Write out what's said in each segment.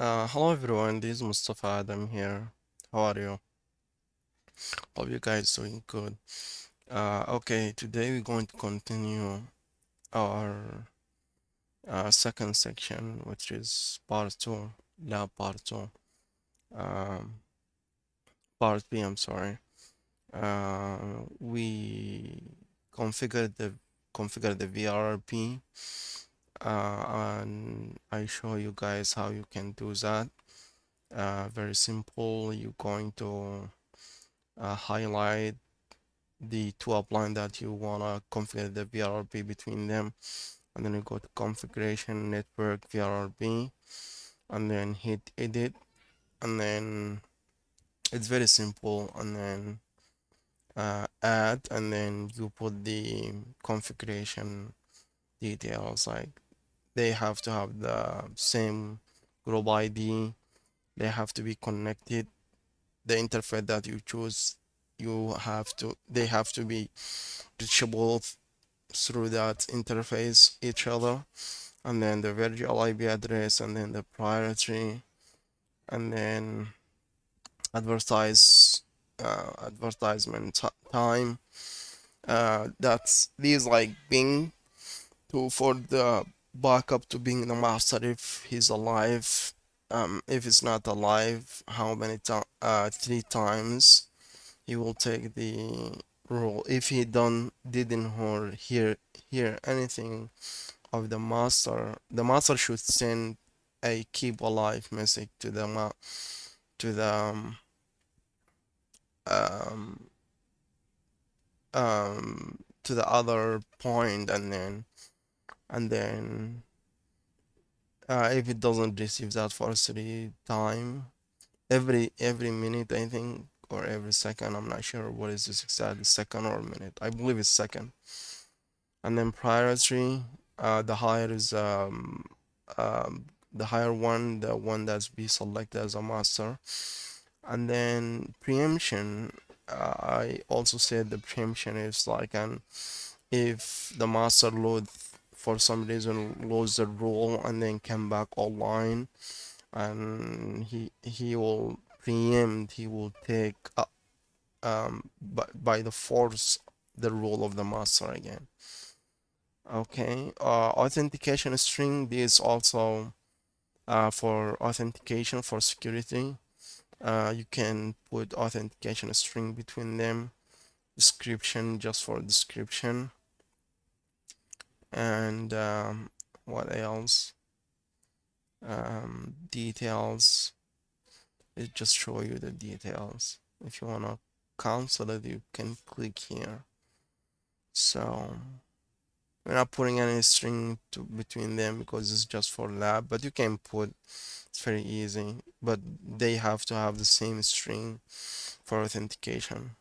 Hello everyone, this is Mustafa Adam here. How are you? Hope you guys doing good. Okay, today we're going to continue our second section, which is part two, lab part two, um, part B, I'm sorry. We configured the configured the VRRP, and I show you guys how you can do that. Very simple. You're going to highlight the two upline that you wanna configure the VRRB between them, and then you go to configuration network VRRB, and then hit edit, and then it's very simple, and then add, and then you put the configuration details, like they have to have the same group ID, they have to be connected, the interface that you choose, they have to be reachable through that interface each other, and then the virtual IP address, and then the priority, and then advertise advertisement time. That's these like Bing to for the backup to being the master if he's alive. If it's not alive, how many times? 3 times. He will take the role. If he didn't hear anything of the master should send a keep alive message to the to the um, to the other point, and then if it doesn't receive that for 3 time, every minute I think, or every second, I'm not sure what is this exactly, second or minute, I believe it's second. And then priority, the higher is the higher one, the one that's be selected as a master. And then preemption, I also said the preemption is like an if the master load for some reason lose the role and then come back online, and he will preempt, he will take by the force the role of the master again. Okay, authentication string, this also for authentication for security. You can put authentication string between them, description just for description, and what else? Details. It just show you the details. If you wanna cancel it, you can click here. So we're not putting any string between them because it's just for lab, but you can put, it's very easy, but they have to have the same string for authentication.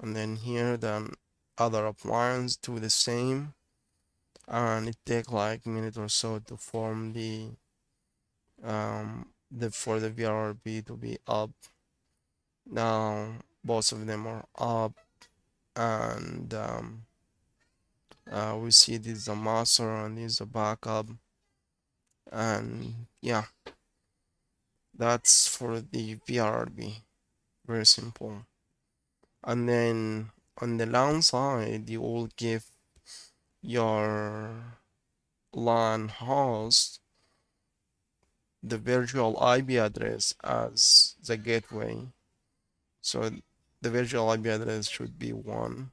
And then here, then other appliance do the same, and it take like a minute or so to form the for the VRRB to be up. Now both of them are up, and we see this is a master and this is a backup, and yeah, that's for the VRRB. Very simple. And then on the LAN side, you will give your LAN host the virtual IP address as the gateway. So the virtual IP address should be 1.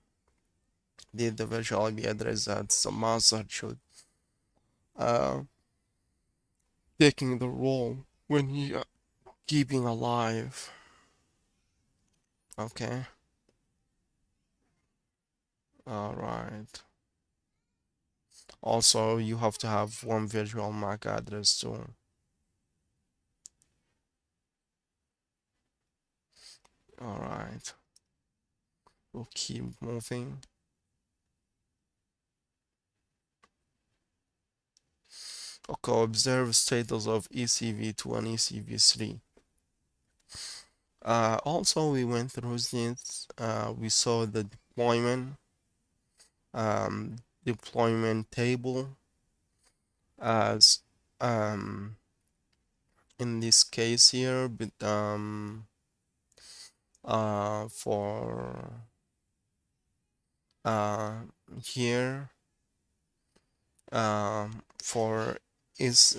The virtual IP address that the master should uh taking the role when he keeping alive. Okay. All right. Also, you have to have one virtual MAC address too. All right. We'll keep moving. Okay, observe status of ECV2 and ECV3. Also, we went through this. We saw the um, deployment table as um, in this case here, but for uh here for is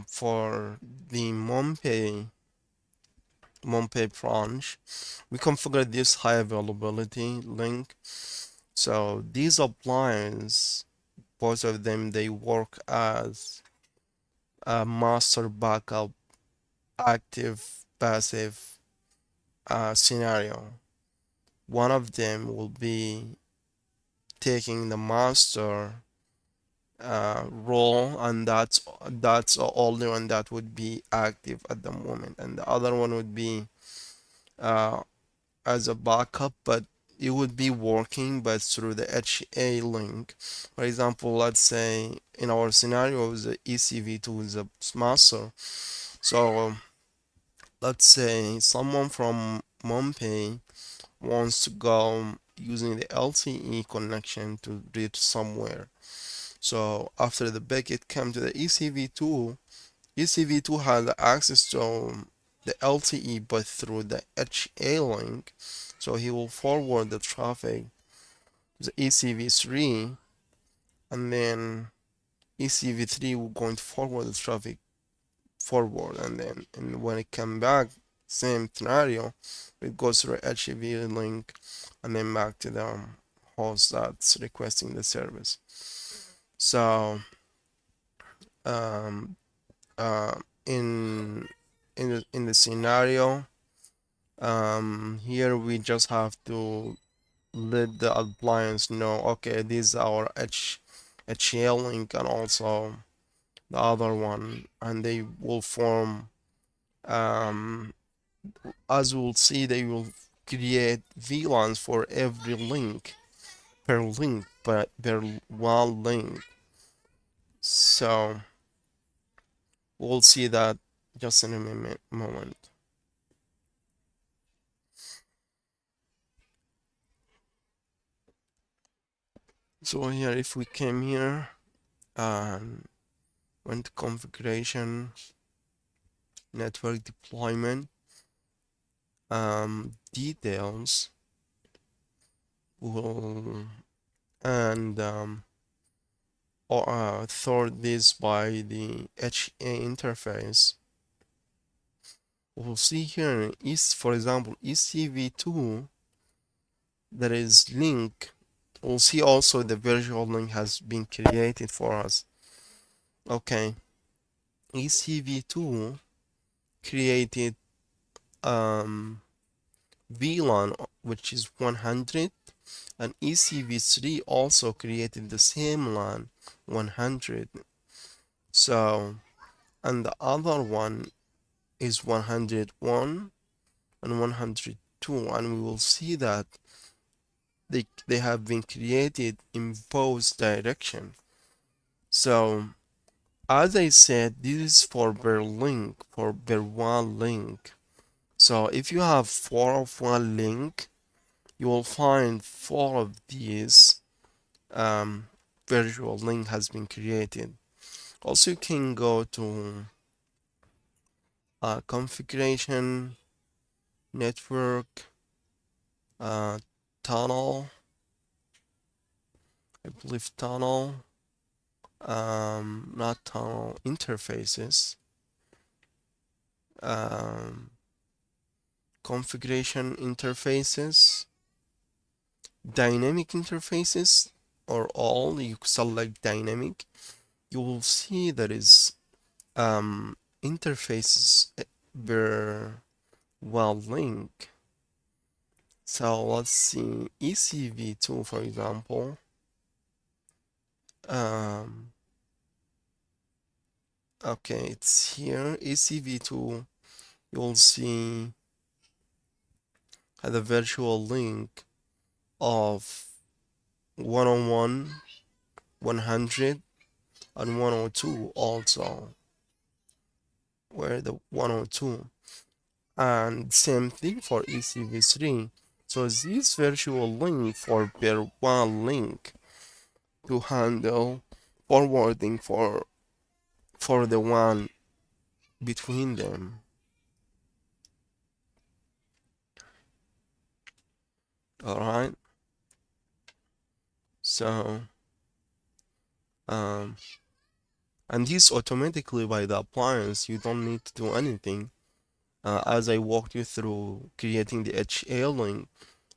for the MonPay branch, we configure this high availability link. So these appliances, both of them, they work as a master backup active passive scenario. One of them will be taking the master role, and that's the only one that would be active at the moment, and the other one would be uh, as a backup, but it would be working but through the HA link. For example, let's say in our scenario the ECV2 is a master. So let's say someone from MonPay wants to go using the LTE connection to reach somewhere. So after the packet come to the ECV2, ECV2 has access to the LTE but through the HA link. So he will forward the traffic to the ECV3, and then ECV3 will going to forward the traffic forward, and then when it come back, same scenario, it goes through a HTTP link and then back to the host that's requesting the service. So um, uh, in the scenario, here we just have to let the appliance know, okay, this is our HCL link and also the other one, and they will form um, as we'll see, they will create VLANs for every link but per one link. So we'll see that just in a moment. So here, if we came here and went to configuration, network deployment, details, will and or sort this by the HA interface. We'll see here is, for example, ECV2 that is link. We'll see also the virtual link has been created for us. Okay, ECV2 created VLAN which is 100, and ECV3 also created the same LAN 100. So, and the other one is 101 and 102, and we will see that they have been created in both direction. So as I said, this is for per link, for per one link. So if you have four of one link, you will find four of these virtual link has been created. Also, you can go to configuration, network, uh, tunnel, I believe tunnel, not tunnel, interfaces, um, configuration interfaces, dynamic interfaces, or all. You select dynamic, you will see there is interfaces per one link. So let's see ECV2, for example. Um, okay, it's here. ECV2, you'll see the virtual link of 101, 100, and 102 also. Where the 102. And same thing for ECV3. So this virtual link for per one link to handle forwarding for the one between them. All right. So um, and this automatically by the appliance. You don't need to do anything. As I walked you through creating the HA link,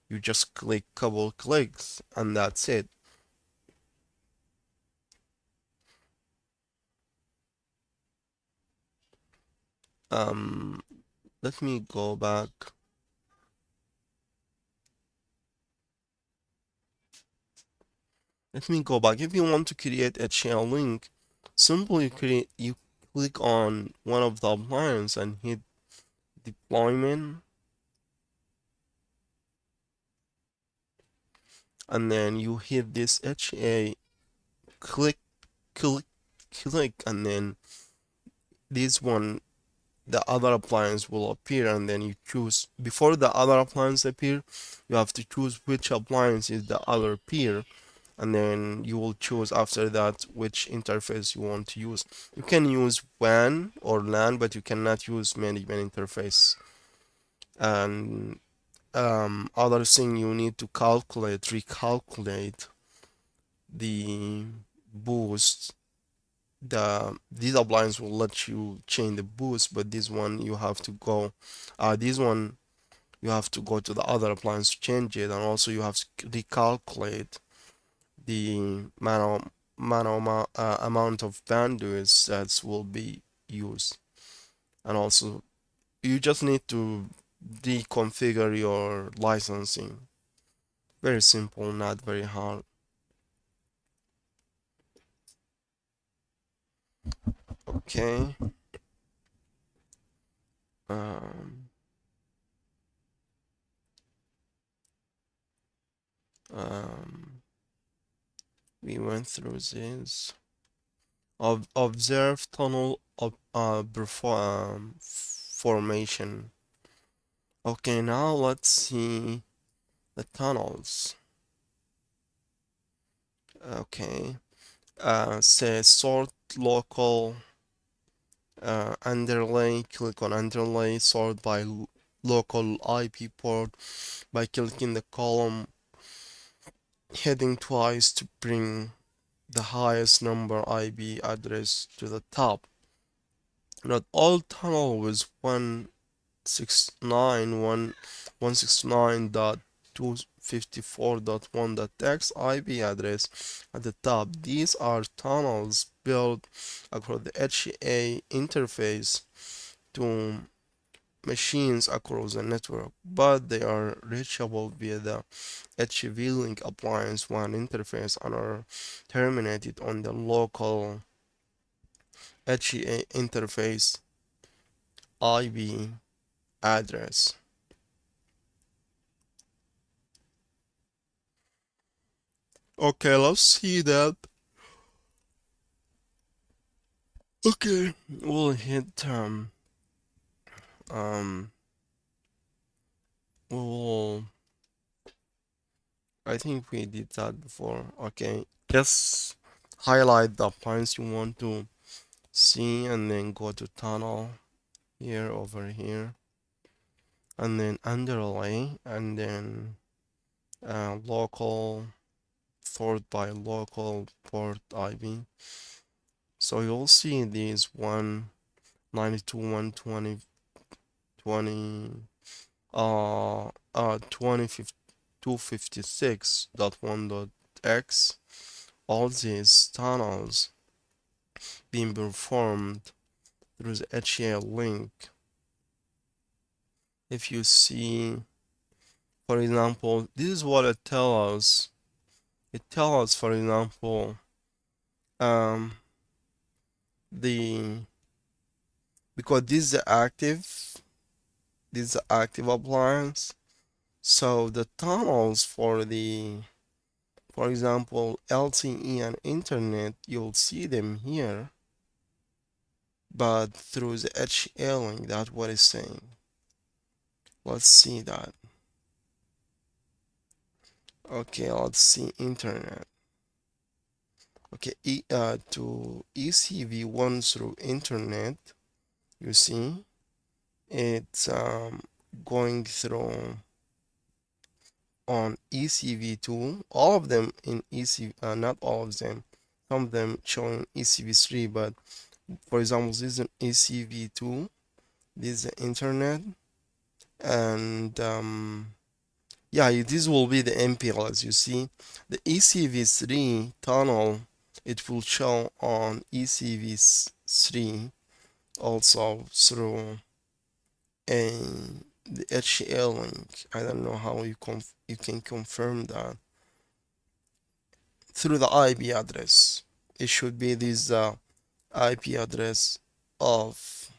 you just click couple clicks and that's it. Um, Let me go back. Let me go back. If you want to create a shell link, simply create you click on one of the appliances and hit deployment, and then you hit this HA, click, click, click, and then this one, the other appliance will appear, and then you choose before the other appliance appear, you have to choose which appliance is the other peer, and then you will choose after that which interface you want to use. You can use WAN or LAN, but you cannot use management interface. And other thing you need to recalculate the boost. These appliance will let you change the boost, but this one you have to go. This one you have to go to the other appliance to change it, and also you have to recalculate the amount of bandwidth that will be used. And also, you just need to deconfigure your licensing. Very simple, not very hard. Okay. Um, um, we went through this. Observe tunnel of formation. Okay, now let's see the tunnels. Okay. Say sort local underlay. Click on underlay. Sort by local IP port by clicking the column heading twice to bring the highest number IP address to the top. Not all tunnel with 169.169.254.1.x IP address at the top. These are tunnels built across the HA interface to machines across the network, but they are reachable via the HV link appliance WAN interface and are terminated on the local HA interface IP address. Okay, let's see that. Okay, we'll hit um we'll I think we did that before. Okay, just highlight the points you want to see and then go to tunnel here over here and then underlay and then local sort by local port IP. So you'll see these 192, 120, 20, 256.1.x. All these tunnels being performed through the HCL link. If you see, for example, this is what it tells us. It tells us, for example, um, the because this is active appliance. So the tunnels for example, LTE and internet, you'll see them here, but through the HL link, that's what it's saying. Let's see that. Okay, let's see internet. Okay, to ECV1 through internet, you see, it's going through on ECV2, all of them in ECV, not all of them, some of them showing ECV3, but for example, this is an ECV2, this is the internet, and yeah, this will be the MPL as you see. The ECV3 tunnel, it will show on ECV3 also through a the HCL link. I don't know how you can confirm that through the IP address. It should be this IP address of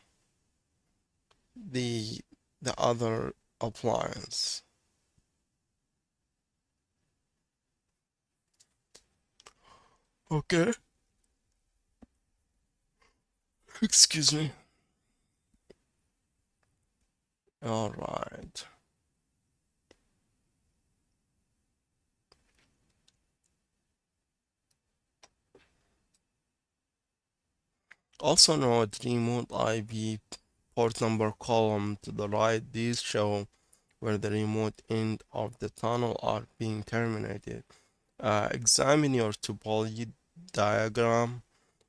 the other appliance. Okay. Excuse me. All right. Also note remote IP port number column to the right. These show where the remote end of the tunnel are being terminated. Examine your topology diagram.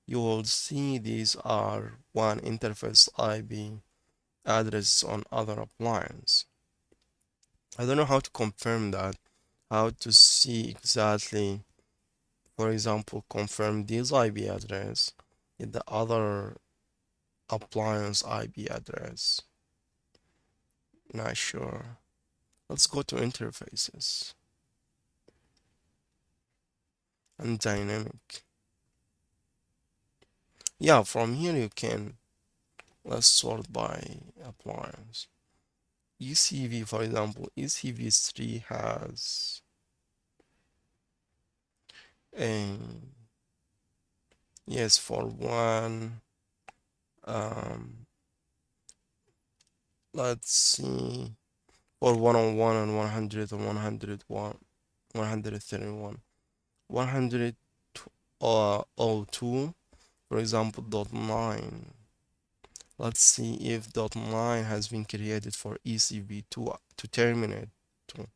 You will see these are WAN interface IP address on other appliance. I don't know how to confirm that, how to see exactly, for example, confirm this IP address in the other appliance IP address. Not sure. Let's go to interfaces and dynamic. Yeah, from here you can, let's sort by appliance. ECV, for example, ECV3 has a, yes, for one, um, let's see, for 101 and 100 and 101, 131, 102, for example, dot 9. Let's see if dot 9 has been created for ECV2 to terminate. To.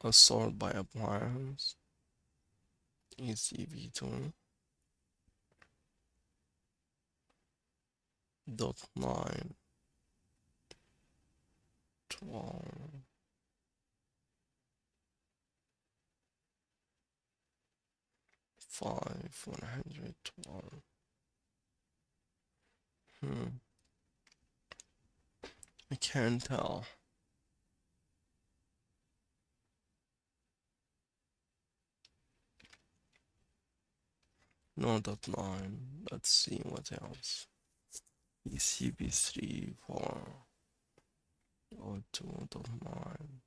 Let's sort by appliance. ECV2 dot 9 12 5 112. I can't tell. No dot 9. Let's see what else. ECB3 4 02 dot 9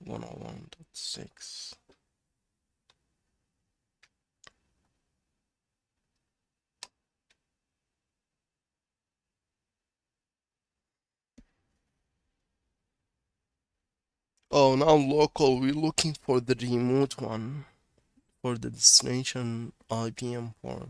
101.6. Oh, now local, we're looking for the remote one for the destination IPM port.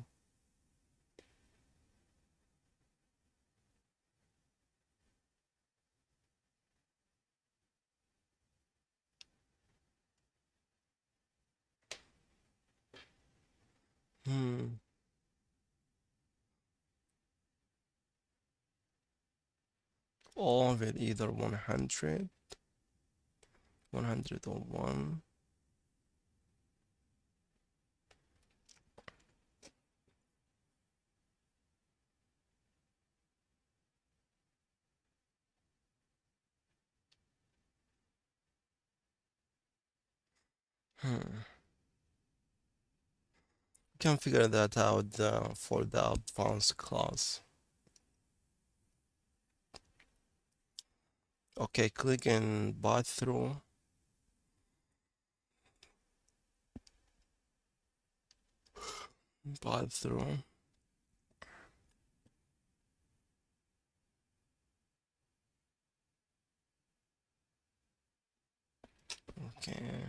All of it either 100, 101. Hmm. Can figure that out for the advanced class. Okay, click in byte through. pass through. Okay.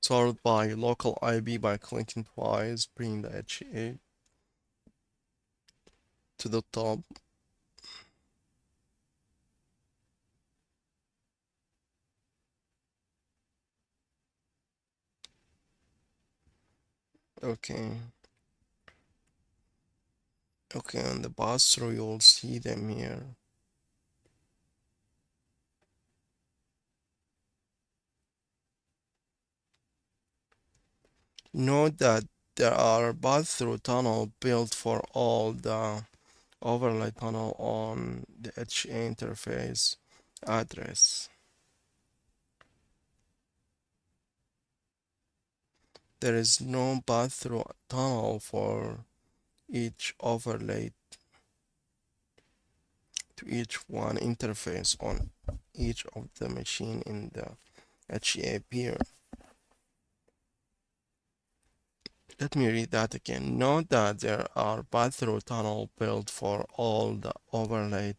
Sorted by local IP by clicking twice, bring the HA to the top. Okay. Okay, on the pass through, you'll see them here. Note that there are pass-through tunnel built for all the overlay tunnel on the HA interface address. There is no pass-through tunnel for each overlay to each one interface on each of the machine in the HA peer. Let me read that again. Note that there are pass-through tunnel built for all the overlay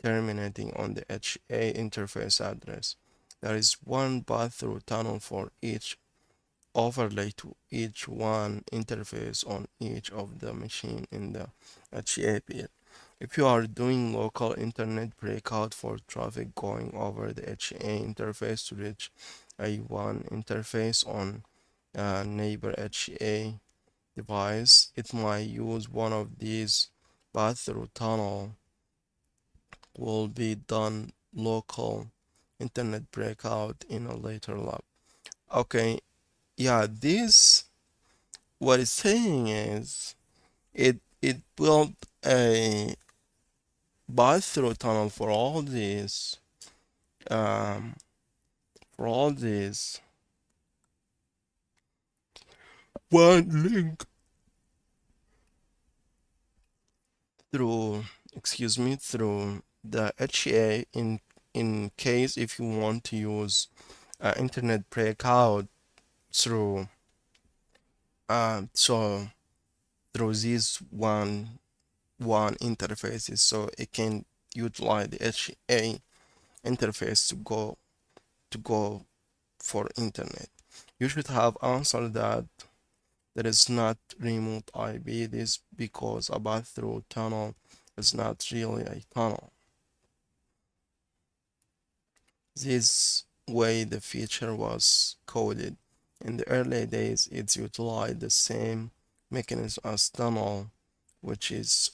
terminating on the HA interface address. There is one pass-through tunnel for each overlay to each one interface on each of the machine in the HA peer. If you are doing local internet breakout for traffic going over the HA interface to reach a one interface on a neighbor HA device, it might use one of these pass-through tunnel. Will be done local internet breakout in a later lab. Okay, yeah, this what it's saying is it built a pass-through tunnel um for all these one link through through the HA in case if you want to use internet breakout through so through these one interfaces so it can utilize the HA interface to go for internet. You should have answered that there is not remote IP. This because a pass-through tunnel is not really a tunnel. This way the feature was coded. In the early days, it utilized the same mechanism as tunnel, which is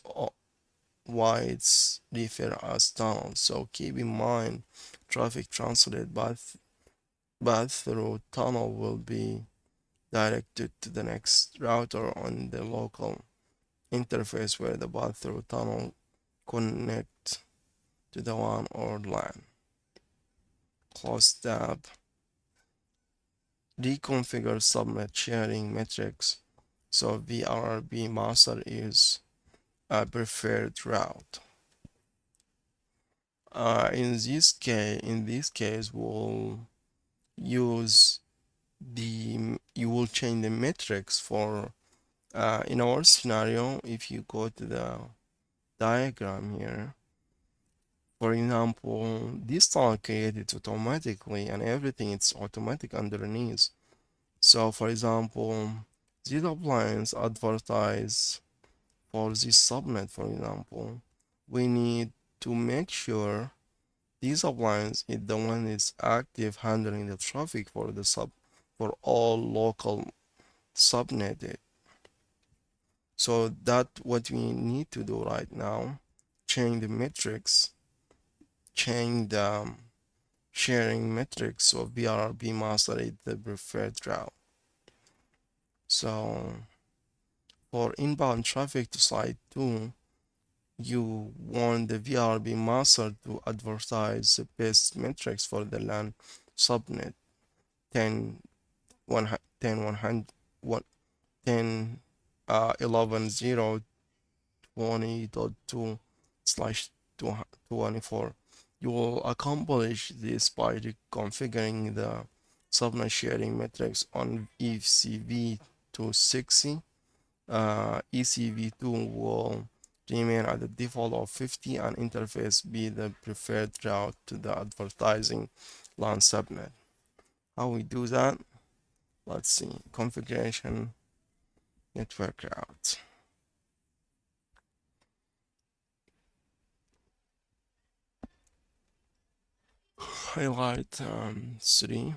why it's referred as tunnel. So keep in mind, traffic translated through tunnel will be directed to the next router on the local interface where the pass-through tunnel connect to the WAN or LAN. Close tab. Reconfigure subnet sharing metrics so VRRB master is a preferred route. In this case, we'll use you will change the metrics for in our scenario. If you go to the diagram here, for example, this tunnel created automatically and everything it's automatic underneath. So for example, this appliance advertise for this subnet, for example, we need to make sure this appliance is the one is active handling the traffic for the for all local subnetted. So that what we need to do right now. Change the metrics, change the sharing metrics so VRRB master is the preferred route. So for inbound traffic to site 2, you want the VRB master to advertise the best metrics for the LAN subnet 10, 1, 10, 100, 10, 11.0.20.2 slash 24. You will accomplish this by configuring the subnet sharing metrics on ECV 260. ECV2 will remain at the default of 50 and interface be the preferred route to the advertising LAN subnet. How we do that? Let's see. Configuration, network route. Highlight 3.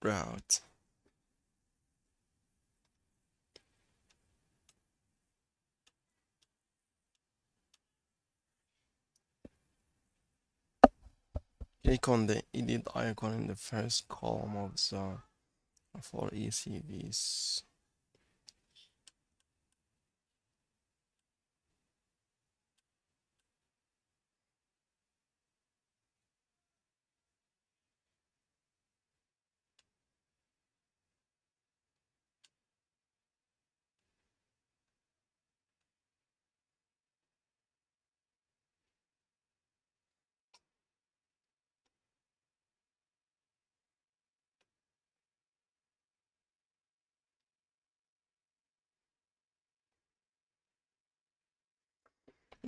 Route. Click on the edit icon in the first column of the for ECVs.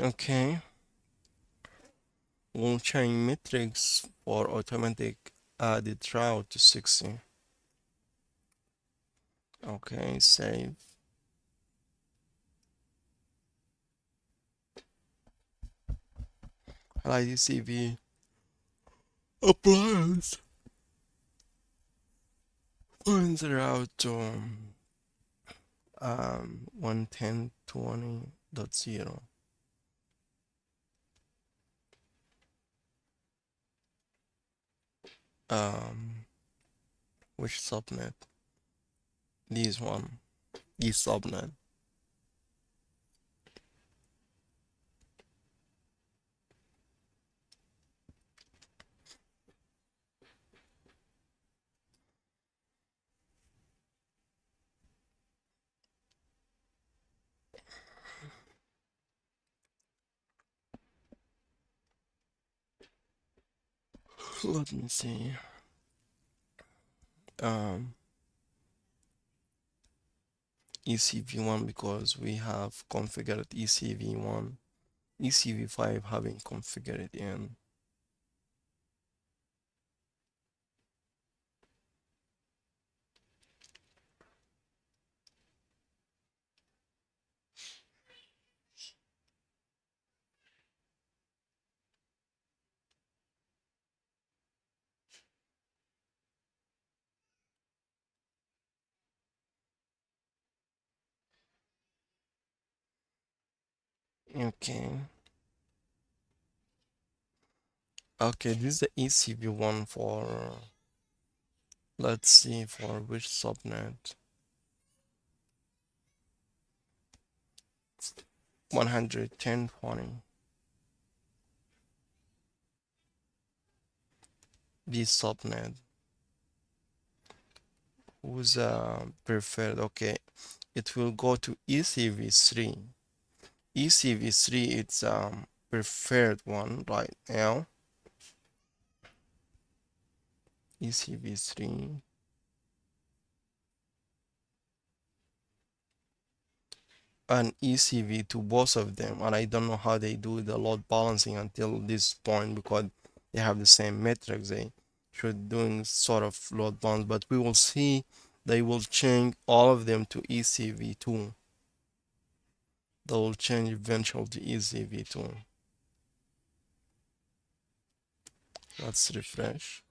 Okay, we'll change metrics for automatic added route to 60. Okay, save. Highlight ECV appliance. Find the route to 110.20.0. Which subnet? This one. This subnet. Let me see. ECV1 because we have configured ECV1. ECV5 having configured in. Okay. Okay, this is the ECV1 for, let's see, for which subnet? 110.20. This subnet. Who's preferred? Okay, it will go to ECV3. ECV3 it's preferred one right now. ECV3 and ECV2, both of them, and I don't know how they do the load balancing until this point because they have the same metrics. They should doing sort of load balance, but we will see they will change all of them to ECV2. They will change eventually to ECV2. Let's refresh.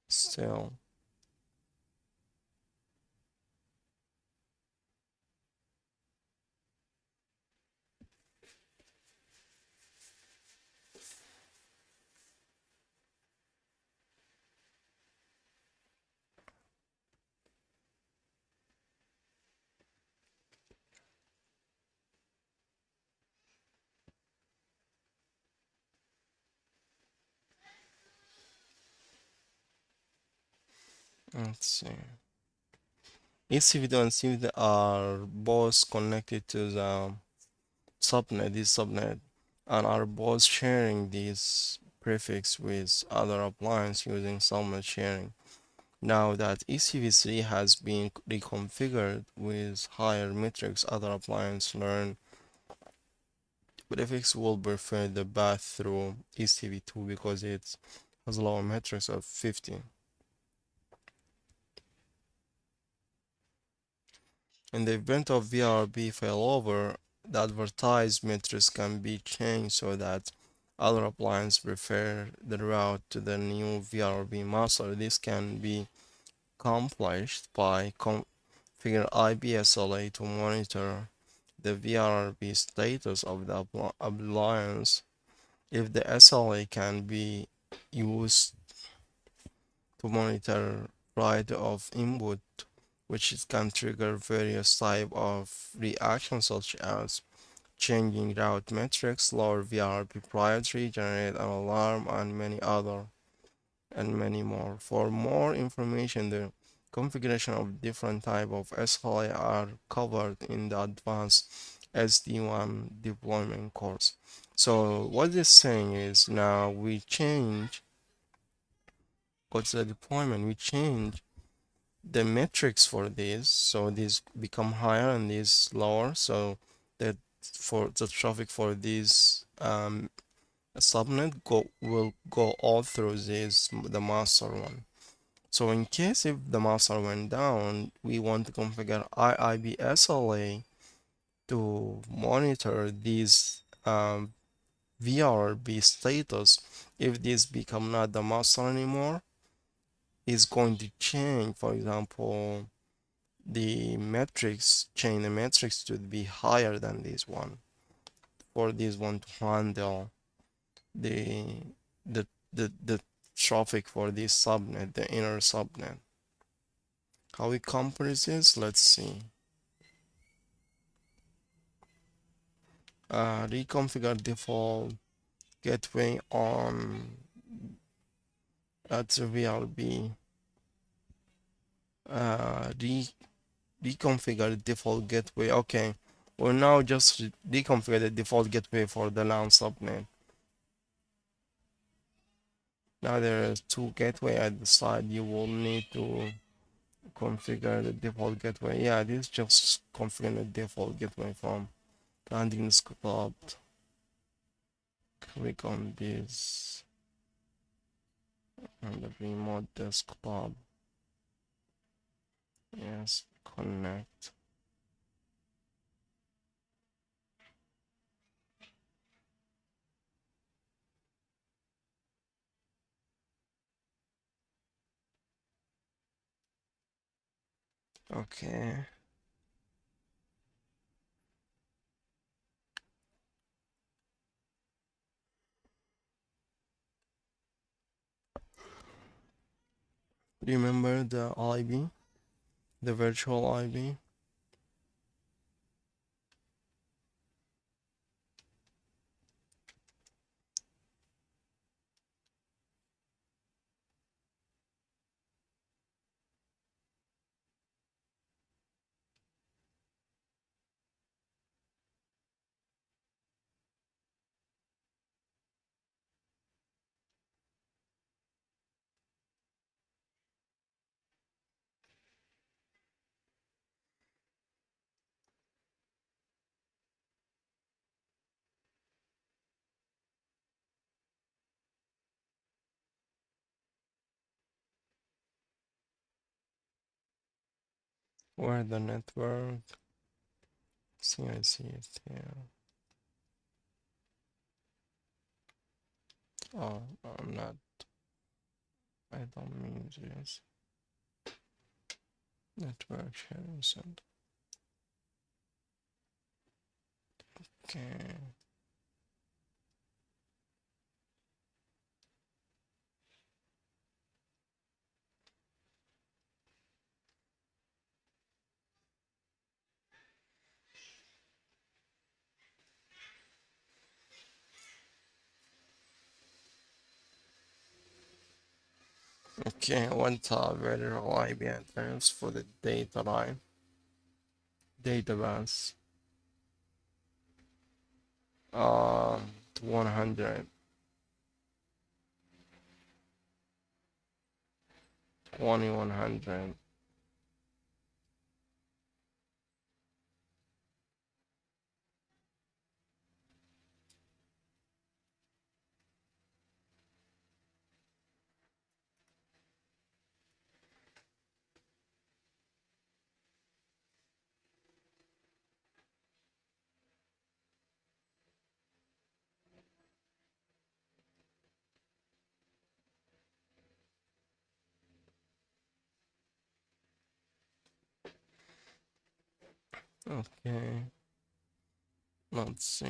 Still. Let's see. ECV2 and CVD are both connected to the subnet, and are both sharing this prefix with other appliance using subnet sharing. Now that ECV3 has been reconfigured with higher metrics, other appliances learn prefix will prefer the path through ECV2 because it has lower metrics of 50. In the event of VRB failover, the advertised metrics can be changed so that other appliances prefer the route to the new VRB master. This can be accomplished by configure IBSLA to monitor the VRB status of the appliance. If the SLA can be used to monitor write of input, which it can trigger various type of reactions such as changing route metrics, lower VRP priority, generate an alarm, and many more. For more information, the configuration of different type of SLA are covered in the advanced SD-WAN deployment course. So what this saying is now we change what's the deployment? We change the metrics for this, so these become higher and these lower, so that for the traffic for this subnet will go all through this the master one. So in case if the master went down, we want to configure IIBSLA to monitor these VRB status. If this become not the master anymore, is going to change, for example, the metrics, change the metrics to be higher than this one, for this one to handle the the traffic for this subnet, the inner subnet. How we compress this? Let's see. Reconfigure default gateway on at the VRB. Re reconfigure the default gateway. Okay, we'll now just reconfigure the default gateway for the LAN subnet. Now there are two gateway at the side. You will need to configure the default gateway. Yeah, this just configure the default gateway from landing desktop. Click on this on the remote desktop. Yes, connect. Okay. Remember the IB, the virtual IB? Where the network? See, I see it here. Oh, I'm not. I don't mean this. Network sharing center. Okay. Okay, one top variable IP address for the data line. Data bus. 100. 2100. Okay, let's see.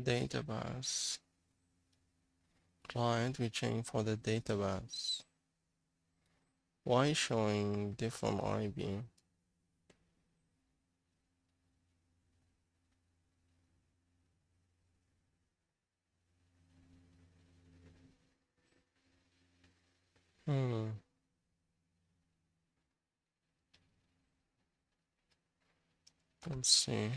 Data bus. Client reaching for the data bus. Why showing different IP? Hmm, let's see.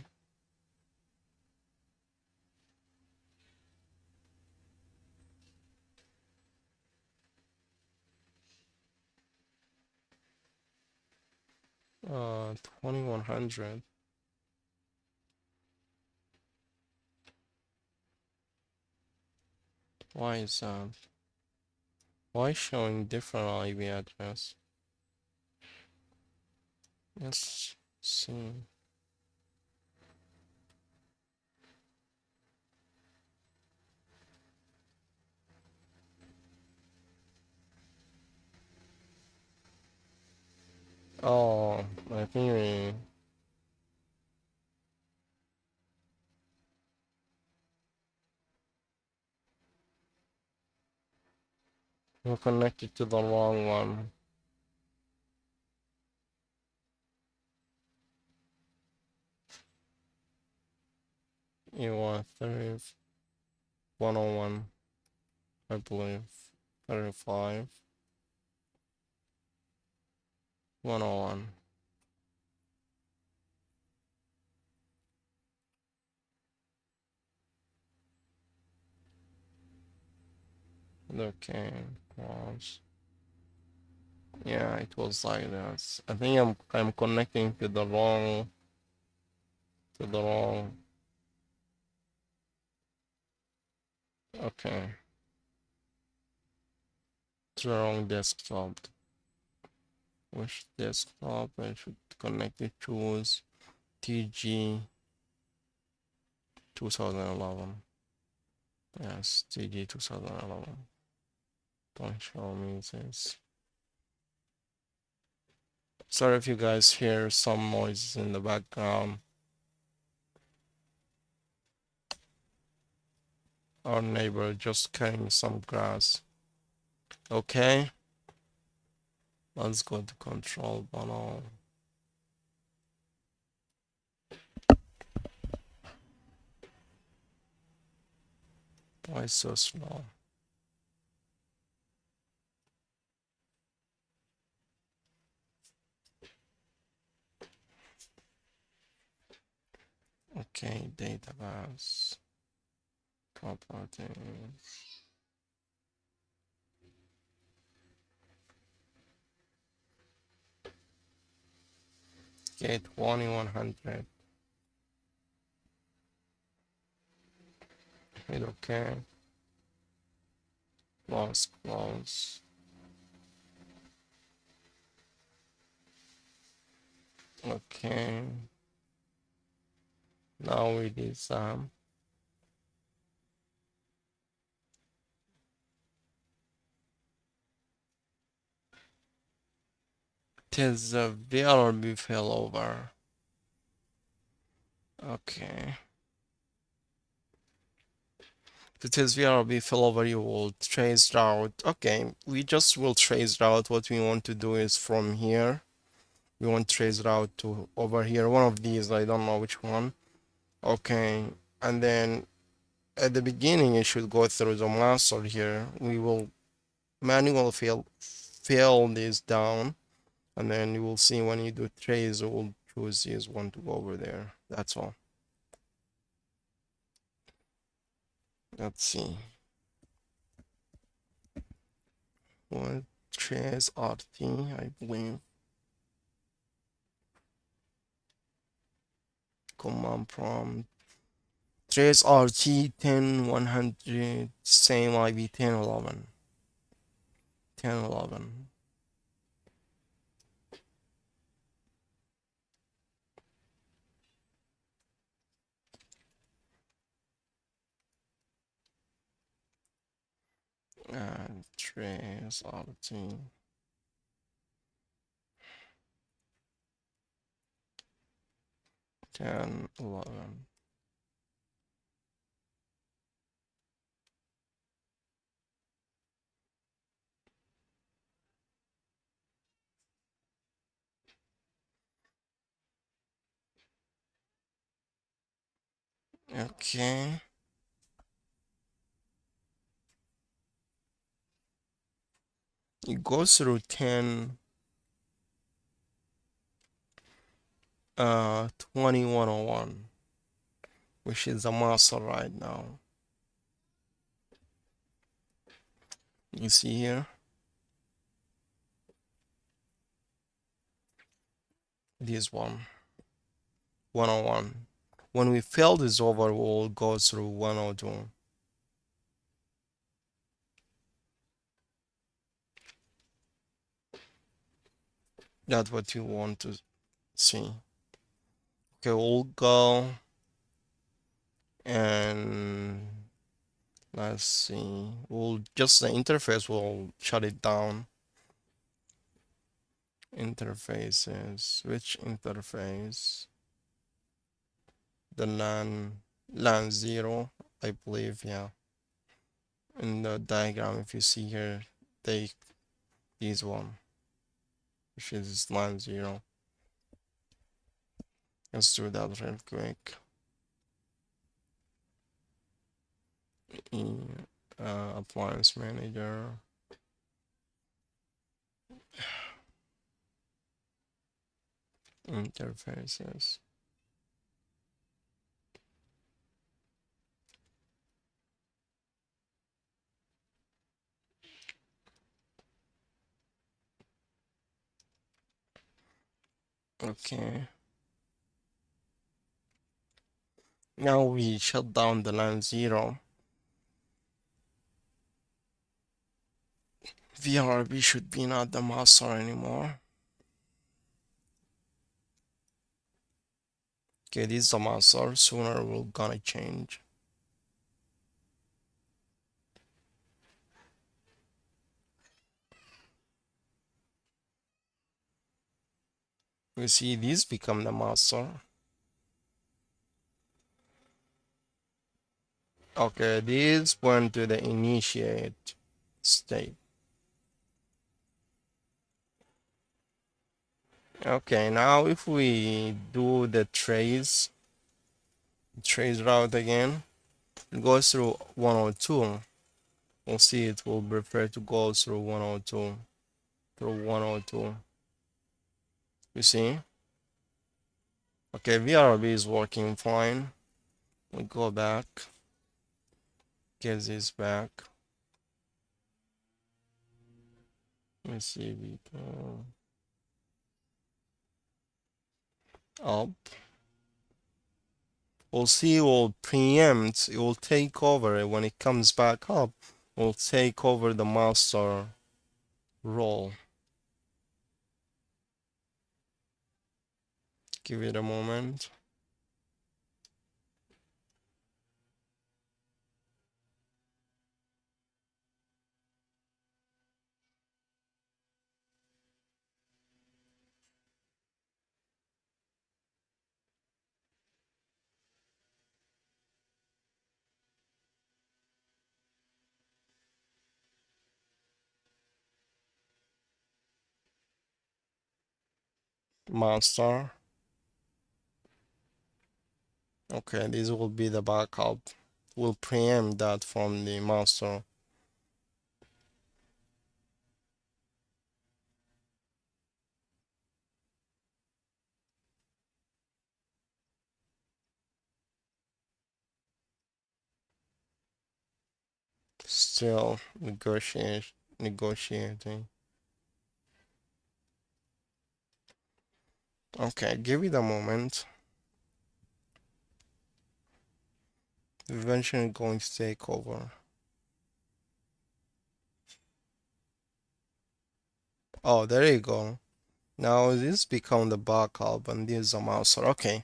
2100. Why is that? Why showing different IP address? Let's see. Oh, I think we're connected to the wrong one. You want 101, I believe. 35, 101. Okay, pause. Yeah, it was like that. I think I'm connecting to the wrong to the wrong. Okay, to the wrong desktop. Which desktop I should connect it to is TG 2011. Yes, TG 2011. Don't show me this. Sorry if you guys hear some noises in the background. Our neighbor just cutting some grass. Okay, let's go to control panel. Why so slow? Okay, database, properties, gate 2100. Hit OK. Close, close. Okay. Now we did some. Tis the VLRB failover. Okay. It is VRB failover, you will trace route. Okay, we just will trace route. What we want to do is from here, we want trace route to over here. One of these, I don't know which one. Okay, and then at the beginning, it should go through the master here. We will manual fill this down, and then you will see when you do trace, it will choose this one to go over there. That's all. Let's see. What trace RT, I believe. Command prompt. Trace RT 10100, same IP 1011. 1011. And trace RT 1011. Okay. It goes through 10 2101, which is the master right now. You see here? This one. 101. When we fill this over, we'll go through 102. That's what you want to see. Okay, we'll go and let's see. We'll just the interface will shut it down. Interfaces. Which interface? The LAN 0, I believe, yeah. In the diagram, if you see here, they this one, which is LAN 0. Let's do that real quick. Appliance manager. Interfaces. Okay. Now we shut down the LAN 0. VRB should be not the master anymore. Okay, this is the master. Sooner we're gonna change. You see, this become the master. Okay, this went to the initiate state. Okay, now if we do the trace route again, it goes through 102. We'll see it will prefer to go through 102. Through 102. You see? Okay, VRB is working fine. We go back. Get this back. Let me see we go up. We'll see, we'll preempt, it will take over when it comes back up. We'll take over the master role. Give it a moment. master. Okay, this will be the backup. We'll preempt that from the master. Still negotiating. Okay, give it a moment. Eventually going to take over. Oh, there you go. Now this become the backup and this is a master. Okay,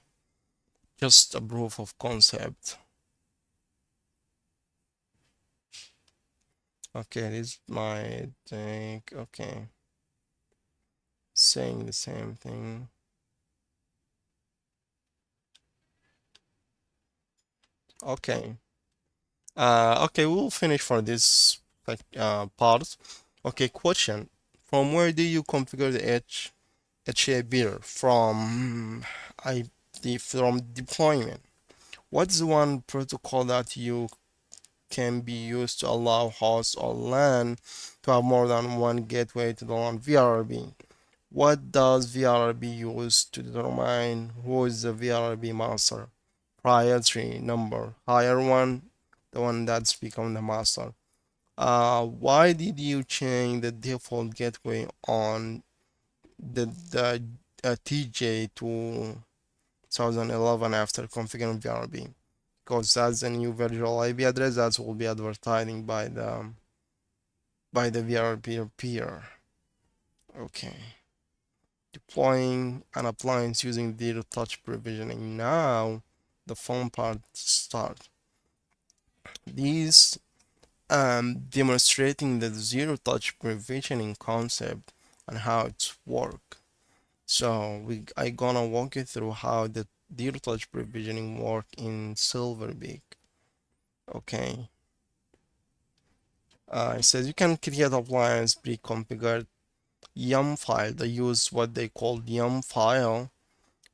just a proof of concept. Okay, this might take, okay, saying the same thing. Okay. Okay, we'll finish for this part. Okay, question. From where do you configure the HA beer? From deployment. What's the one protocol that you can be used to allow hosts or LAN to have more than one gateway to the LAN VRRB? What does VRRB use to determine who is the VRRB master? Priority number, higher one, the one that's become the master. Why did you change the default gateway on the TJ to 2011 after configuring VRB? Because that's a new virtual IP address that will be advertising by the VRB peer. Okay. Deploying an appliance using zero touch provisioning. Now the fun part starts. These demonstrating the zero touch provisioning concept and how it's work. So I gonna walk you through how the zero touch provisioning work in Silverpeak. Okay. It says you can create appliance pre-configured yum file. They use what they call yum file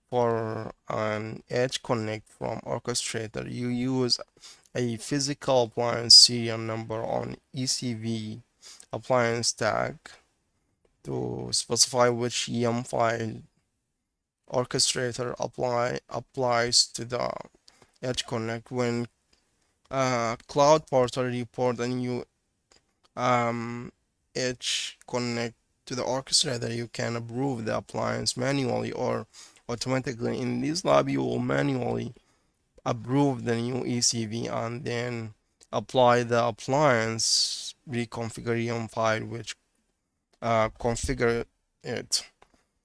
for an edge connect from orchestrator. You use a physical appliance serial number on ECV appliance tag to specify which yum file orchestrator applies to the edge connect. When cloud portal report a new um, edge connect to the orchestrator, you can approve the appliance manually or automatically. In this lab, you will manually approve the new ECV and then apply the appliance reconfiguration file which configure it.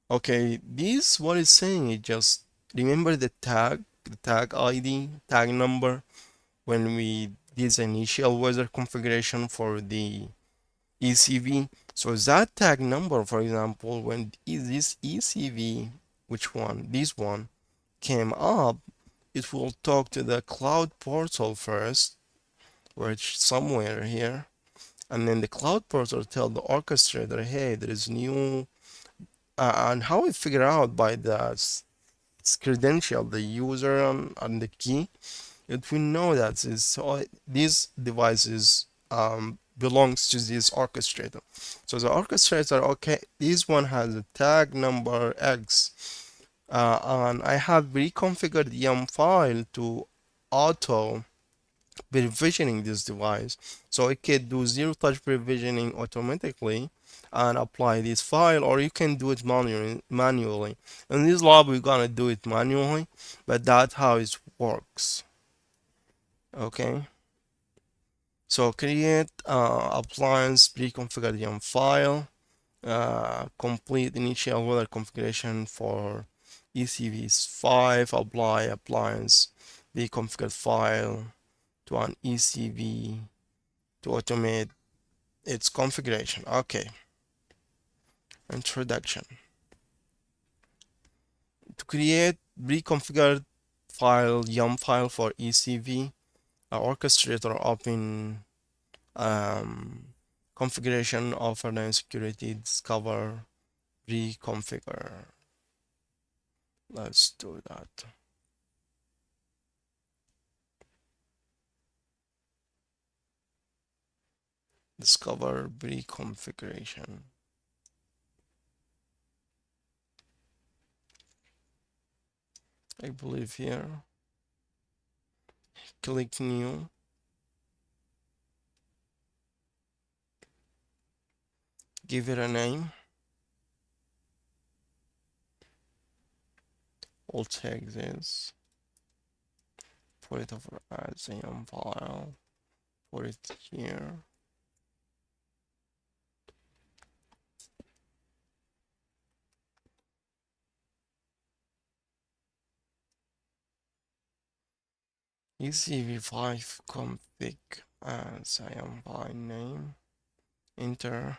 Okay, this what it's saying is just remember the tag ID, tag number when we did the initial weather configuration for the ECV. So that tag number, for example, when this ECV, which one, this one, came up, it will talk to the cloud portal first, which somewhere here, and then the cloud portal tell the orchestrator, hey, there is new, and how we figure out by the credential, the user and the key, if we know that is so these devices belongs to this orchestrator. So the orchestrator, okay, this one has a tag number X, and I have reconfigured the yum file to auto provisioning this device, so it can do zero touch provisioning automatically and apply this file, or you can do it manually. In this lab we're gonna do it manually, but that's how it works. Okay, so create appliance pre-configured yum file, complete initial weather configuration for ECV5, apply appliance pre-configured file to an ECV to automate its configuration. Okay, introduction. To create pre-configured file, yum file for ECV, orchestrator open configuration offered and security discover reconfigure. Let's do that. Discover pre-configuration. I believe here. Click new. Give it a name. I'll take this. Put it over as a file. Put it here. ECV5 config as IAM file name. Enter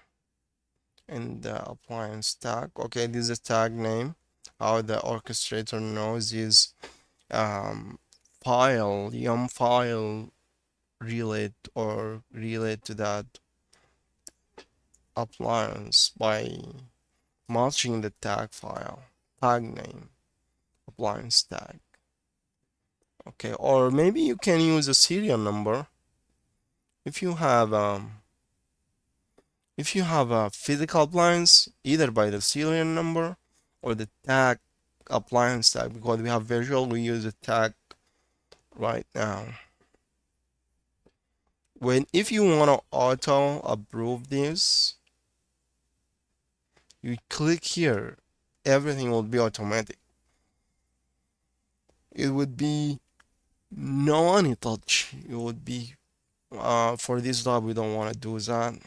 in the appliance tag. Okay, this is a tag name. How the orchestrator knows is file, yum file relate to that appliance by matching the tag file, tag name, appliance tag. Okay, or maybe you can use a serial number if you have a physical appliance, either by the serial number or the tag appliance tag. Because we have visual, we use a tag right now. If you want to auto approve this, you click here, everything will be automatic. It would be no any touch. It would be for this job we don't want to do that.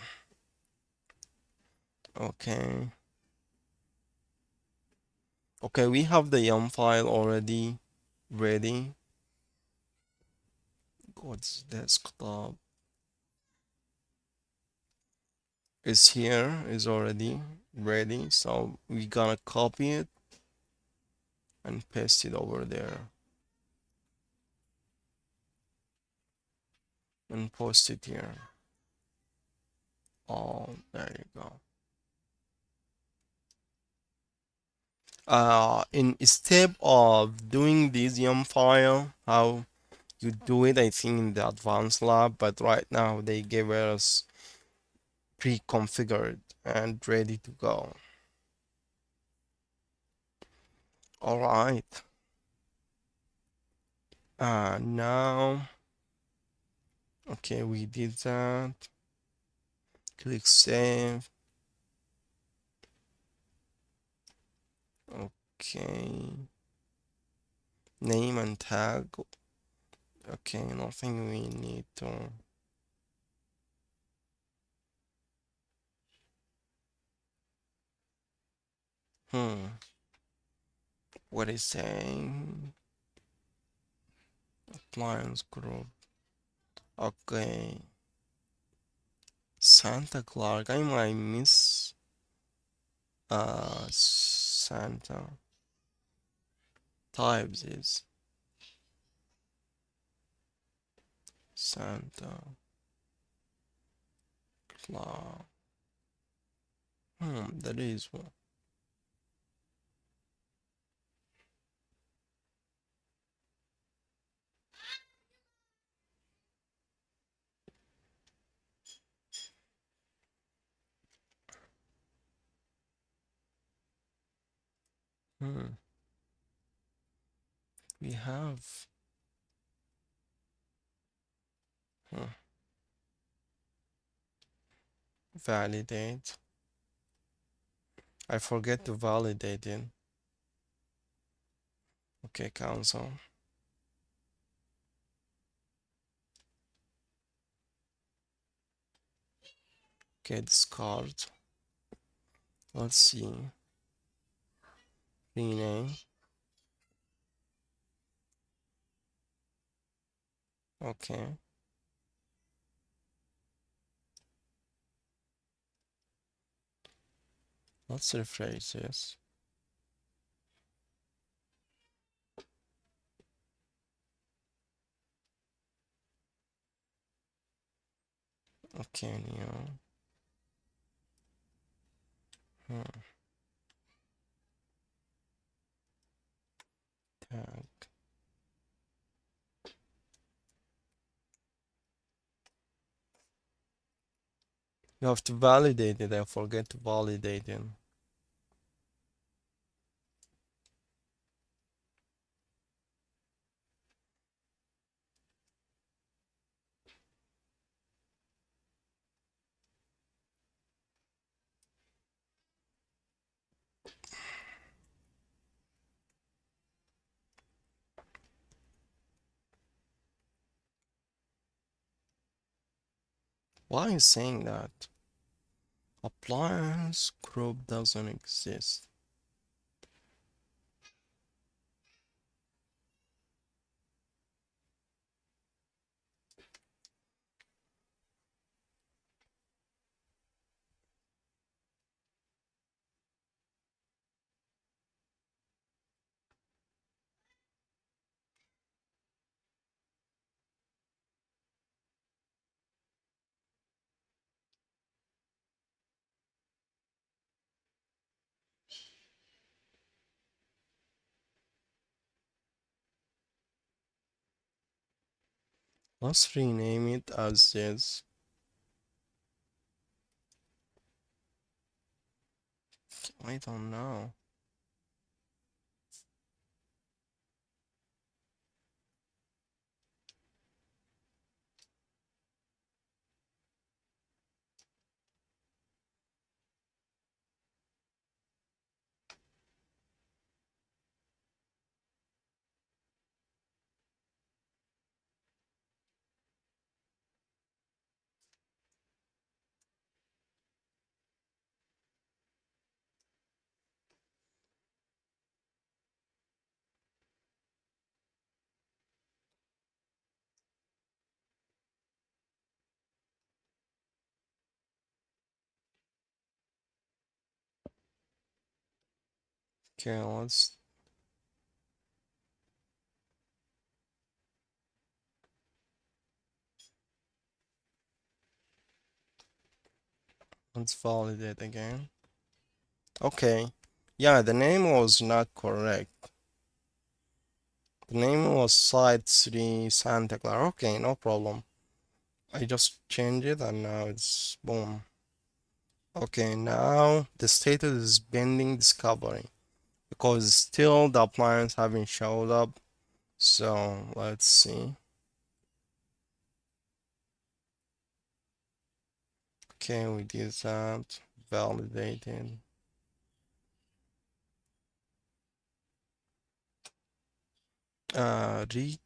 Okay. Okay, we have the yum file already ready. God's desktop is here, is already ready. So we gonna copy it and paste it over there and post it here. Oh, there you go. In step of doing this yum file, how you do it, I think in the advanced lab, but right now they gave us pre-configured and ready to go. All right. Now, okay, we did that. Click save. Okay. Name and tag. Okay, nothing we need to. What is saying? Appliance group. Okay. Santa Clark. I might miss Santa. Types is Santa Clark. That is one. We have. Validate. I forget to validate it. Okay, cancel. Okay, discard. Let's see. Rename. Okay. Let's refresh this. Okay, new. Tag. You have to validate it. I forget to validate it. Why is saying that? Appliance group doesn't exist. Let's rename it as this. I don't know. Okay, let's validate again. Okay. Yeah, the name was not correct. The name was Site 3 Santa Clara. Okay, no problem. I just changed it and now it's boom. Okay, now the status is pending discovery because still the appliance haven't showed up. So let's see. Okay, we did that. Validated. Read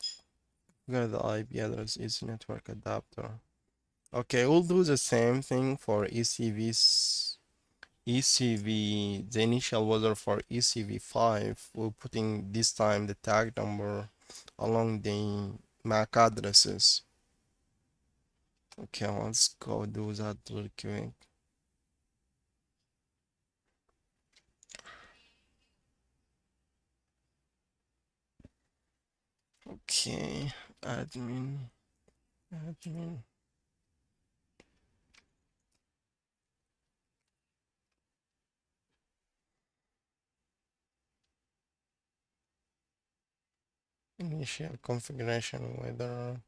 where the IP address is network adapter. Okay, we'll do the same thing for ECVs. ECV, the initial was for ECV5. We're putting this time the tag number along the MAC addresses. Okay, let's go do that real quick. Okay, admin. Initial configuration whether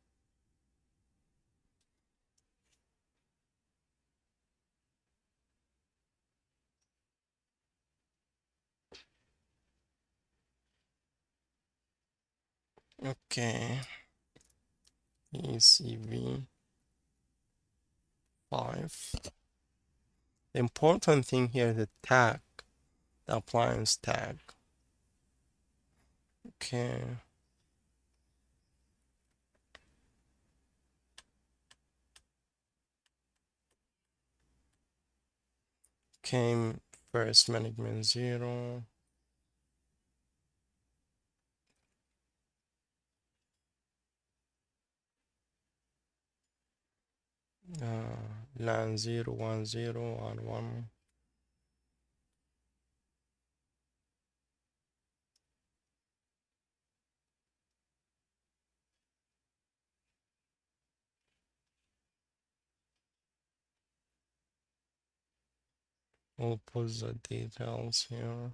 okay. ECV5. The important thing here is the tag, the appliance tag. Okay. Came first management 0. LAN 0, 1, 0, and 1. We'll put the details here.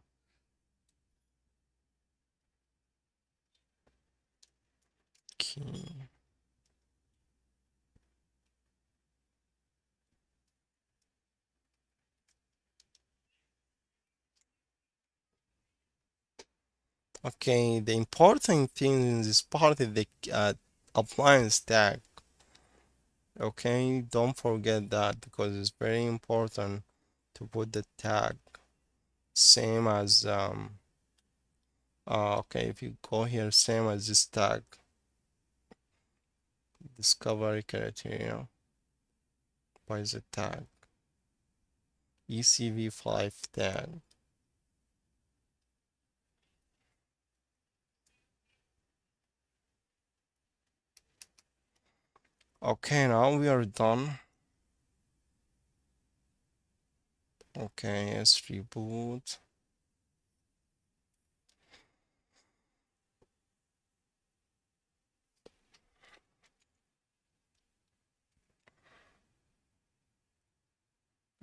Okay, the important thing in this part is the appliance tag. Okay, don't forget that because it's very important to put the tag. Same as okay, if you go here, same as this tag, discovery criteria by the tag, ECV5 tag. Okay, now we are done. Okay, let's reboot.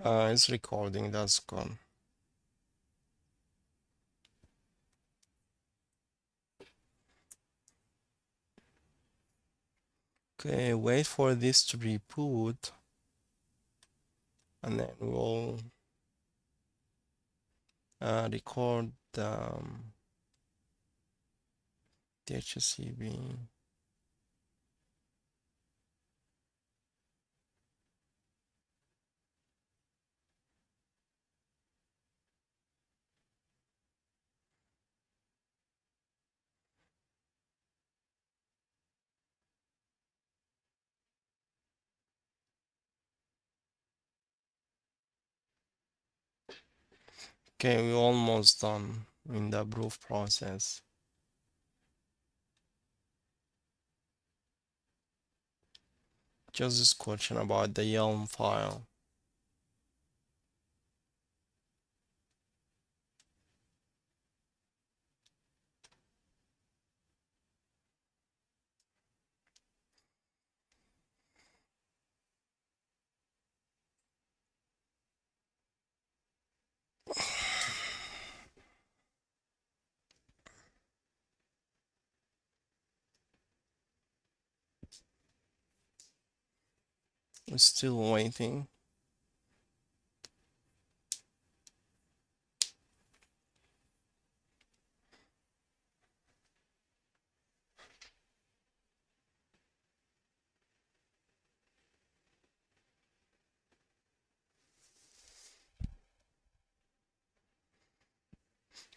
It's recording, that's gone. Okay, wait for this to reboot, and then we'll record DHCP. Okay, we're almost done in the proof process. Just this question about the Yelm file. We're still waiting.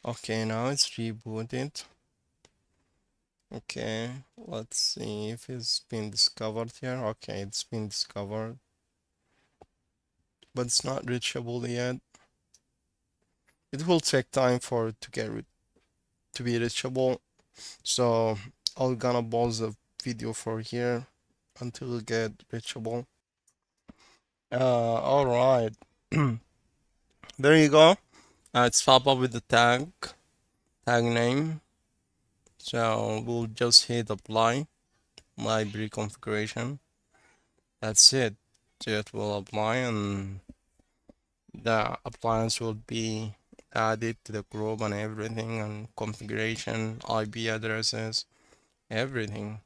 Okay, now it's rebooted. Okay, let's see if it's been discovered here. Okay, it's been discovered, but it's not reachable yet. It will take time for it to get to be reachable. So I'm gonna pause the video for here until it get reachable. All right. There you go. It's pop up with the tag name. So we'll just hit apply library configuration. That's it. So it will apply and the appliance will be added to the group and everything and configuration, IP addresses, everything.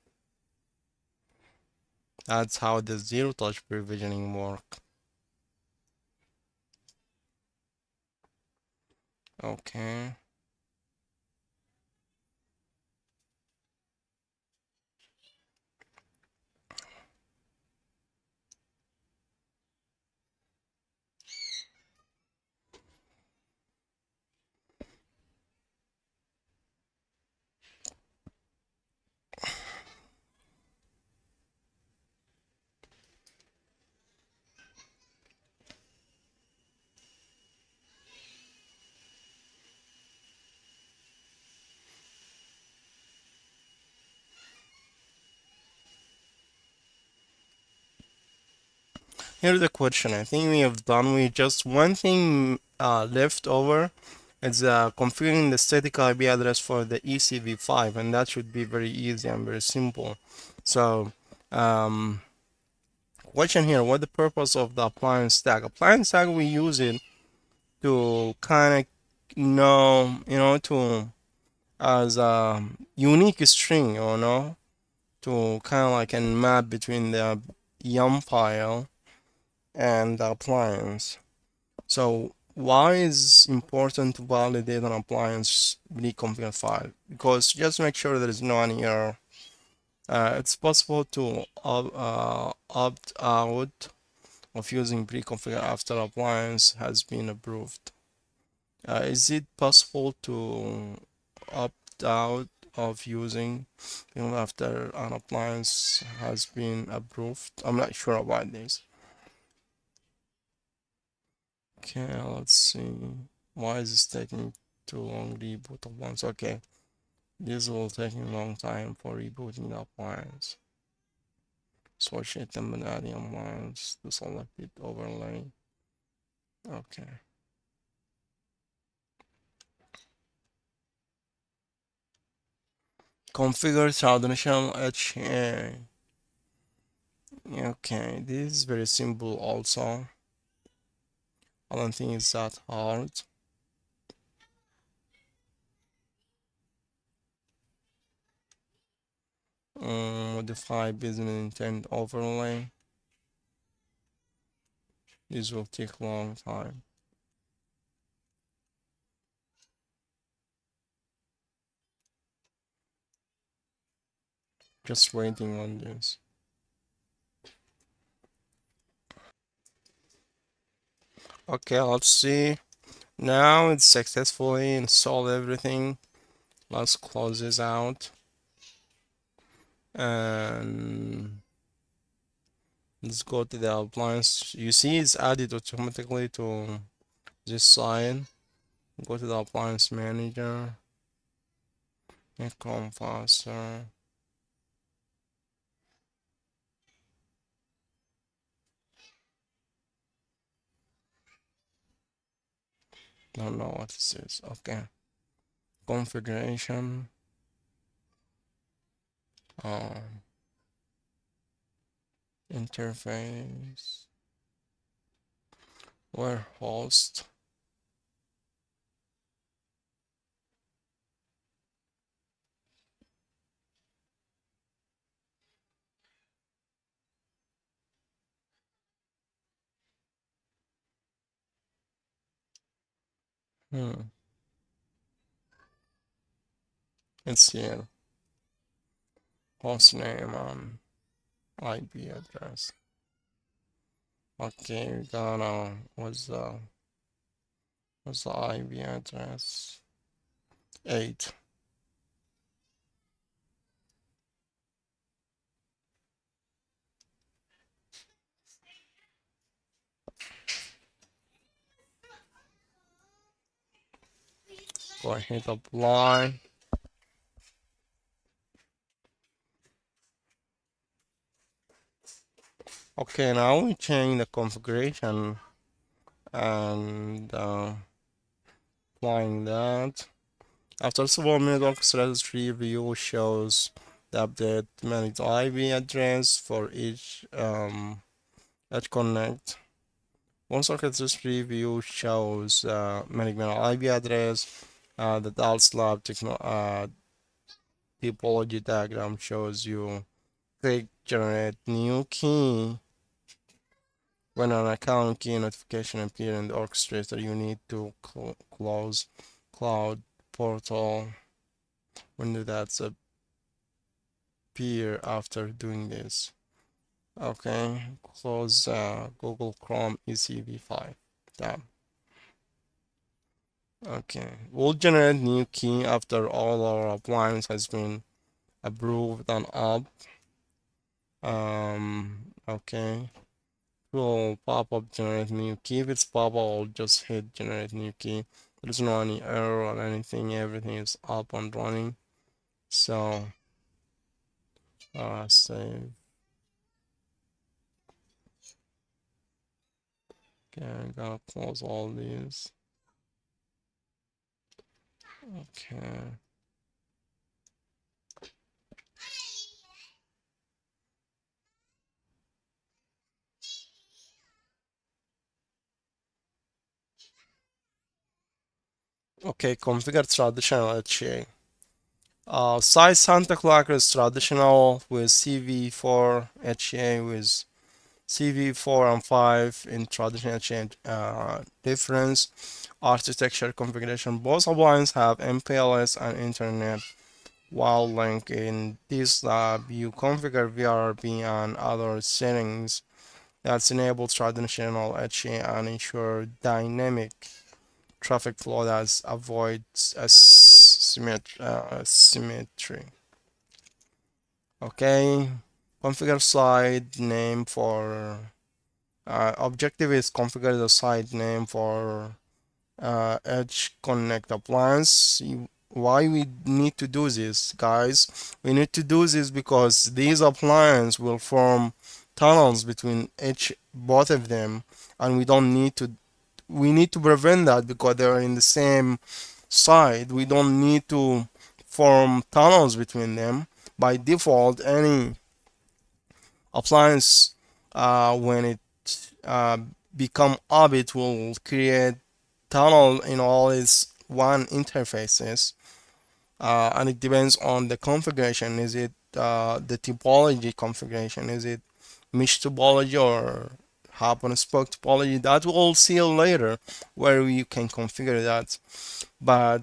That's how the zero touch provisioning work. Okay. Here's the question. I think we have done with just one thing left over. It's configuring the static IP address for the ECV5, and that should be very easy and very simple. So, question here: what the purpose of the appliance tag? Appliance tag, we use it to kind of know, to as a unique string, to kind of like a map between the yum file and the appliance. So why is important to validate an appliance reconfigure file? Because just make sure there is no any error. It's possible to opt out of using pre-configure after appliance has been approved. Is it possible to opt out of using after an appliance has been approved? I'm not sure about this. Okay, let's see. Why is this taking too long? Reboot appliance. Okay, this will take a long time for rebooting the appliance. Switch item and adding appliance to selected overlay. Okay. Configure traditional HA. Okay, this is very simple also. I don't think it's that hard. Modify business intent overlay. This will take a long time. Just waiting on this. Okay, let's see. Now it's successfully installed everything. Let's close this out. And let's go to the appliance. You see it's added automatically to this side. Go to the appliance manager. Make Chrome faster. Don't know what this is. Okay. Configuration. Um, Interface. Where host. Hmm. It's here. Host name and IP address. Okay, we got what's the IP address? 8. Go ahead, apply. Okay, now we change the configuration and applying that. After several minutes, registry view shows the update managed IP address for each connect. One circuit registry view shows management IP address. The DALS lab topology diagram shows you click generate new key. When an account key notification appears in the orchestrator, you need to close cloud portal window that's appear after doing this. Okay, close Google Chrome ECV5 tab. Okay, we'll generate new key after all our appliance has been approved and up. Okay, we'll pop up generate new key. If it's pop up, I'll just hit generate new key. There's no any error or anything. Everything is up and running. So, save. Okay, I'm gonna close all these. Okay. Okay, configure traditional HA. Site Santa Clara is traditional with CV4 HA with CV4 and 5 in traditional HA difference. Architecture configuration. Both appliances have MPLS and Internet while link. In this lab, you configure VRB and other settings that enable traditional HA and ensure dynamic traffic flow that avoids symmetry. Okay, configure site name for objective is configure the site name for Edge Connect appliance. Why we need to do this, guys? We need to do this because these appliances will form tunnels between each both of them, and we need to prevent that because they're in the same side. We don't need to form tunnels between them. By default, any appliance when it uh, become up, it will create tunnel in all its WAN interfaces, and it depends on the configuration. Is it the topology configuration? Is it mesh topology or hub and spoke topology? That we'll see later where you can configure that. But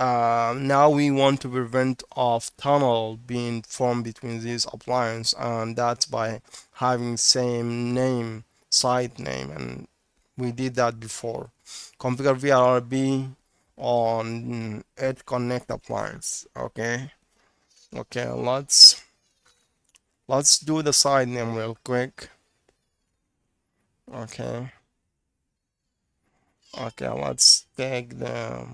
now we want to prevent of tunnel being formed between these appliances, and that's by having same name, site name, and we did that before. Configure VRB on Edge Connect appliance. Okay. Okay, let's do the site name real quick. Okay. Okay, let's take the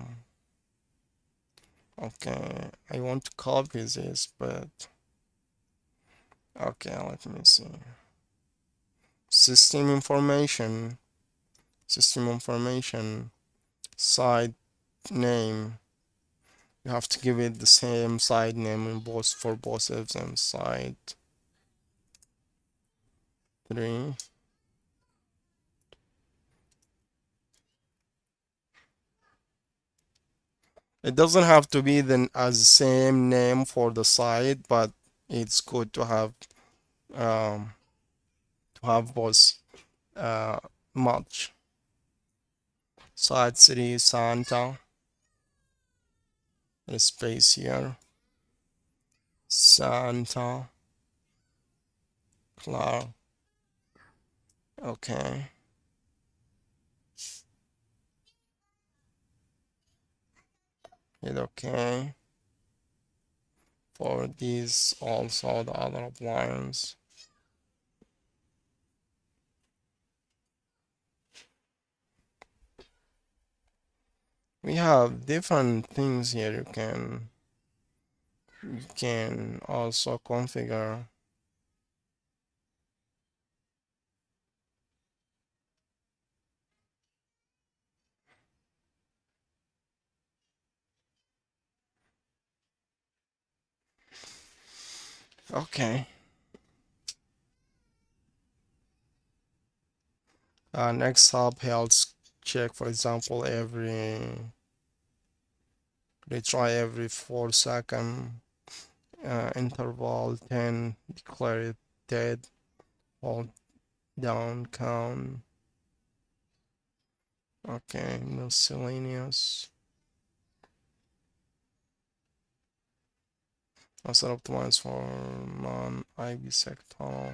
okay. I want to copy this, but okay, let me see. System information, system information, site name. You have to give it the same site name in both for both of them. Site 3. It doesn't have to be the as same name for the site, but it's good um to have both much. Site city Santa, space here. Santa Clara. Okay. Hit okay. For these also the other appliance. We have different things here you can also configure. Okay. Next up, health check. For example, they try every 4-second interval. 10 declare it dead. Hold down count. Okay, miscellaneous. Also optimized for non-IBSec tunnel.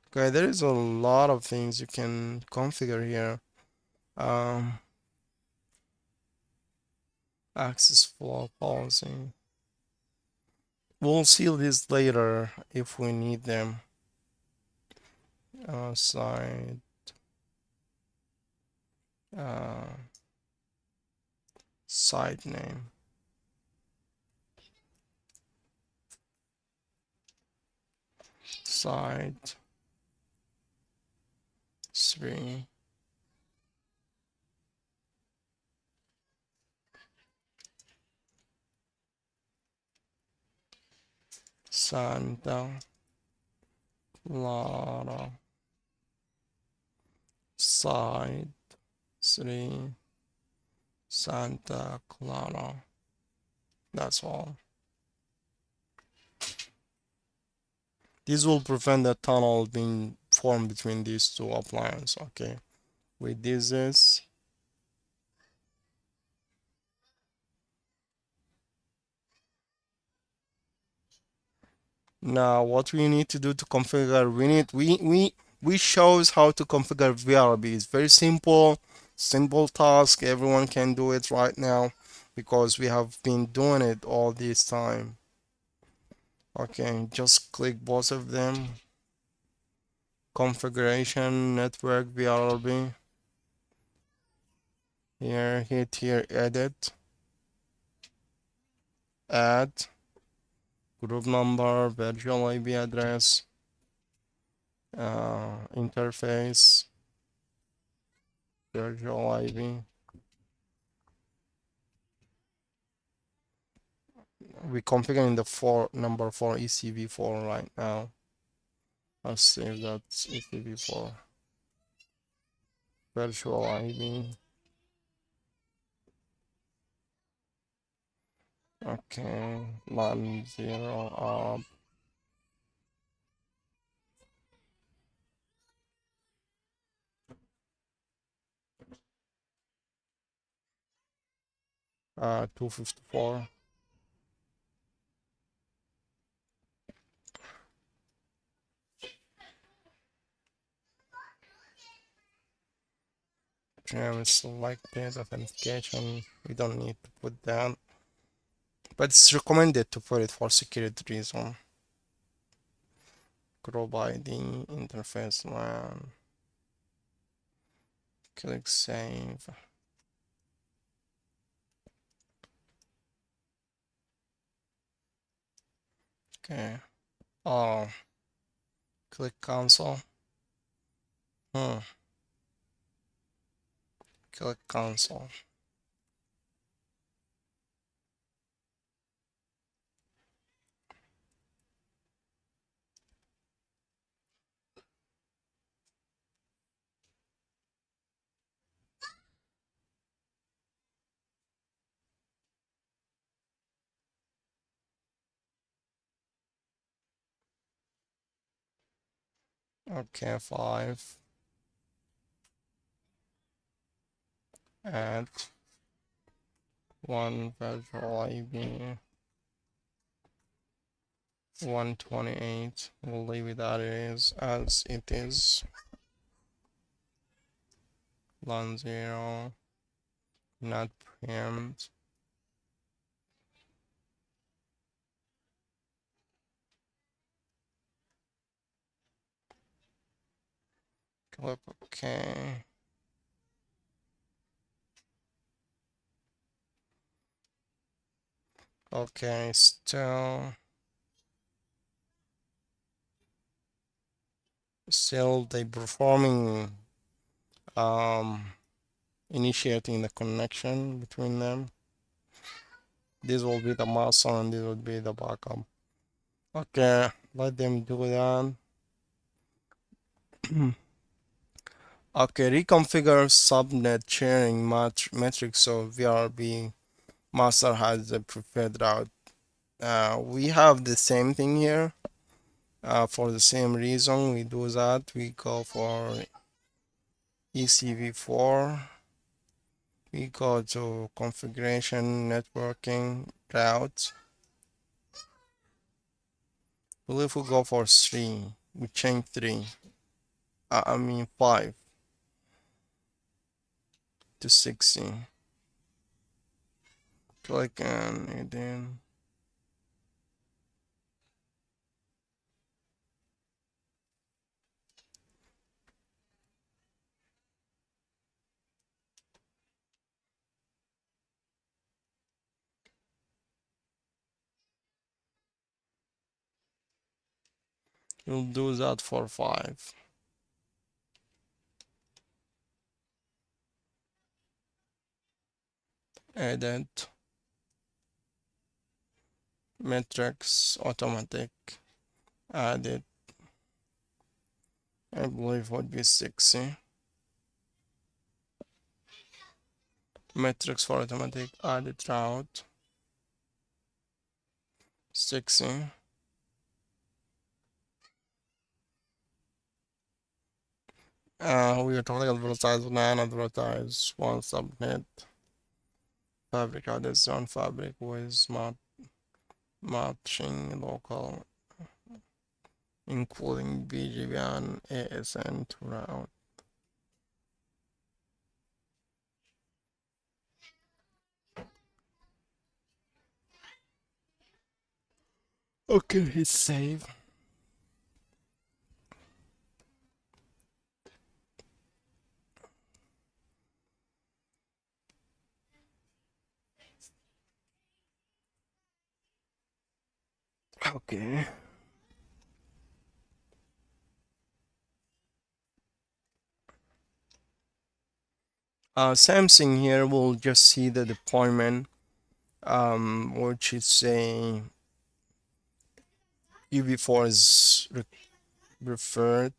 Okay, there is a lot of things you can configure here. Access flow policy. We'll see this later if we need them. Site. Uh, Site name. Site 3. Santa Clara. Site 3. Santa Clara. That's all. This will prevent the tunnel being formed between these two appliances. Okay, with this is now what we need to do to configure. We shows how to configure VRB. It's very simple task. Everyone can do it right now because we have been doing it all this time. Okay, just click both of them. Configuration, network, VRB. Here, hit here, edit, add, group number, virtual IP address, interface, virtual IP. We're configuring the number 4 ECV4 right now. I'll save that ECV4. Virtual IP. Okay, 10 up, 254. Okay, select this authentication. We don't need to put that, but it's recommended to put it for security reason. Group ID, interface LAN. Click save. Okay. Oh, click cancel. Click cancel. Okay, 5. Add one virtual IP. 128. We'll leave it as it is. LAN 0. Not preempt. Click OK. Okay, still they performing initiating the connection between them. This will be the master and this will be the backup. Okay, let them do that. Okay, reconfigure subnet sharing metric so VRB master has the preferred route. We have the same thing here. For the same reason, we do that. We go for ECV4. We go to configuration, networking, route. Well, if we go for 3, we change 3. I mean 5 to 16. Click and then you'll do that for 5. Edit, metrics, automatic, added. I believe would be 60. Metrics for automatic, added route. 60. We are talking advertise and advertise one subnet fabric. This one fabric with smart matching local, including BGP and ASN to route. Okay, hit save. Okay. Same thing here. We'll just see the deployment, which is saying UV4 is referred.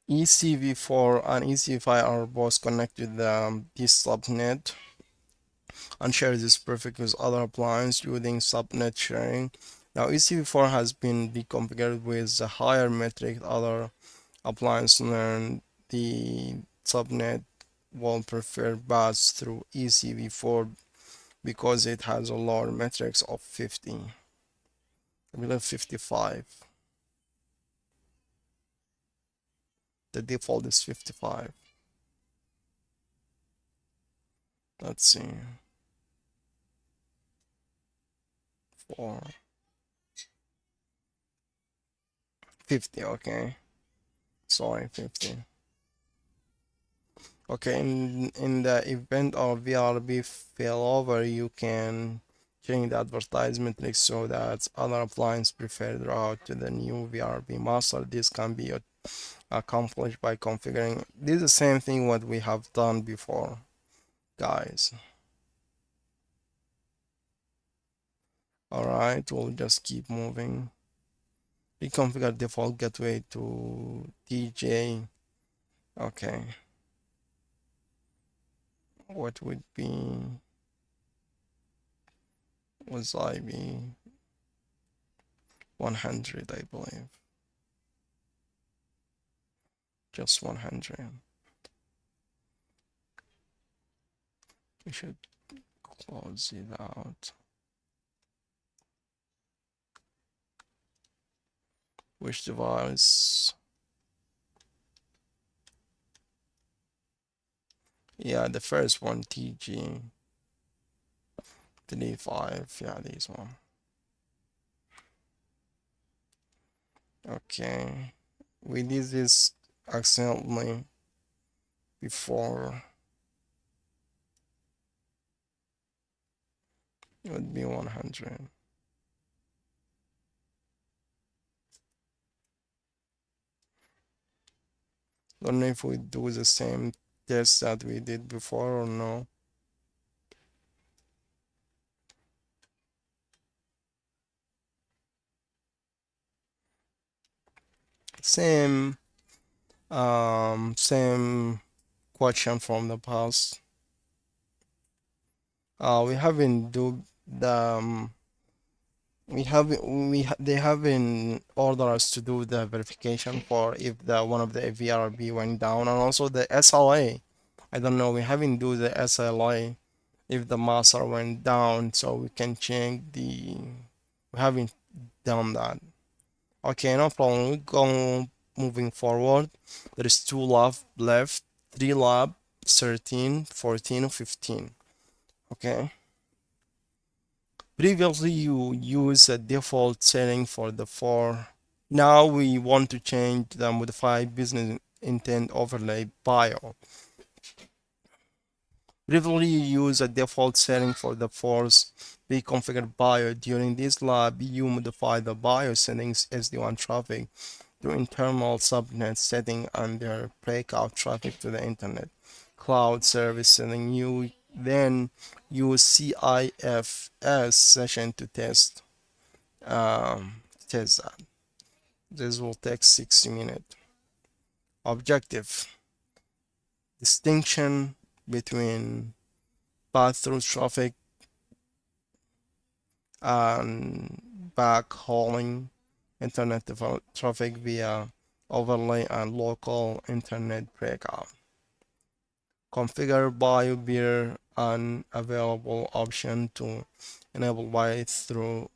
ECV4 and ECV5 are both connected to this subnet and share this prefix with other appliances using subnet sharing. Now ECV4 has been deconfigured with a higher metric. Other appliances learn the subnet will prefer paths through ECV4 because it has a lower metrics of 50. I believe 55. The default is 55. Let's see. 4. 50, okay. Sorry, 50. Okay, in the event of VRB failover, you can change the advertisement list so that other appliance preferred route to the new VRB master. This can be accomplished by configuring. This is the same thing what we have done before, guys. Alright, we'll just keep moving. Reconfigure default gateway to DJ. Okay. What would be was IB 100, I believe. Just 100. We should close it out. Which device? Yeah, the first one, TG 35. Yeah, this one. Okay, we did this accidentally before. It would be 100. Don't know if we do the same test that we did before or no. Same same question from the past. We haven't do the they haven't ordered us to do the verification for if the one of the VRB went down, and also the SLA. I don't know, we haven't do the SLA if the master went down, so we can check the. We haven't done that. Okay, no problem. We go moving forward. There is 2 lab left, 3 lab, 13, 14, 15. Okay. Previously, you use a default setting for the 4. Now we want to change the modified business intent overlay bio. Previously, you use a default setting for the force reconfigured bio. During this lab, you modify the bio settings SD WAN traffic to internal subnet setting and their breakout traffic to the internet cloud service setting. You then use CIFS session to test that. This will take 60 minutes. Objective: distinction between pass-through traffic and backhauling internet traffic via overlay and local internet breakout. Configure BioBeer an available option to enable pass-through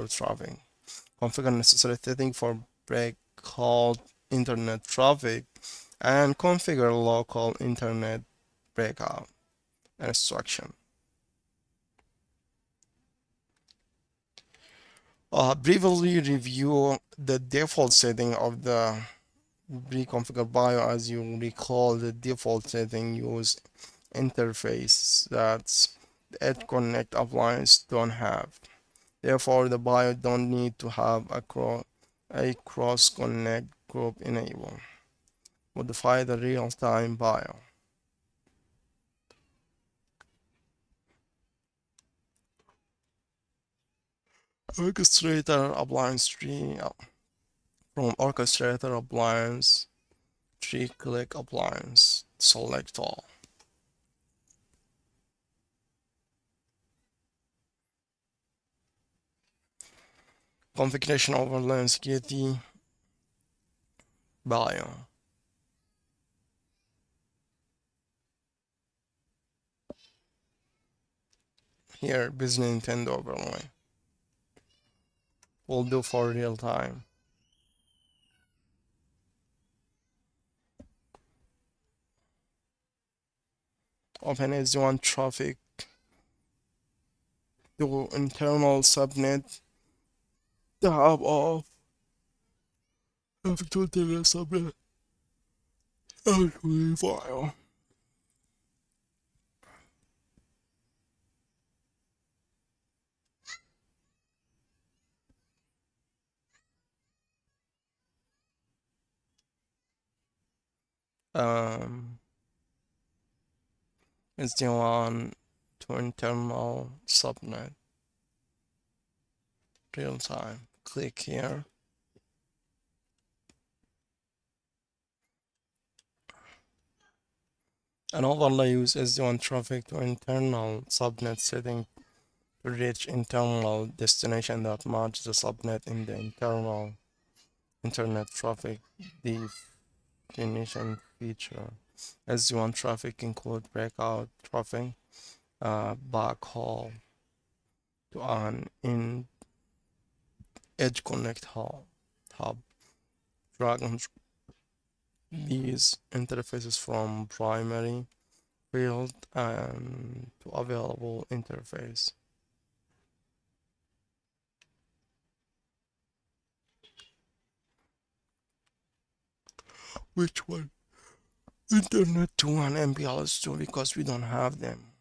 traffic. Configure necessary settings for breakout internet traffic and configure local internet breakout instruction. Briefly review the default setting of the pre-configured BIO. As you recall, the default setting use interface that the Edge Connect appliance don't have. Therefore, the BIO don't need to have a cross-connect group enabled. Modify the real-time BIO. Orchestrator appliance tree from orchestrator appliance tree click appliance select all. Configuration overlay and security BIO. Here business intent overlay will do for real time. Open SD WAN traffic to internal subnet tab of traffic to internal subnet file. SD WAN to internal subnet real time. Click here. An overlay uses SD WAN traffic to internal subnet setting to reach internal destination that match the subnet in the internal internet traffic definition feature. SD WAN traffic include breakout traffic, backhaul to an in Edge Connect hub. Drag and these interfaces from primary field and to available interface. Which one? Internet 2 and MPLS 2 because we don't have them.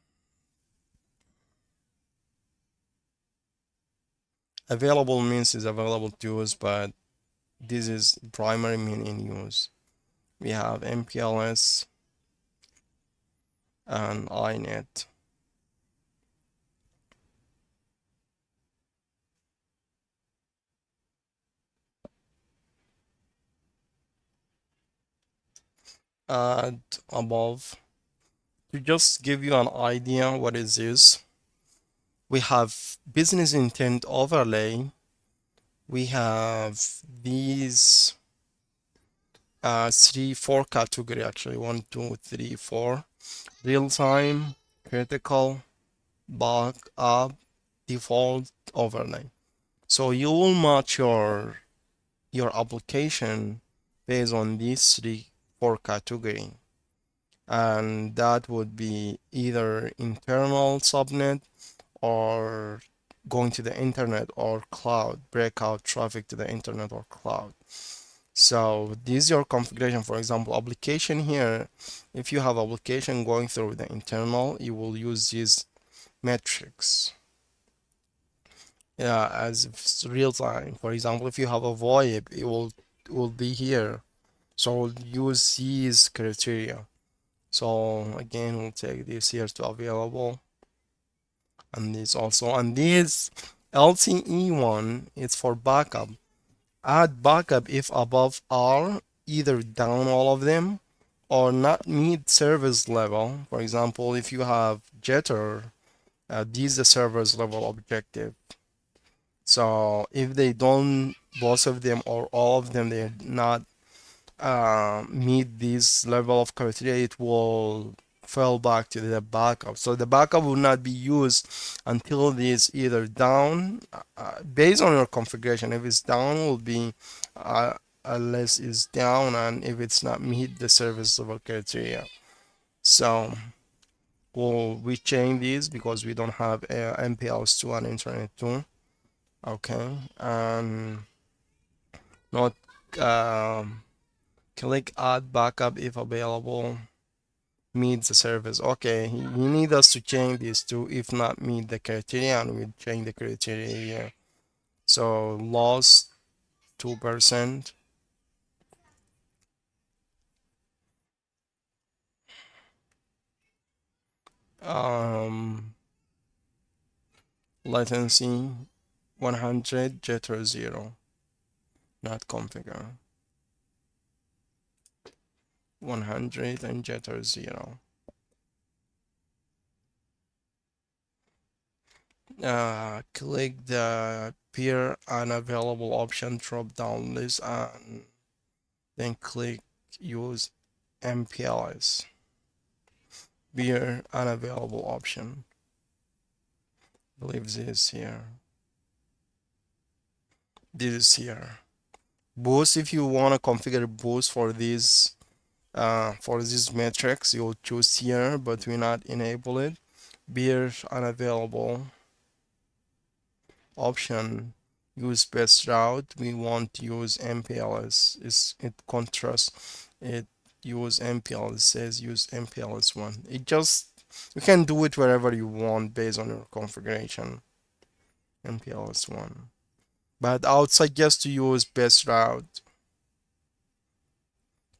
Available means is available to use, but this is primary mean in use. We have MPLS and iNet. Add above. To just give you an idea what is this, we have business intent overlay. We have these four category actually, 1, 2, 3, 4. Real time, critical, backup, default, overlay. So you will match your application based on these four category, and that would be either internal subnet or going to the internet or cloud, breakout traffic to the internet or cloud. So this is your configuration. For example, application here, if you have application going through the internal, you will use these metrics. Yeah, as if it's real time. For example, if you have a VoIP, it will be here. So use these criteria. So again, we'll take this here to available, and this also, and this LTE one is for backup. Add backup if above are either down all of them or not meet service level. For example, if you have jitter, this is the server's level objective. So if they don't, both of them or all of them, they're not meet this level of criteria, it will fall back to the backup. So the backup will not be used until it is either down, based on your configuration. If it's down, will be unless it's down, and if it's not meet the service level criteria. So we change these because we don't have MPLS2 and Internet 2. Okay, and not click add backup if available. Meets the service. Okay, you need us to change these two if not meet the criteria, and we change the criteria here. So loss 2%. Um, Latency 100, jitter 0, not configure. 100 and jitter 0. Click the peer unavailable option drop down list and then click use MPLS. Peer unavailable option. I believe this is here. This is here. Boost, if you want to configure boost for these metrics, you'll choose here, but we not enable it. Beer unavailable option. Use best route. We won't use MPLS. It contrast. It use MPLS. It says use MPLS1. It just, you can do it wherever you want based on your configuration. MPLS1. But I would suggest to use best route.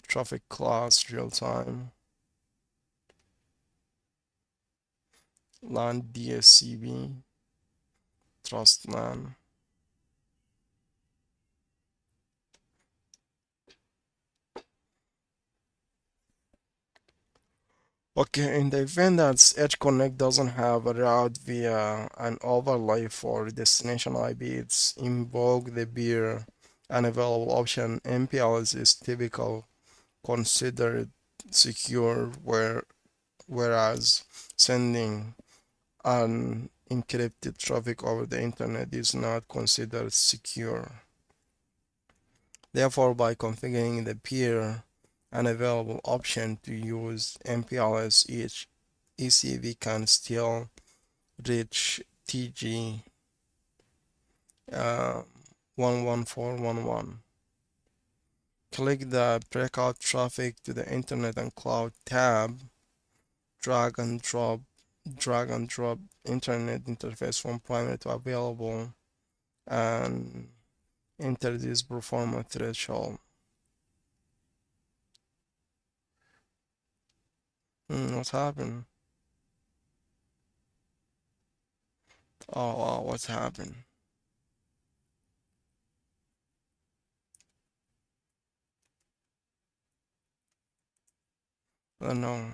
Traffic class real time. LAN DSCB. Trust LAN. Okay, in the event that Edge Connect doesn't have a route via an overlay for destination IP, it's invoke the beer unavailable option. MPLS is typical considered secure, whereas sending an encrypted traffic over the internet is not considered secure. Therefore, by configuring the peer unavailable option to use MPLS, each ECV can still reach TG 11411. Click the breakout traffic to the internet and cloud tab, drag and drop internet interface from primary to available, and enter this performance threshold. What happened? Oh, wow, what's happened? I don't know.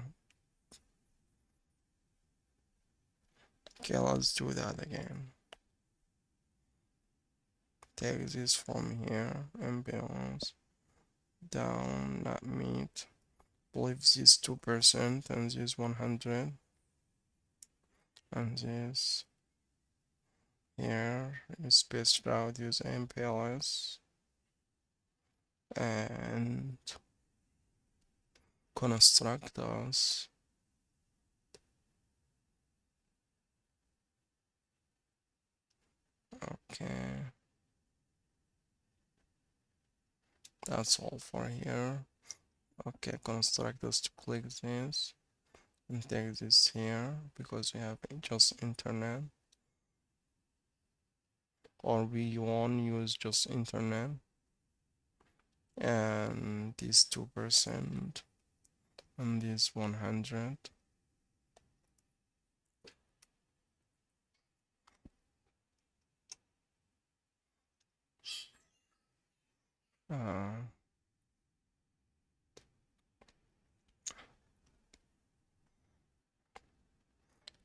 Okay, let's do that again. Take this from here and balance down, not meet. Believe this 2% and this 100 and this here is spaced out use MPLS and constructors. Okay, that's all for here. Okay, constructors to click this and take this here because we have just internet, or we won't use just internet, and this 2% and this 100. Uh,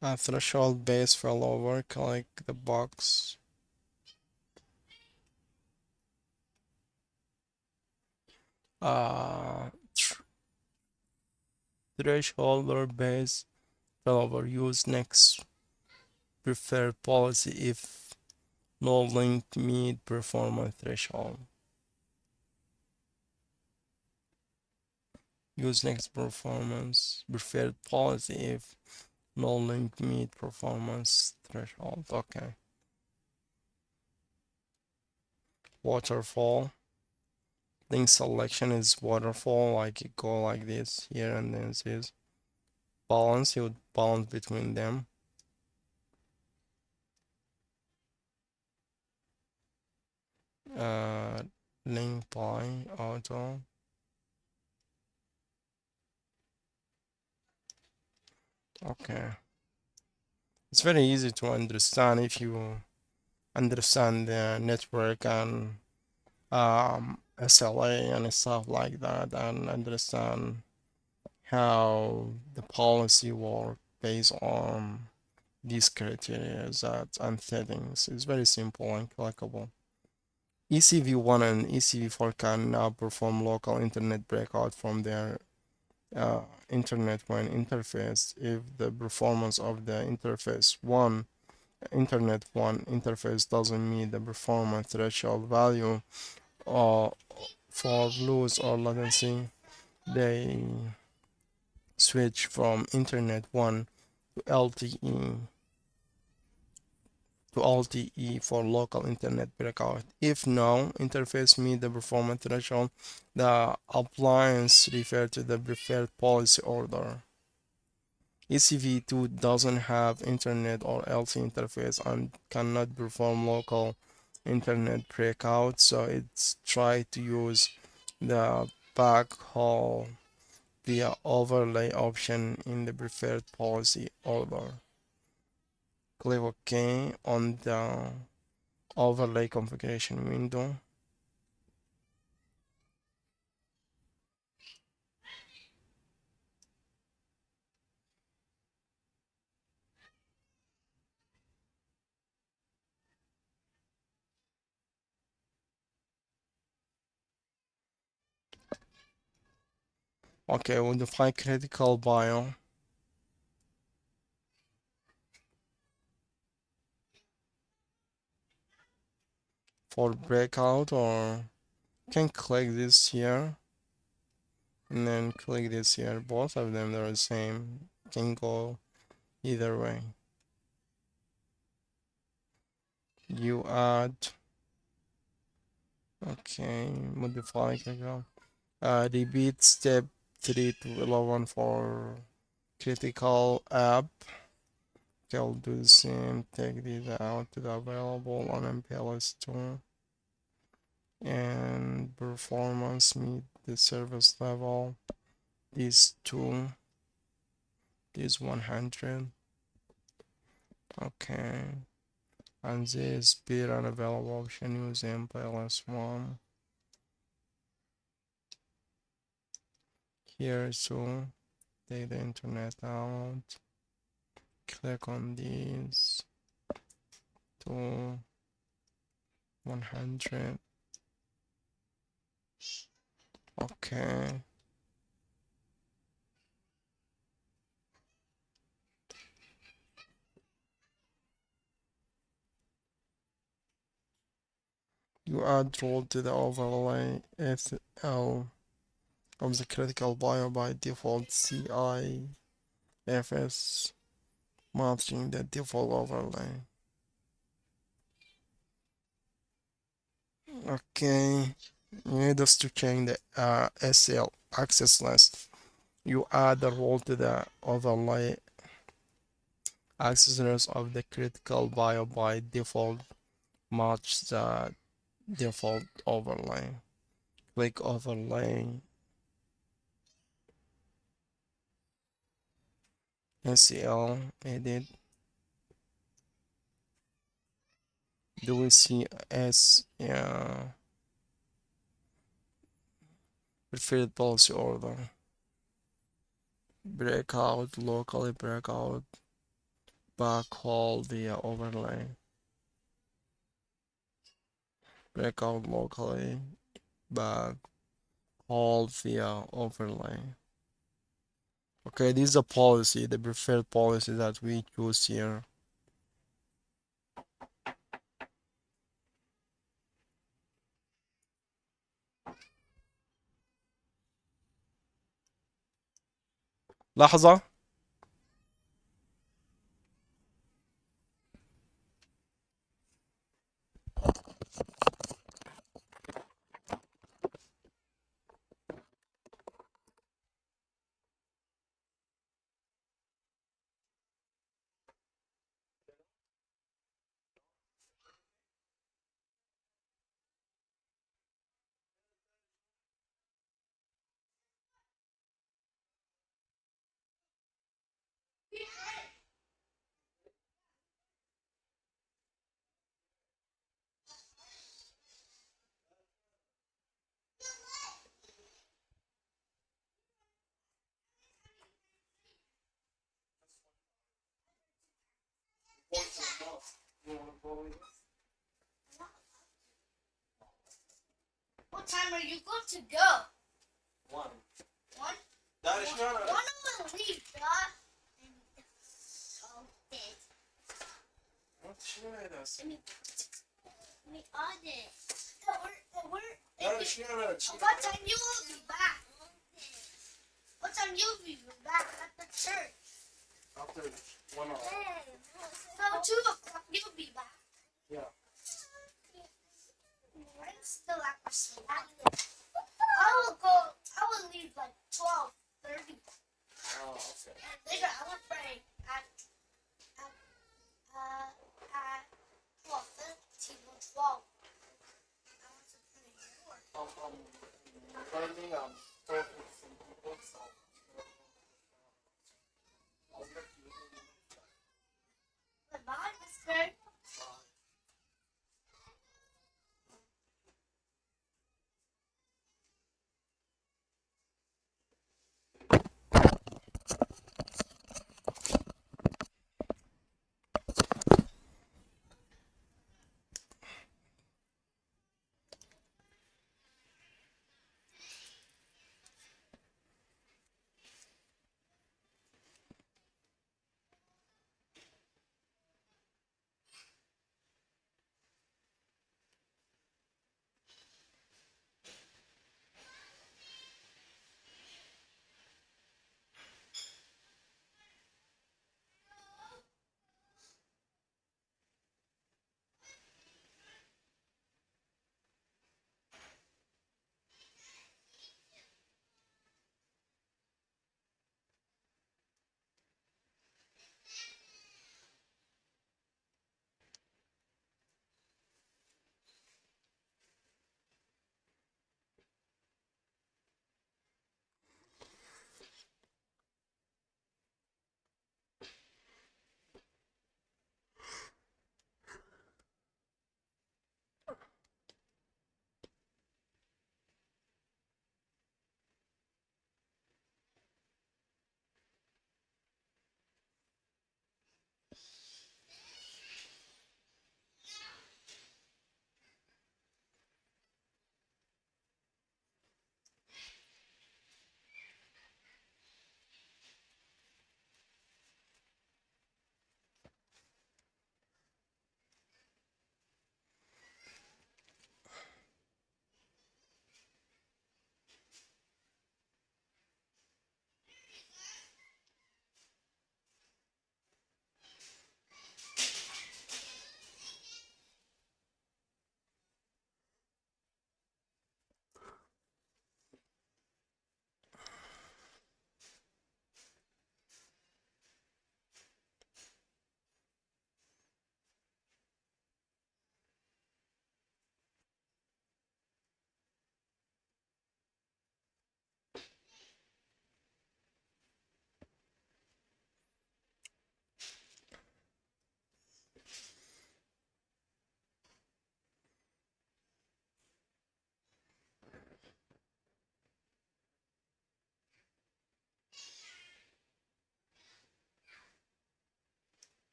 a threshold base failover, click the box. Uh, Threshold or base failover, use next preferred policy if no link meet performance threshold. Use next performance preferred policy if no link meet performance threshold. Okay. Waterfall. Link selection is waterfall, like you go like this here and then it says balance, you would balance between them. Uh, Link by auto. Okay. It's very easy to understand if you understand the network and SLA and stuff like that, and understand how the policy work based on these criteria that and settings. It's very simple and clickable. ECV1 and ECV4 can now perform local internet breakout from their internet WAN interface if the performance of the internet WAN interface doesn't meet the performance threshold value or for loss or latency. They switch from internet WAN to LTE for local internet breakout. If no interface meet the performance threshold, the appliance refer to the preferred policy order. ECV2 doesn't have internet or LTE interface and cannot perform local internet breakout, so it's try to use the backhaul via overlay option in the preferred policy order. Click OK on the overlay configuration window. Okay, we'll define critical bio for breakout, or you can click this here and then click this here. Both of them are the same. You can go either way. You add, okay, modify critical. Repeat step 3 to 11 for critical app. Okay, I'll do the same. Take these out to the available on MPLS2 and performance meet the service level. These two, this 100. Okay, and this speed and available option use MPLS1 here. So take the internet out. Click on these to 100. Okay. You add role to the overlay SL of the critical bio by default CIFS, matching the default overlay. Okay, you need us to change the SL access list. You add the role to the overlay accessors of the critical bio by default, match the default overlay. Click overlay, SL, edit. Do we see S? Yeah. preferred policy order. Breakout locally, breakout backhaul via overlay. Breakout locally, backhaul via overlay. Okay, this is a policy, the preferred policy that we choose here. لحظة. What time are you going to go? One. One? That is not One will leave, God. Okay. What should I do? We on it. What time you will be back? What time you'll be back at the church? After 1 hour. No, 2 o'clock you'll be back. Yeah. I'm still at my sleep. I will leave like 12:30. Oh, okay. And later I will pray at 12:15 or 12. I want to pray more. Learning, talking to some people, so I'll let you know. Bye, Mister.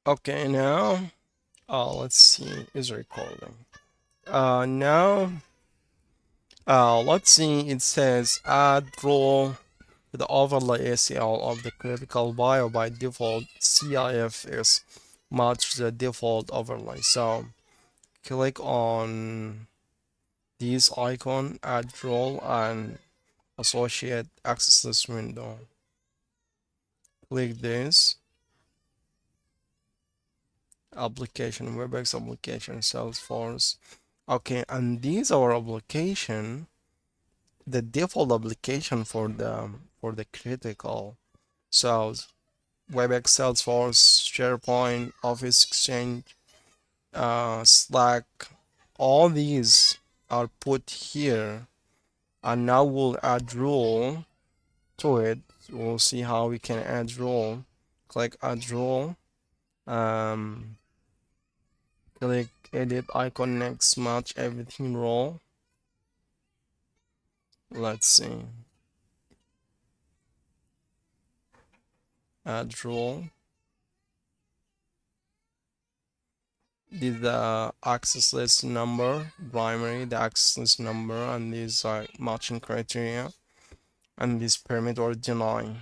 Okay, now let's see, is recording. Now let's see, it says add role to the overlay ACL of the critical bio by default CIF is match the default overlay. So click on this icon, add role and associate access list window. Click this application, WebEx application, Salesforce. Okay, and these are application, the default application for the critical. So WebEx, Salesforce, SharePoint, Office Exchange, Slack, all these are put here, and now we'll add rule to it. We'll see how we can add rule. Click add rule. Um, Click edit icon next, match everything role. Let's see. Add role. Did the access list number, primary, the access list number, and these are matching criteria, and this permit or deny.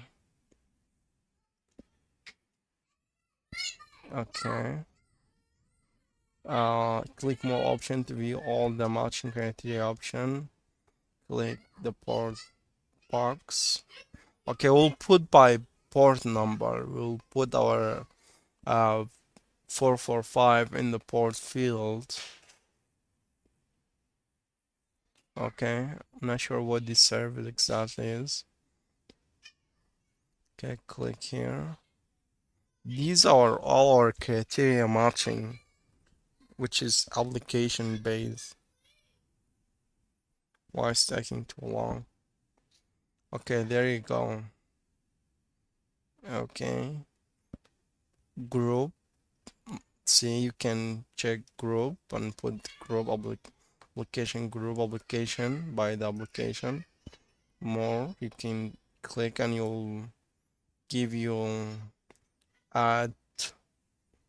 Okay. Click more option to view all the matching criteria option. Click the port box. Okay, we'll put by port number. We'll put our 445 in the port field. Okay, I'm not sure what this service exactly is. Okay, click here. These are all our criteria matching, which is application based. Why is taking too long? Okay, there you go. Okay, group. See, you can check group and put group application, group application by the application. More, you can click and you'll give you add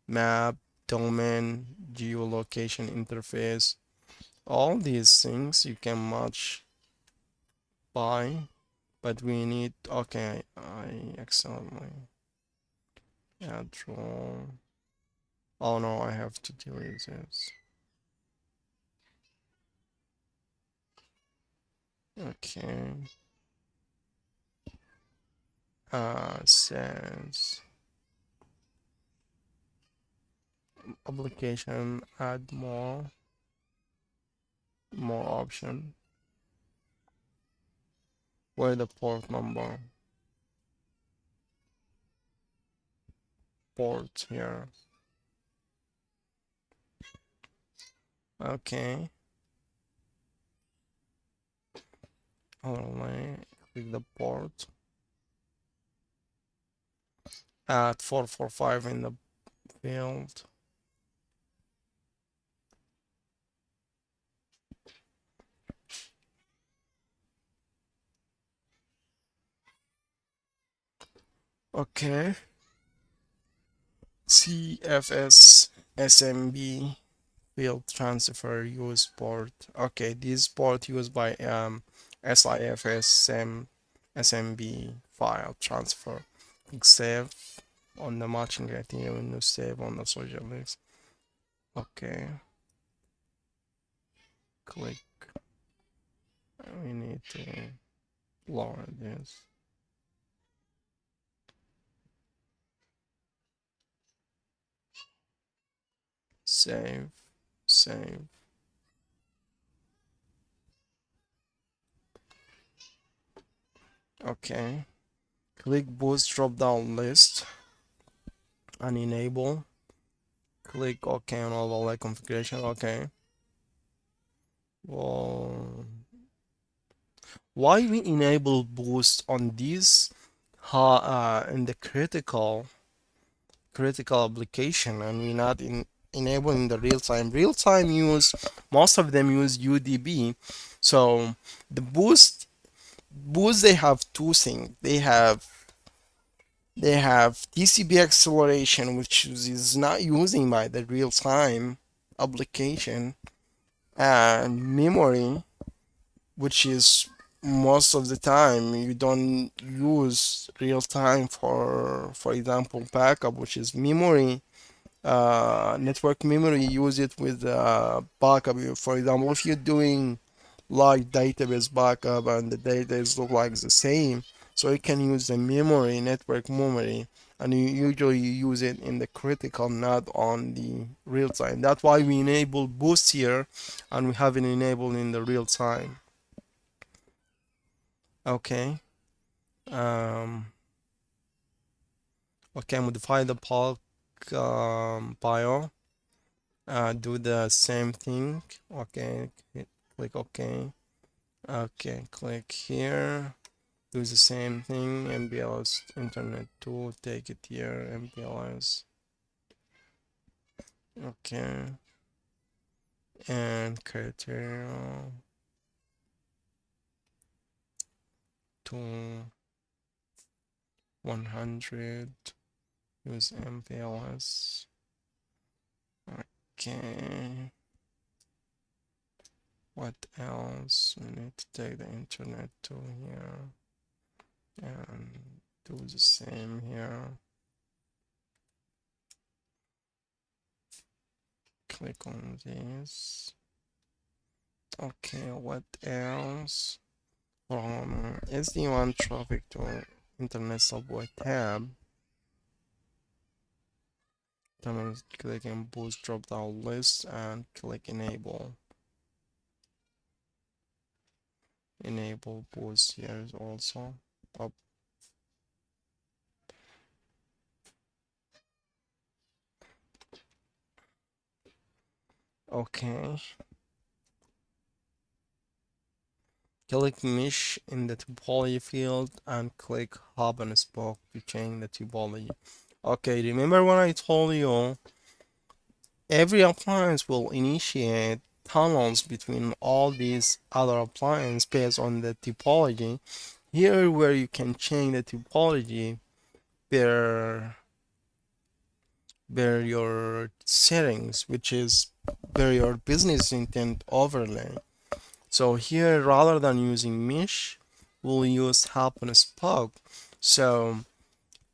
map, domain, geolocation interface. All these things you can match by, but we need, okay, I accidentally add role. Oh no, I have to delete this. Okay. Says application, add more option. Where the port number? Port here. Okay. Only click the port. Add 445 in the field. Okay. CFS SMB field transfer use port. Okay, this port used by SIFS SMB file transfer. Click save on the matching criteria window, save on the social list. Okay. Click. We need to lower this. Save. Save. Okay. Click boost drop down list and enable. Click OK on overlay configuration. Okay. Well, why we enable boost on these in the critical application, and we not enabling the real-time use? Most of them use UDP. So the boost they have two things. They have They have TCP acceleration, which is not using by the real-time application, and memory, which is most of the time you don't use real time for example backup, which is memory, network memory. Use it with backup. For example, if you're doing large database backup and the database look like the same, so you can use the memory, network memory, and you usually use it in the critical, not on the real time. That's why we enable boost here, and we have it enabled in the real time. Okay. Um, okay, modify the bulk bio. Do the same thing. Okay, click OK. Okay, click here. Do the same thing. MPLS Internet 2. Take it here. MPLS. Okay. And criteria to 100. Use MPLS. Okay. What else? We need to take the internet to here and do the same here. Click on this. Okay, what else? From SD WAN traffic to internet subway tab. Then click on boost drop down list and click enable. Enable boost here also. Up. Okay. Click mesh in the topology field and click hub and spoke to change the topology. Okay, remember when I told you every appliance will initiate tunnels between all these other appliances based on the topology. Here where you can change the topology per your settings, which is per your business intent overlay. So here, rather than using mesh, we'll use hub and spoke. So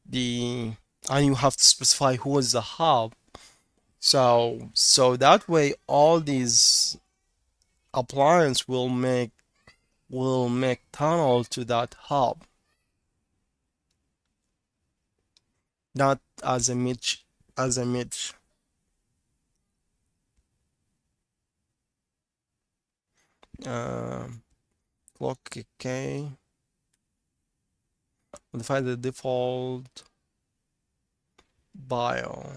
the and you have to specify who is the hub. So that way, all these appliance will make tunnel to that hub, not as a mesh as a mesh. Um, Clock OK. Modify the default bio.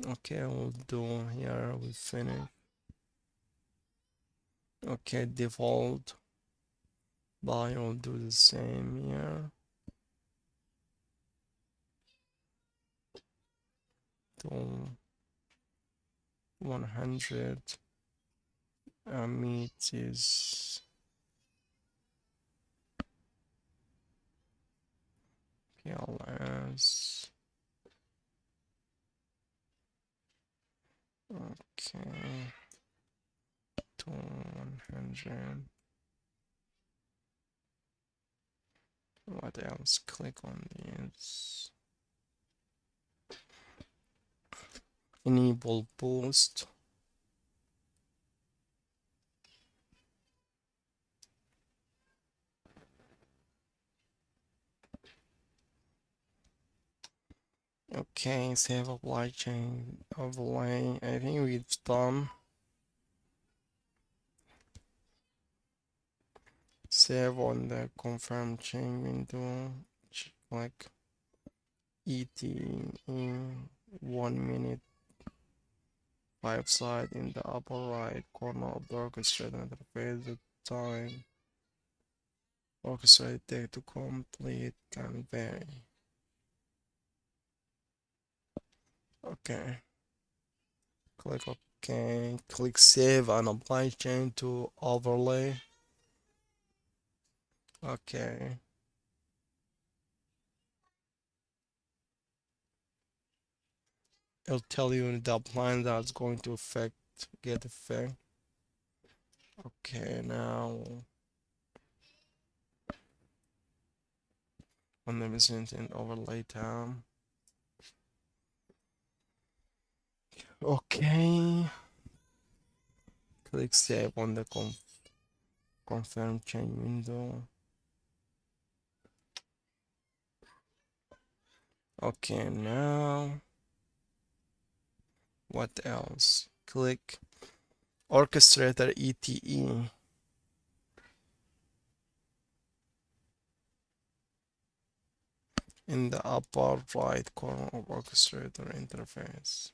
Okay, we'll do here. We finish. Okay, default bio. We'll do the same here. To 100. Meet is PLS. Okay, to 100. What else? Click on this. Enable boost. Okay, save apply chain overlay. I think we've done. Save on the confirm chain window. Click ET in 1 minute. 5 side in the upper right corner of the orchestrator interface. The time orchestrated take to complete can vary. Okay. Click OK. Click save and apply chain to overlay. Okay. It'll tell you the applyance that's going to get effect. Okay, now on the business and overlay tab. Okay, click save on the confirm change window. Okay, now what else? Click orchestrator ETE in the upper right corner of orchestrator interface.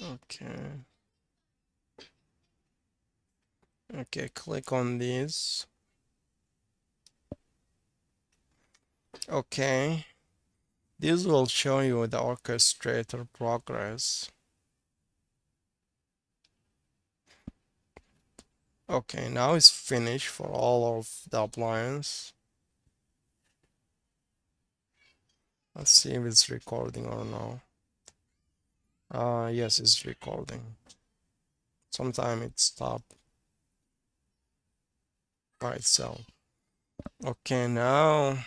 Okay. Okay, click on this. Okay. This will show you the orchestrator progress. Okay, now it's finished for all of the appliance. Let's see if it's recording or no. Yes, it's recording. Sometime it stopped by itself. Okay, now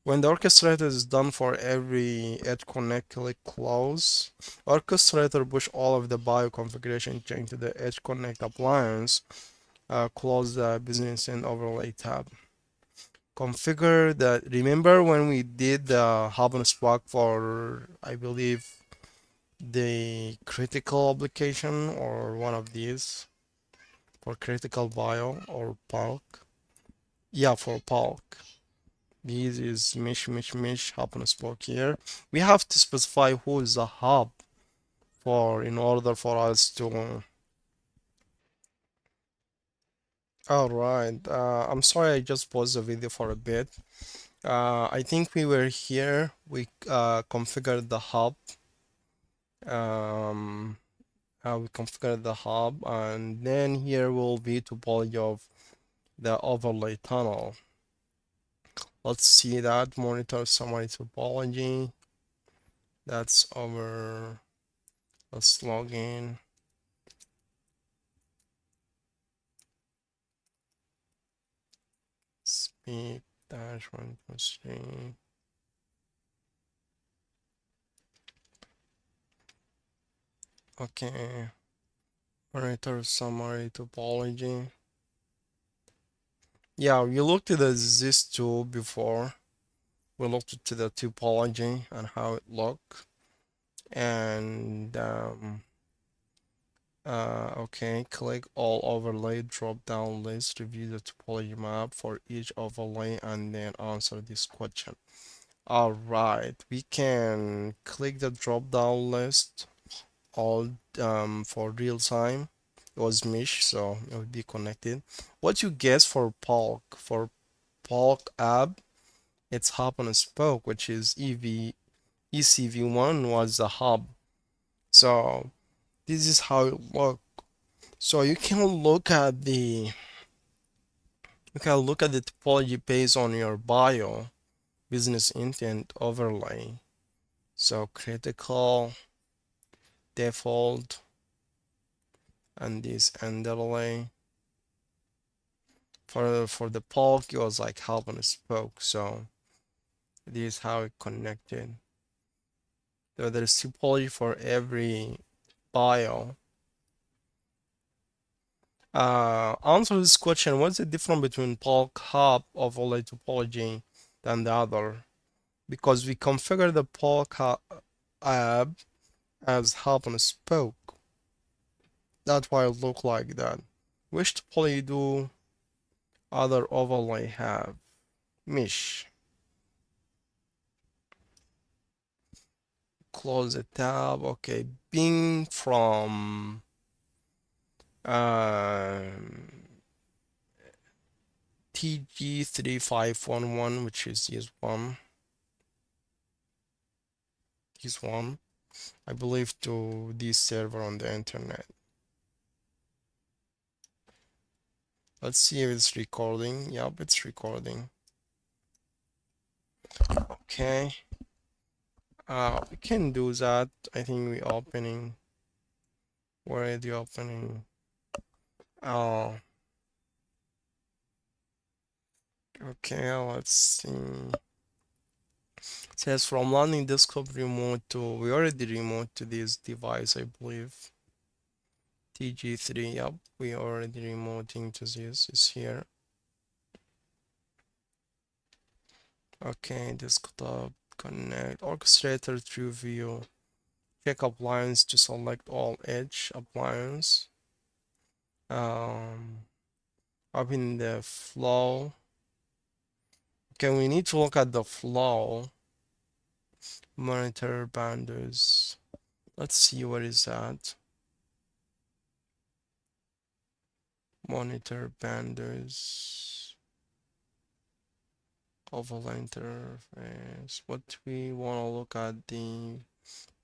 when the orchestrator is done for every Edge Connect, click close. Orchestrator push all of the bio configuration change to the Edge Connect appliance. Close the business and overlay tab. Configure the, remember when we did the hub and spoke for, I believe, the critical application or one of these for critical bio or bulk? Yeah, for bulk. This is mesh hub and spoke here. We have to specify who is the hub for in order for us to. All right. I'm sorry I just paused the video for a bit. I think we were here. We configured the hub. Um, we configured the hub, and then here will be topology of the overlay tunnel. Let's see that monitor summary topology. That's over. Let's log in. Speed dash 1+3. Okay. Monitor summary topology. Yeah, we looked at this tool before. We looked at the topology and how it looked. And okay, click all overlay drop down list, review the topology map for each overlay, and then answer this question. All right, we can click the drop down list all for real time. It was mesh, so it would be connected. What you guess for Polk? For Polk app, it's hub and spoke, which is ECV1 was the hub. So this is how it looked. So you can look at the topology based on your bio, business intent overlay. So critical, default, and this underlay. For the bulk, it was like hub and spoke. So this is how it connected. So there's topology for every bio. Answer this question: what's the difference between bulk hub overlay topology than the other? Because we configure the bulk app as hub and spoke. That's why it look like that. Which topology do other overlay have? Mesh. Close the tab. Okay, Bing from um, TG3511, which is this one, I believe, to this server on the internet. Let's see if it's recording. Yep, it's recording. Okay. We can do that. I think we opening. Where is the opening? Oh, okay. Let's see. It says from landing desktop remote to we already remote to this device, I believe. TG3. Yep, we already remoting to this. Is here. Okay, desktop connect orchestrator true view. Check appliance to select all edge appliance. Um, Up in the flow. Okay, we need to look at the flow. Monitor boundaries. Let's see what is that. Monitor boundaries. Oval interface. What we want to look at the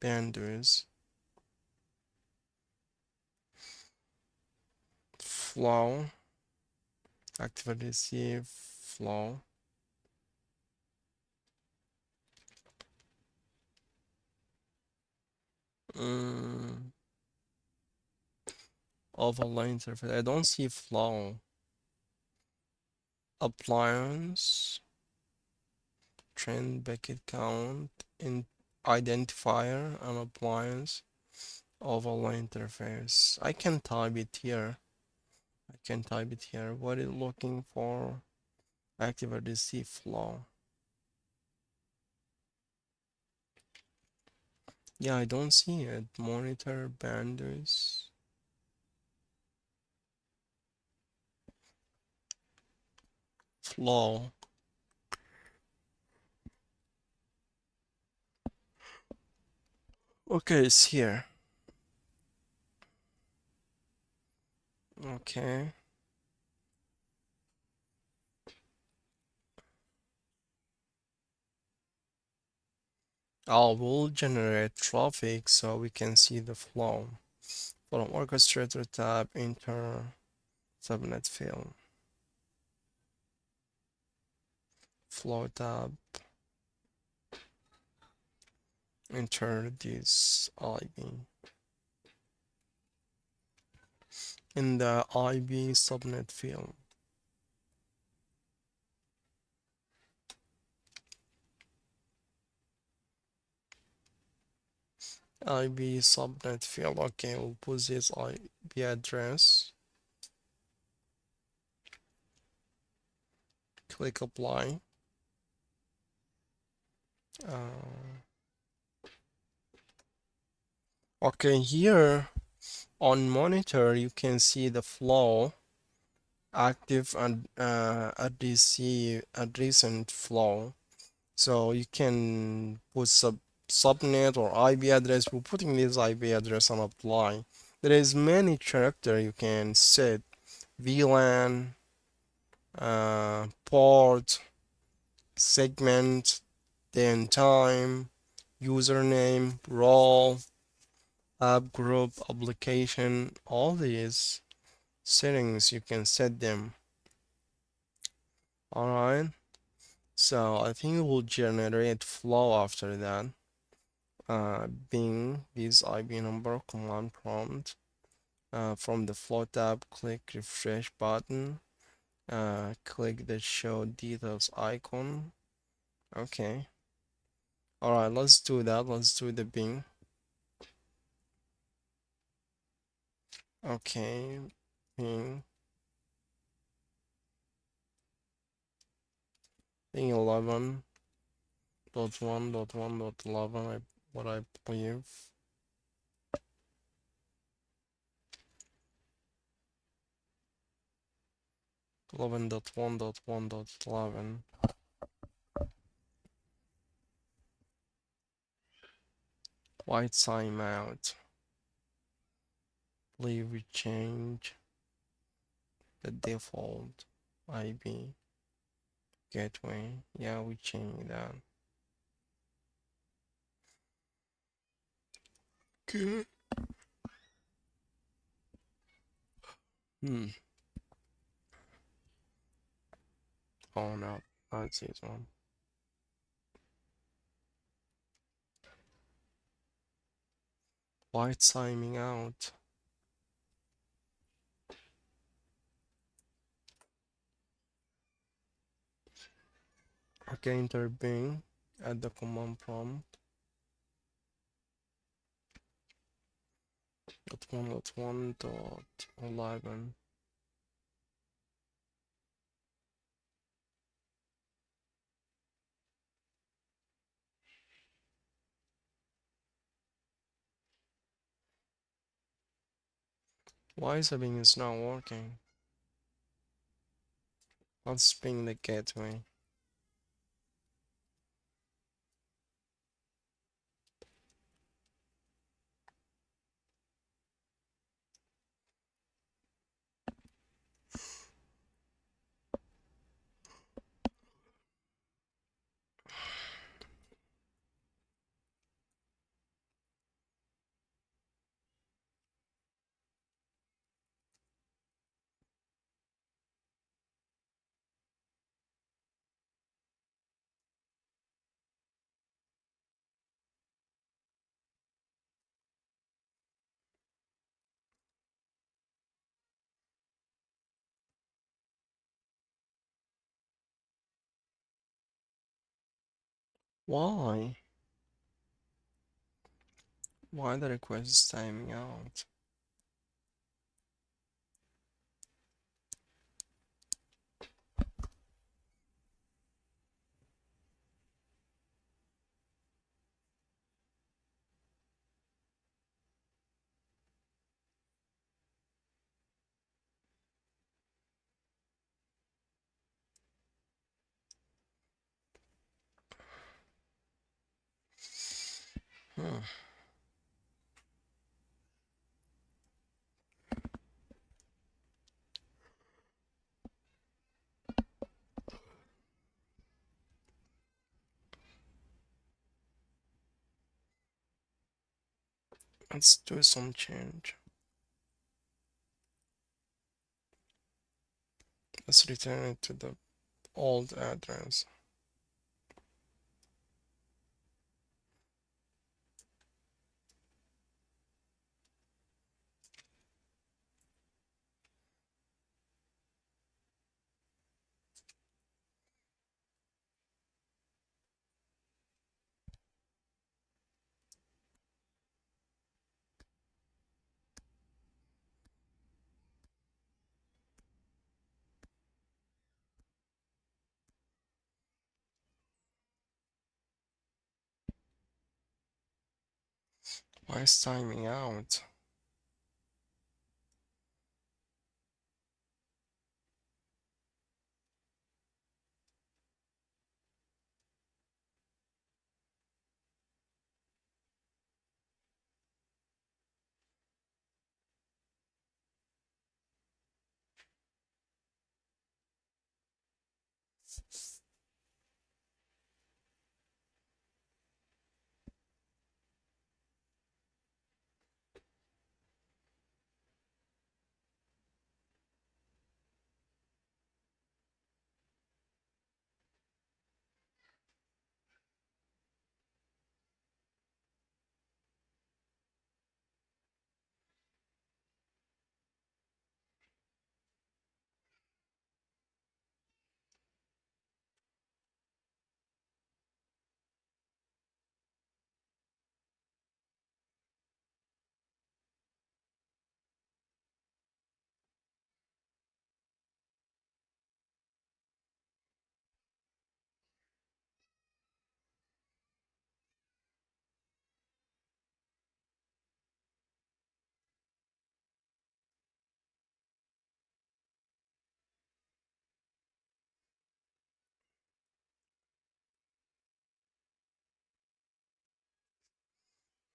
boundaries. Flow. Activate receive flow. Mm, Oval interface. I don't see flow. Appliance. Trend bucket count. In identifier and appliance. Oval interface. I can type it here. I can type it here. What is looking for? Activate receive flow. Yeah, I don't see it. Monitor boundaries. Flow. Okay, it's here. Okay. We'll generate traffic so we can see the flow. From orchestrator tab, enter subnet field. Flow tab, enter this IB. In the IB subnet field. IB subnet field. Okay, we'll put this IP address. Click apply. Uh, okay, here on monitor you can see the flow active and at recent flow. So you can put subnet or IP address. We're putting this IP address on apply. There is many character you can set. VLAN, port, segment, then time, username, role, app group, application, all these settings you can set them. Alright, so I think it will generate flow after that. Bing this IP number command prompt. From the flow tab, click refresh button. Click the show details icon. Okay. Alright, let's do that. Let's do the Bing. Okay. Bing. Bing 11.1.1.11. What I believe. 11.1.1.11. White timeout. Believe we change the default IP gateway. Yeah, we change that. Okay. Hmm. Oh no, that's this one. Why it's timing out? Okay, enter Bing at the command prompt. .1.1.11. Why is the Bing is not working? Let's ping the gateway. Why? Why the request is timing out? Hmm. Let's do some change. Let's return it to the old address. Why is timing out?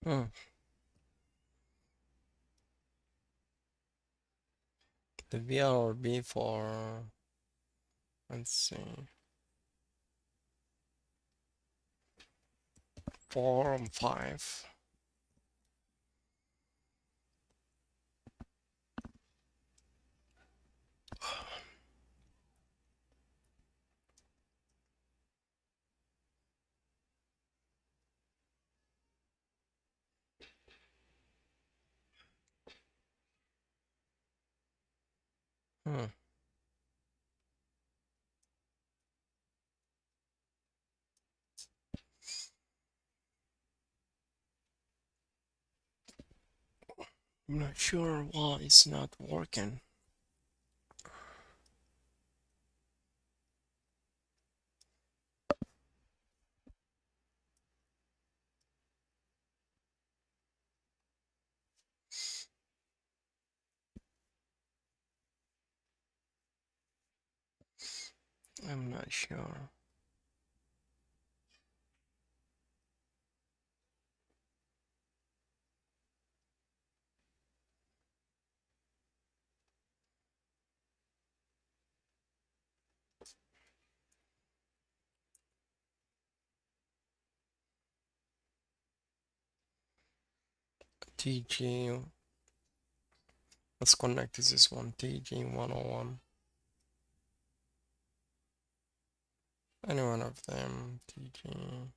Hmm. The VRB for, let's see, 4 and 5. Hmm. I'm not sure why it's not working. I'm not sure. TG, let's connect to this one, TG 101. Any one of them, TG.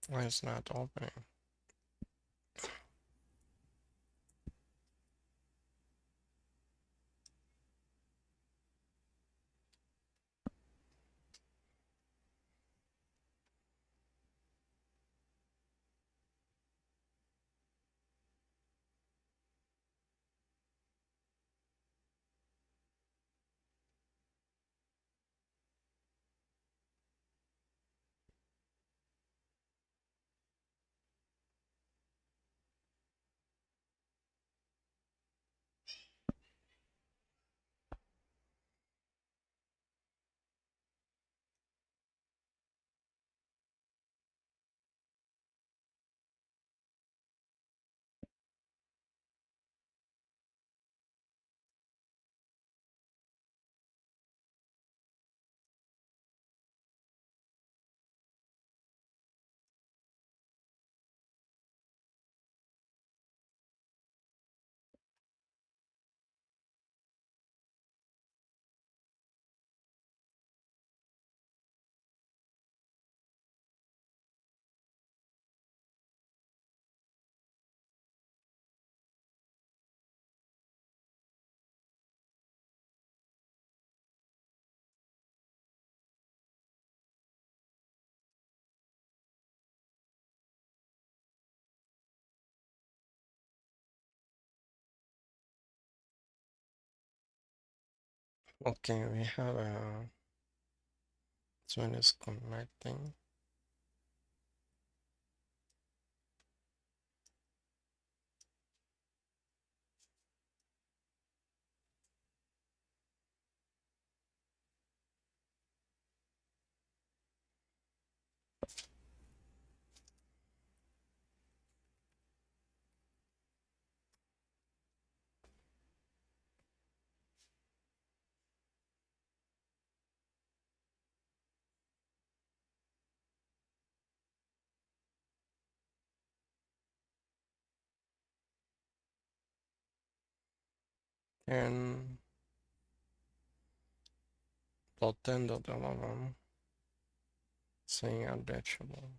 Why is not opening? Okay, we have a this one is connecting. And .10.11 saying unbatchable.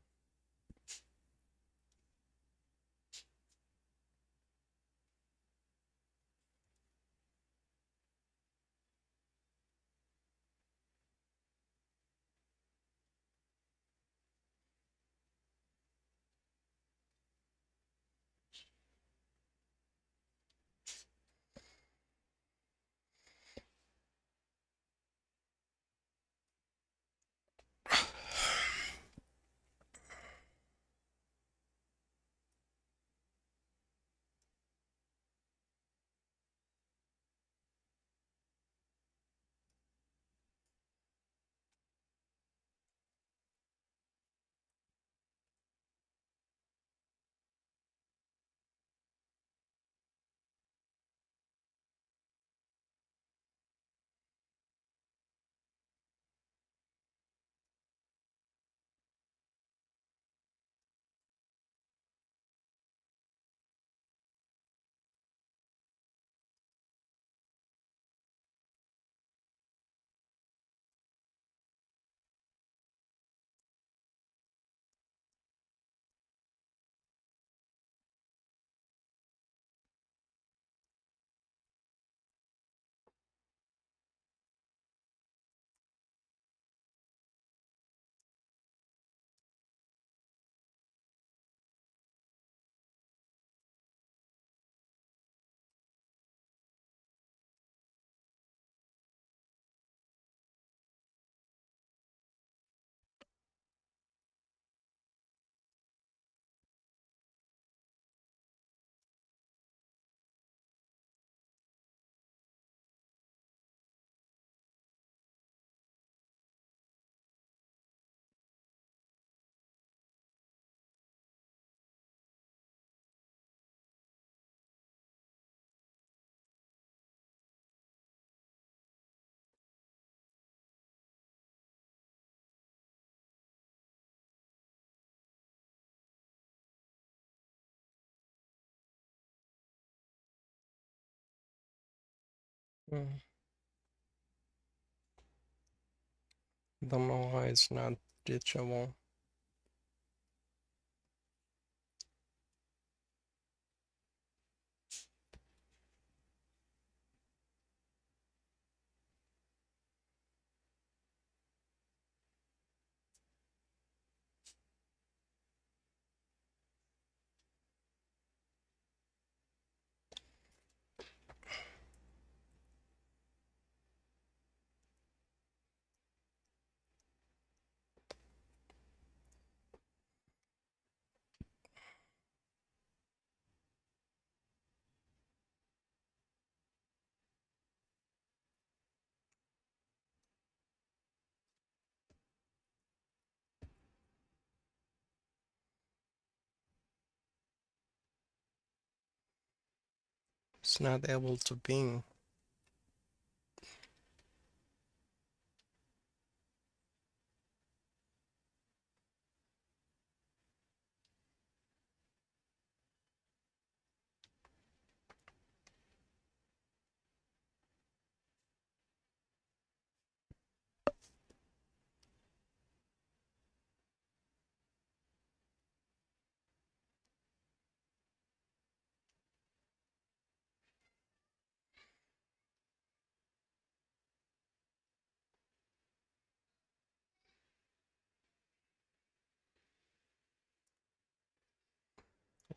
Mm, don't know why it's not reachable. It's not able to ping.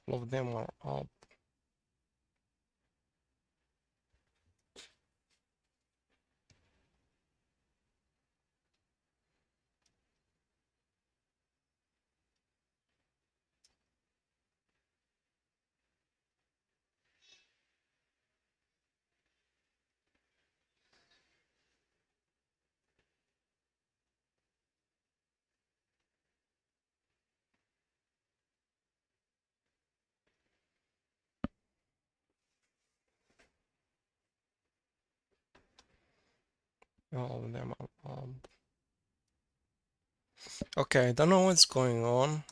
All of them are up. All of them are up. Okay, I don't know what's going on.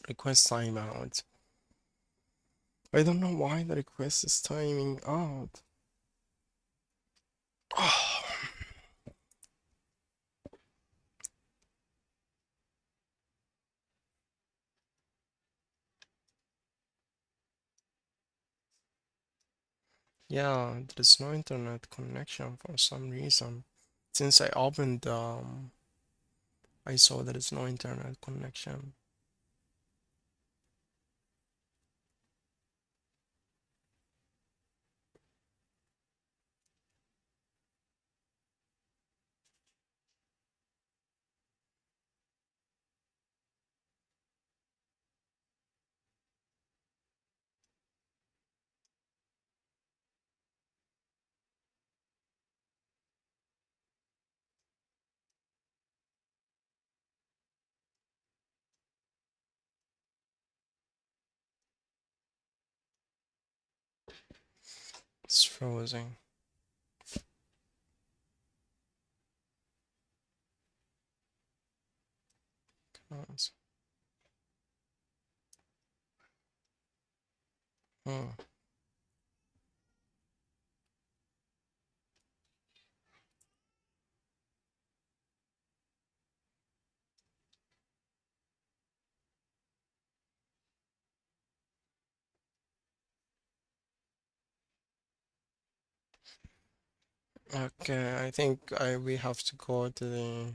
Request timeout. I don't know why the request is timing out. Oh, yeah, there's no internet connection for some reason. Since I opened, I saw there is no internet connection. It's frozen. Come on. Hmm. Okay, I think we have to go to the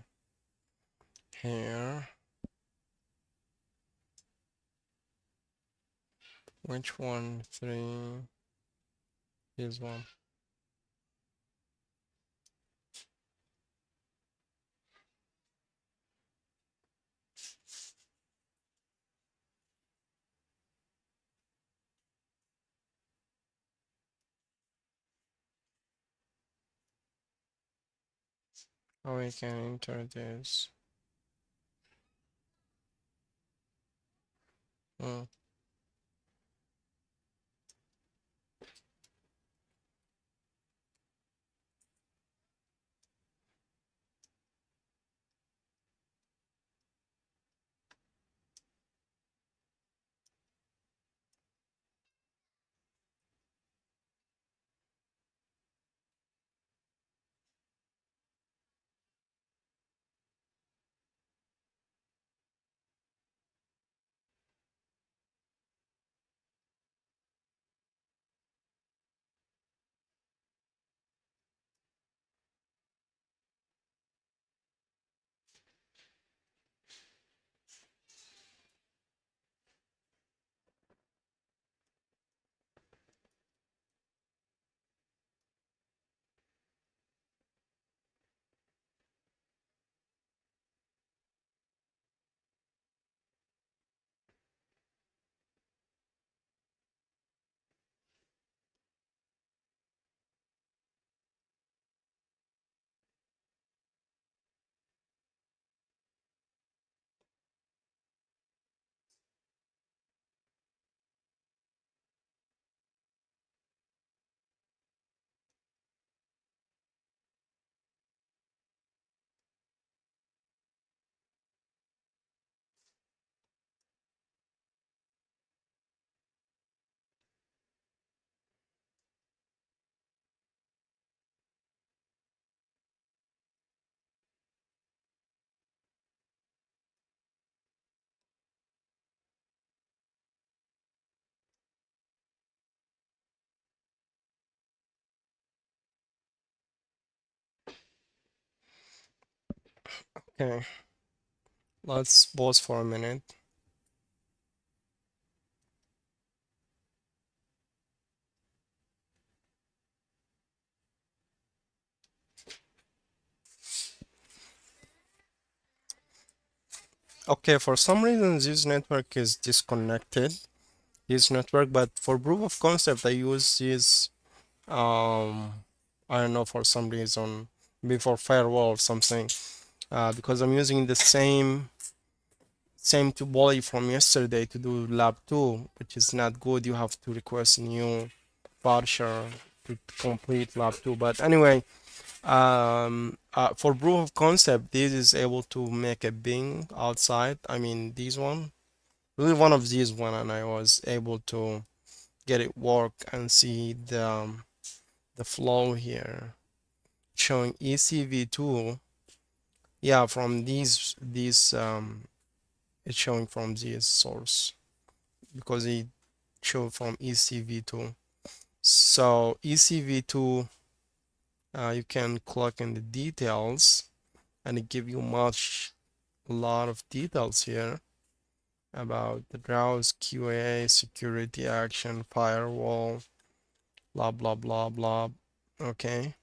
here. Which one? Three. This one. Oh, we can enter this. Hmm. Okay, let's pause for a minute. Okay, for some reason this network is disconnected. This network, but for proof of concept, I use this. I don't know, for some reason, before firewall or something. Because I'm using the same topology from yesterday to do lab 2, which is not good. You have to request a new partial to complete lab 2. But anyway, for proof of concept, this is able to make a ping outside. I mean, this one, really one of these one, and I was able to get it work and see the flow here showing ECV2. Yeah, from these it's showing from this source because it showed from ECV2. So ECV2, you can click in the details and it give you a lot of details here about the browse, QA, security action, firewall, blah blah blah blah. Okay.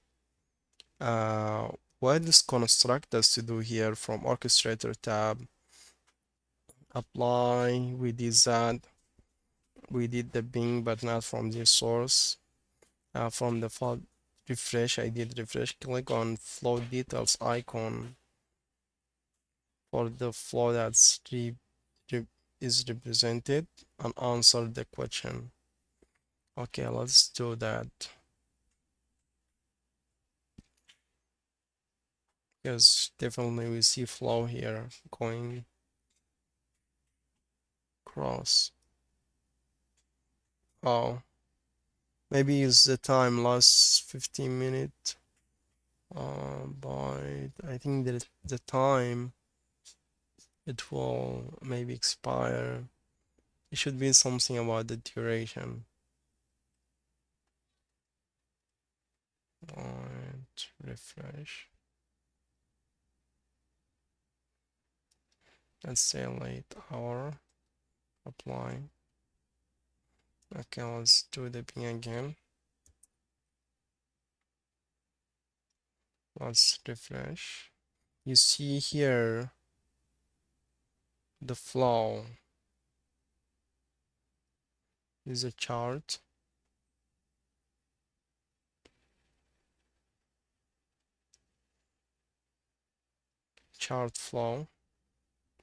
Uh, what this construct us to do here from orchestrator tab, apply, we did that, we did the ping, but not from this source. From the flow refresh, I did refresh, click on flow details icon for the flow that's re is represented and answer the question. Okay, let's do that because definitely we see flow here going across. Oh, maybe it's the time last 15 minutes. But I think that the time it will maybe expire. It should be something about the duration. Alright, refresh. Let's say late hour. Apply. Okay, let's do the ping again. Let's refresh. You see here the flow is a chart. Chart flow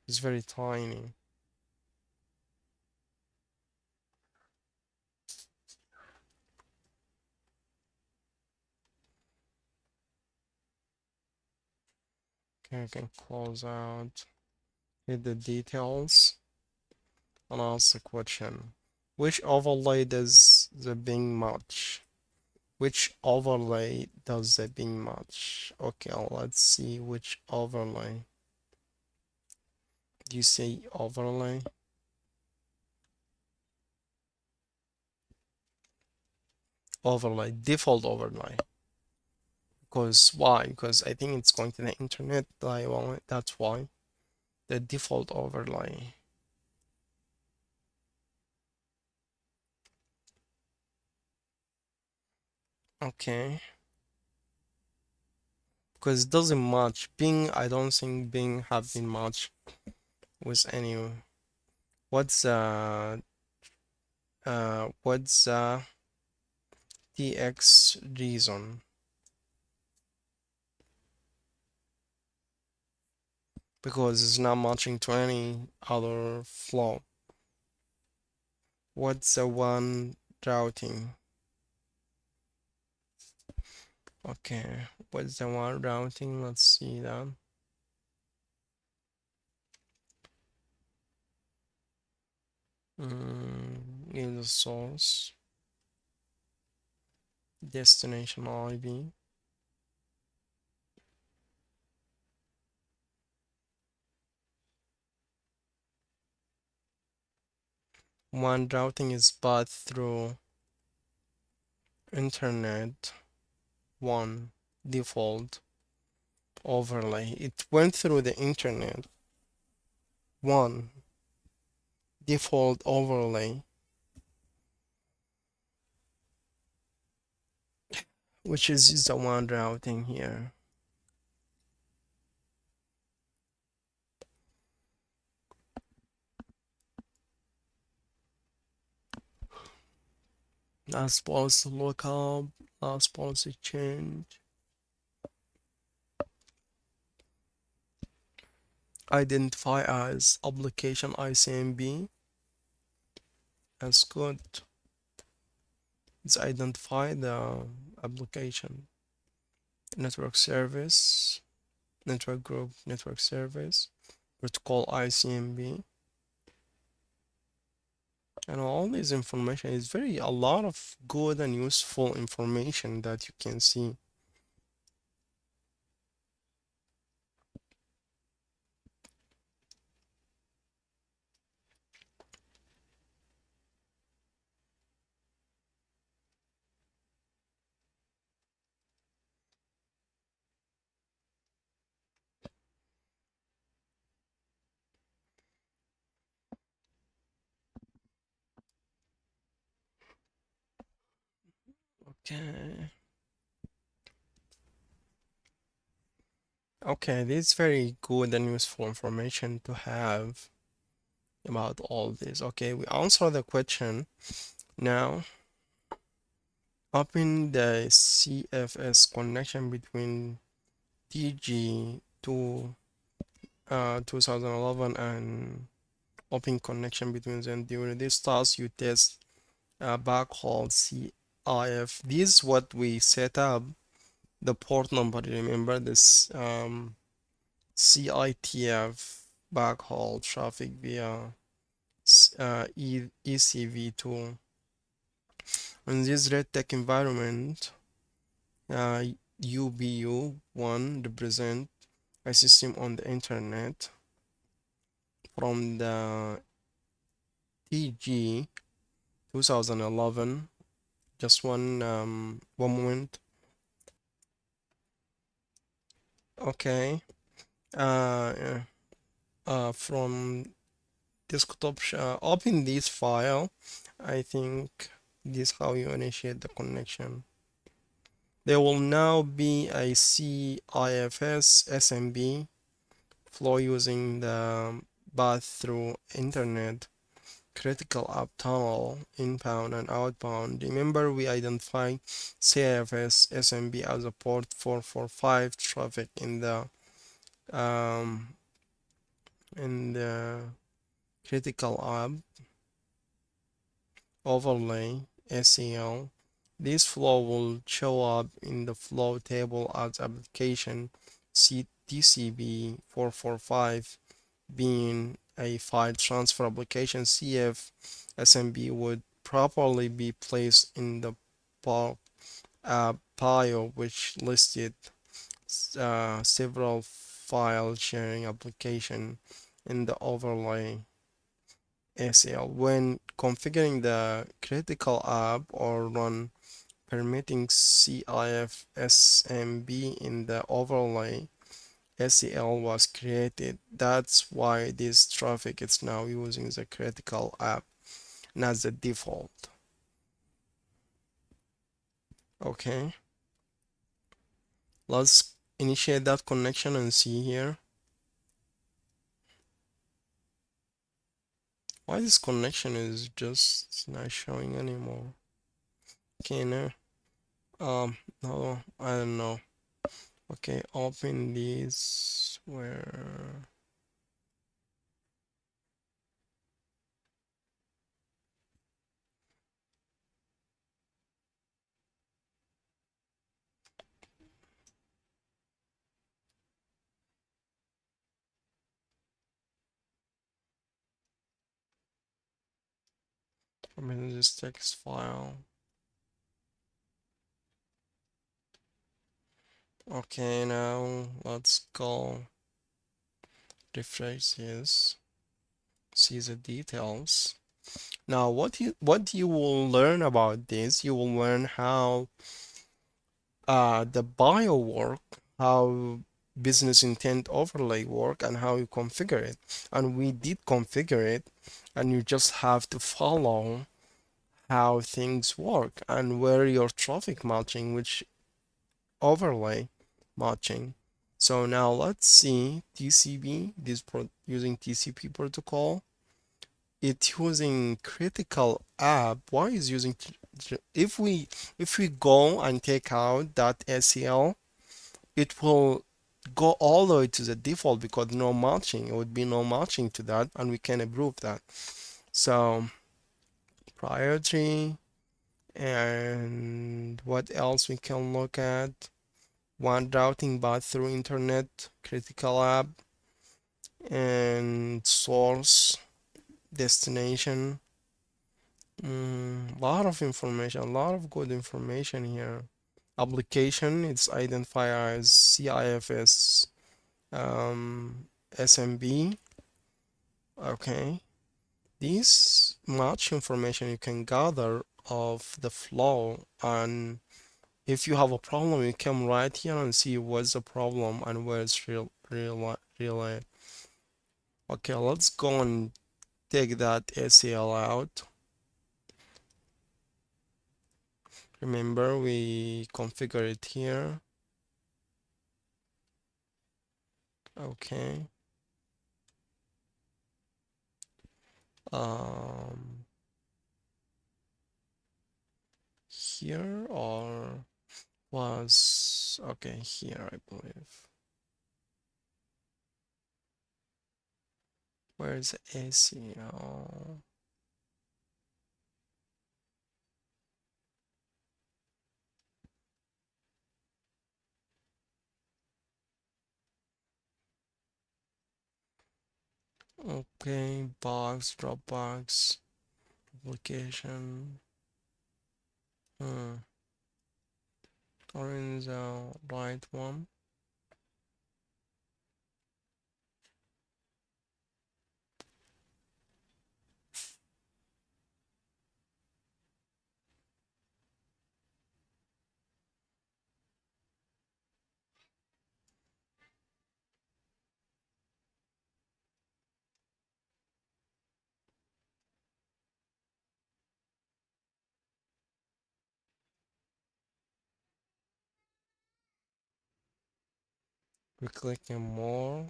is very tiny. Okay, I can close out. Hit the details and ask the question. Which overlay does the Bing match? Which overlay does the Bing match? Okay, let's see which overlay. You say overlay? Overlay, default overlay. Because why? Because I think it's going to the internet. Well, that's why. The default overlay. Okay. Because it doesn't match. Bing, I don't think Bing have been matched with any. What's TX reason? Because it's not matching to any other flow. What's the WAN routing? Okay, what's the WAN routing? Let's see that. In the source, destination IP. WAN routing is bought through internet one default overlay. It went through the internet one default overlay, which is the WAN routing here. Last policy lookup, last policy change. Identify as application ICMB. That's good. Let's identify the application. Network service, network group, network service, protocol ICMB. And all this information is very a lot of good and useful information that you can see. Okay. Okay, this is very good and useful information to have about all this. Okay, we answer the question. Now, open the CFS connection between DG 2011 and open connection between them. During this task, you test backhaul CIF. This is what we set up the port number. Remember this CITF backhaul traffic via ECV2. In this red tech environment, UBU1 represent a system on the internet from the TG 2011. Just one moment. Okay. Yeah. From desktop, open this file. I think this is how you initiate the connection. There will now be a CIFS SMB flow using the path through internet critical app tunnel inbound and outbound. Remember we identified CIFS SMB as a port 445 traffic um, in the critical app overlay SEL. This flow will show up in the flow table as application TCP 445 being a file transfer application. CF SMB would properly be placed in the pile which listed several file sharing application in the overlay ACL. When configuring the critical app or run permitting CIF SMB in the overlay SEL was created. That's why this traffic is now using the critical app, not the default. Okay, let's initiate that connection and see here. Why this connection is just not showing anymore? Okay, no. No, I don't know. Okay, open this where open this text file. Okay, now let's go refresh this, see the details. Now, what you will learn about this, you will learn how the bio work, how business intent overlay work, and how you configure it. And we did configure it, and you just have to follow how things work and where your traffic matching, which overlay matching. So now let's see TCP, using TCP protocol. It's using critical app. Why is using if we go and take out that SEL, it will go all the way to the default because no matching. It would be no matching to that, and we can approve that. So priority and what else we can look at? One routing path through internet, critical app, and source, destination. Lot of information, a lot of good information here. Application, it's identified as CIFS SMB. Okay. This much information you can gather of the flow, and if you have a problem, you come right here and see what's the problem and where it's really. Okay, let's go and take that ACL out. Remember, we configure it here. Okay. Um, Here or was okay here, I believe. Where's the ACL? Okay, box, Dropbox, application. Hmm. Or in the right one. We click on more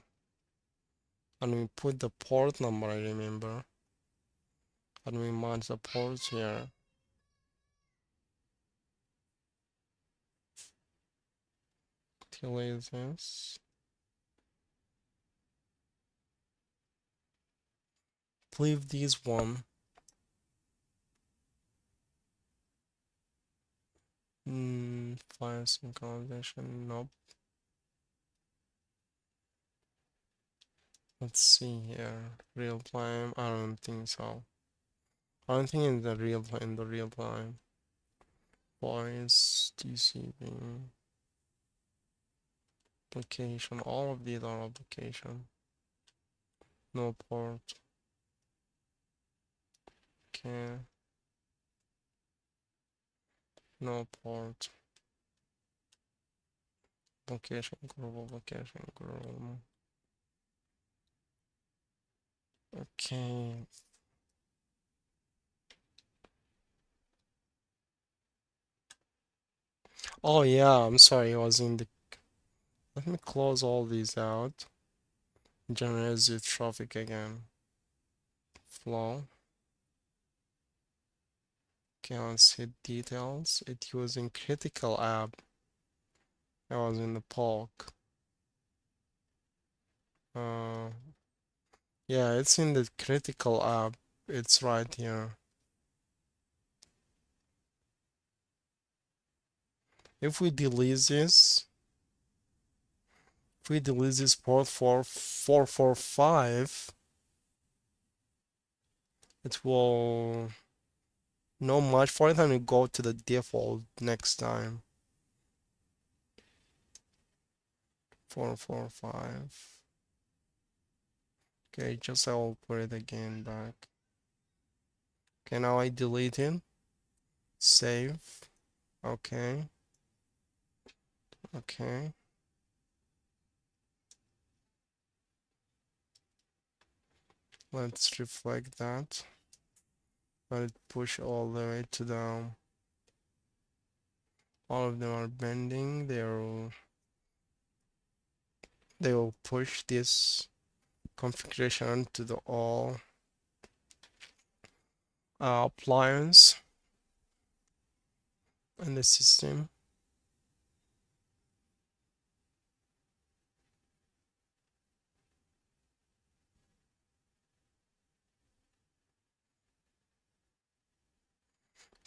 and we put the port number, I remember, and we match the ports here. Delete this. Leave this one. File synchronization. Nope. Let's see here. Real time. I don't think so. I don't think in the real time. Voice, TCP, application. All of these are application. No port. Okay. No port. Location group. Location group. Okay. Oh yeah, I'm sorry, I was in the. Let me close all these out. Generate the traffic again. Flow. Okay, let's hit details. It using critical app. I was in the park. Uh, yeah, it's in the critical app. It's right here. If we delete this, if we delete this port for 445, it will no match for it and we go to the default next time. 445. Okay, just I will put it again back. Okay, now I delete it. Save. Okay. Okay. Let's reflect that. Let it push all the way to the. All of them are bending. They will push this configuration to the all appliance in the system.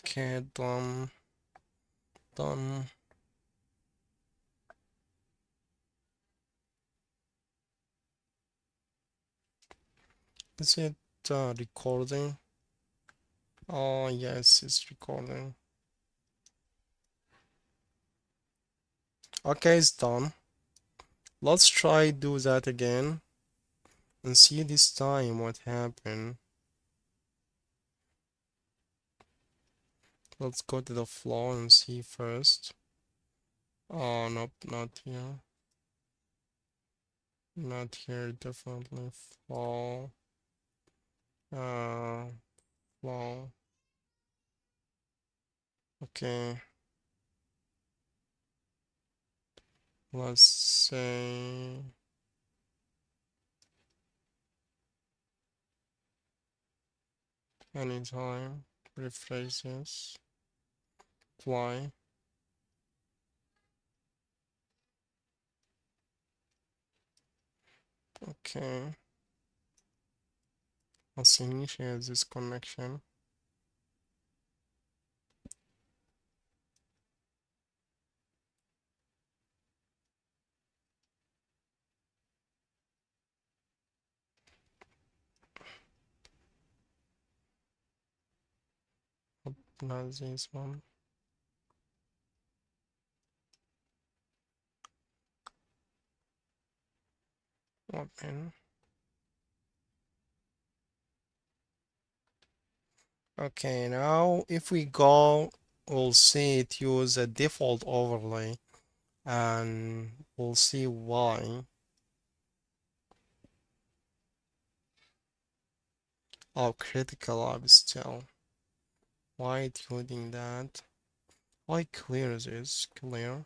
Okay, done. Done. Is it recording? Oh, yes, it's recording. Okay, it's done. Let's try do that again and see this time what happened. Let's go to the flow and see first. Oh, nope, not here. Not here, definitely flow. Uh, flow. Okay, let's say anytime. Refresh this. Fly. Okay, let's initiate this connection. Not this one. Open. Okay, now if we go, we'll see it use a default overlay and we'll see why. Oh, critical app still. Why it using that? Why clear this? Clear.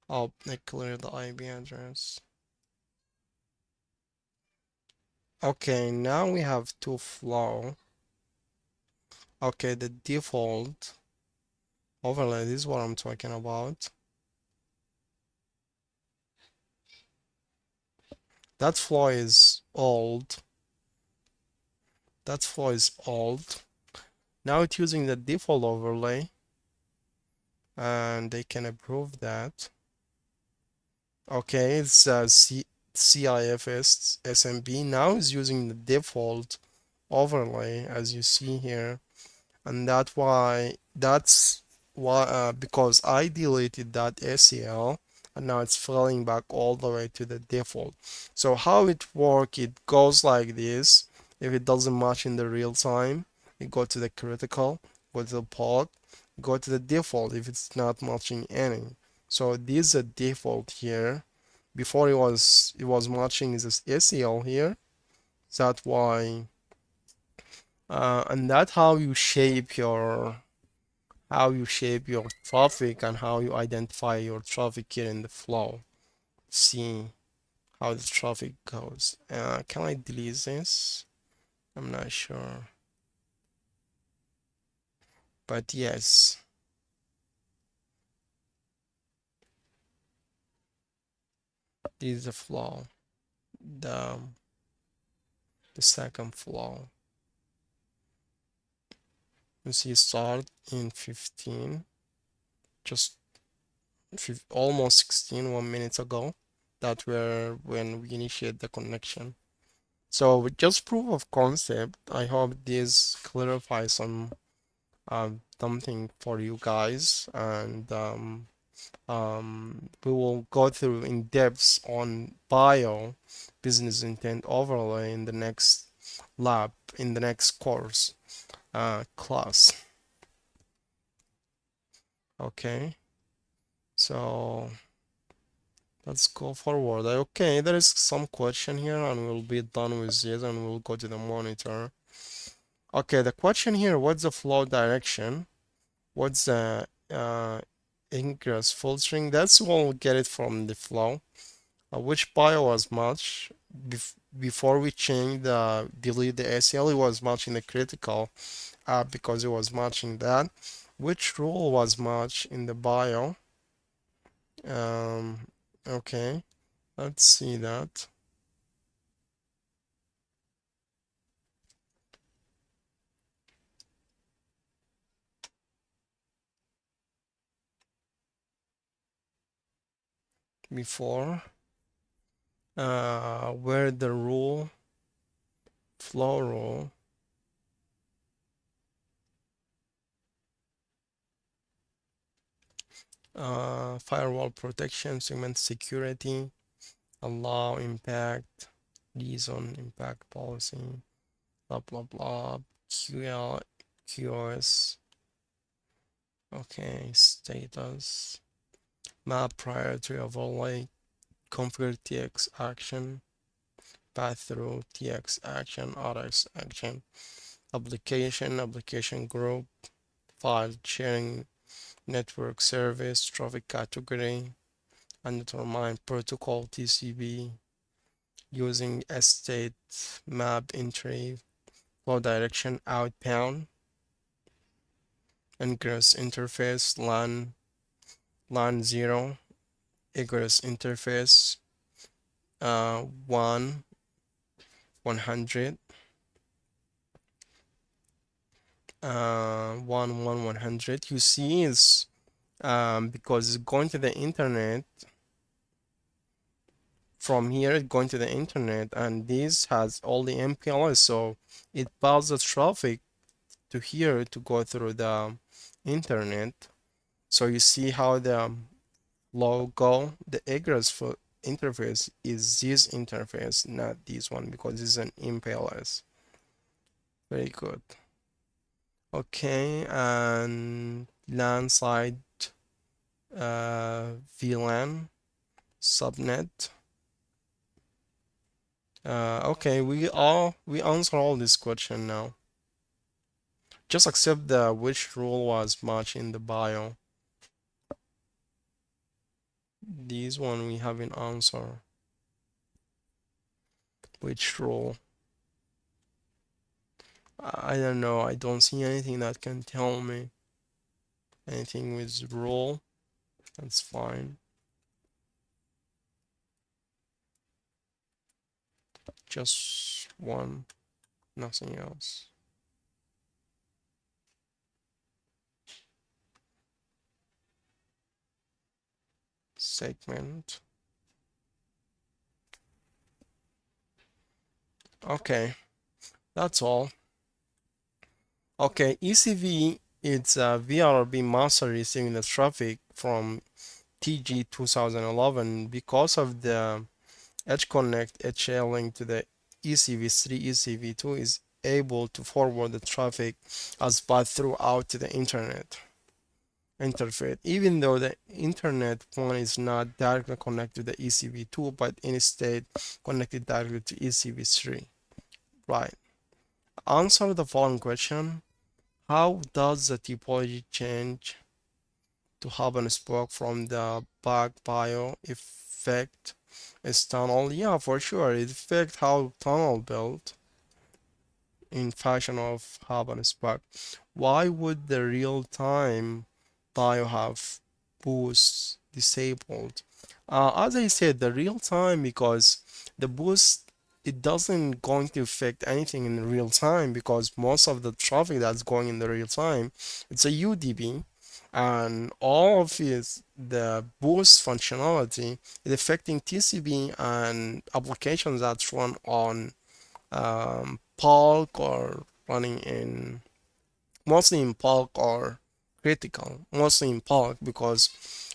Oh, they clear the IP address. Okay, now we have two flow. Okay, the default overlay, this is what I'm talking about. That flow is old. That flow is old. Now it's using the default overlay and they can approve that. Okay, it's CIFS SMB. Now is using the default overlay as you see here. And that's why because I deleted that ACL and now it's falling back all the way to the default. So how it work, it goes like this. If it doesn't match in the real time, you go to the critical, go to the pod, go to the default if it's not matching any. So this is a default here. Before it was matching this ACL here. That's why and that's how you shape your traffic and how you identify your traffic here in the flow. See how the traffic goes. Can I delete this? I'm not sure. But yes, this is the flow. The the second flow. You see start in 15, just almost 16, 1 minute ago. That were when we initiate the connection. So with just proof of concept, I hope this clarifies something for you guys, and we will go through in depth on bio business intent overlay in the next lab, in the next course class. Okay, so let's go forward. Okay, there is some question here, and we'll be done with this, and we'll go to the monitor. Okay, the question here: what's the flow direction? What's the ingress filtering? That's when we get it from the flow. Which bio was matched before we change the delete the ACL? It was matching the critical because it was matching that. Which rule was matched in the bio? Um, okay, let's see that. Before, where the rule, flow rule, firewall protection, segment security, allow impact, reason impact policy, blah blah blah, QL, QoS, okay, status, map priority overlay, configure TX action, path through TX action, RX action, application group, file sharing, network service, traffic category, undetermined protocol TCP, using state map entry, flow direction outbound, ingress interface, LAN 0, egress interface, 1, 100, 100. You see is because it's going to the internet from here, it's going to the internet, and this has all the MPLS, so it passes the traffic to here to go through the internet. So you see how the logo, the interface is this interface, not this one, because it's an MPLS. Very good. Okay, and LAN side VLAN subnet. Okay, we answer all this question now. Just accept the which rule was matched in the bio. This one we haven't answer. Which rule? I don't know. I don't see anything that can tell me anything with rule. That's fine. Just one, nothing else. Segment. Okay, that's all. Okay, ECV, it's a VRB master receiving the traffic from TG 2011 because of the Edge Connect HL link to the ECV3, ECV2 is able to forward the traffic as path throughout to the internet interface, even though the internet one is not directly connected to the ECV2, but instead connected directly to ECV3. Right. Answer the following question. How does the topology change to hub and spoke from the back bio effect is tunnel? Yeah, for sure. It affects how tunnel built in fashion of hub and spoke. Why would the real-time bio have boost disabled? As I said, the real-time because the boost it doesn't going to affect anything in real time because most of the traffic that's going in the real time it's a UDP and all of is the boost functionality is affecting TCP and applications that run on bulk or running in mostly in bulk or critical, mostly in bulk because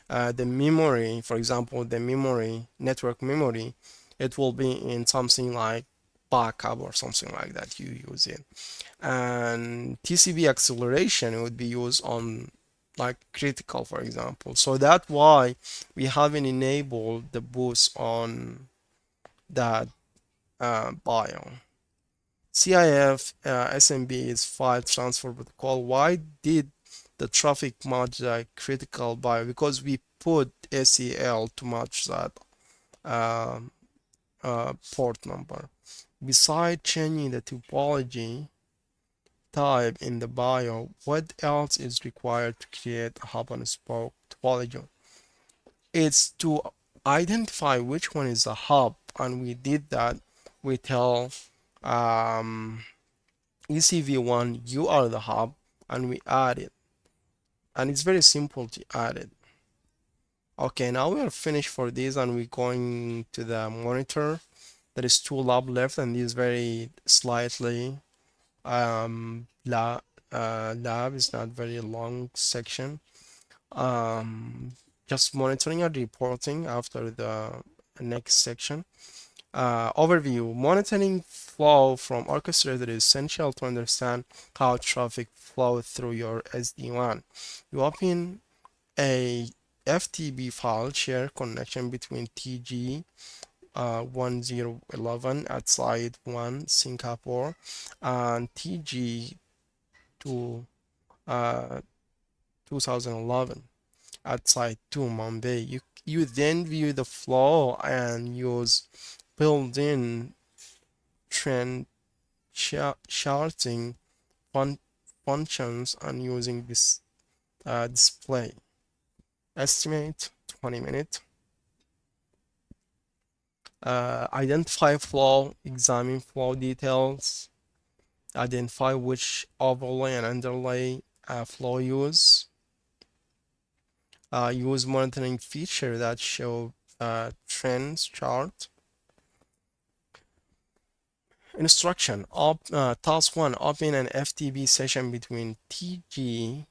the memory, for example, the memory, network memory, it will be in something like backup or something like that you use it. And TCP acceleration would be used on like critical, for example. So that's why we haven't enabled the boost on that bio. CIF SMB is file transfer protocol. Why did the traffic match the critical bio? Because we put SEL to match that uh, port number. Besides changing the topology type in the bio, what else is required to create a hub and spoke topology? It's to identify which one is a hub, and we did that. We tell um, ECV1, you are the hub, and we add it. And it's very simple to add it. Okay, now we are finished for this, and we're going to the monitor. There is two lab left, and this very slightly lab is not very long section. Um, just monitoring and reporting after the next section. Overview. Monitoring flow from orchestrator is essential to understand how traffic flows through your SD-WAN. You open a FTP file share connection between TG 1011 at site 1 Singapore and TG to 2011 at site 2 Mumbai. You then view the flow and use built-in trend charting fun functions and using this display. Estimate 20 minutes. Identify flow, examine flow details, identify which overlay and underlay flow use, use monitoring feature that show trends chart. Instruction, task 1, open an FTP session between TG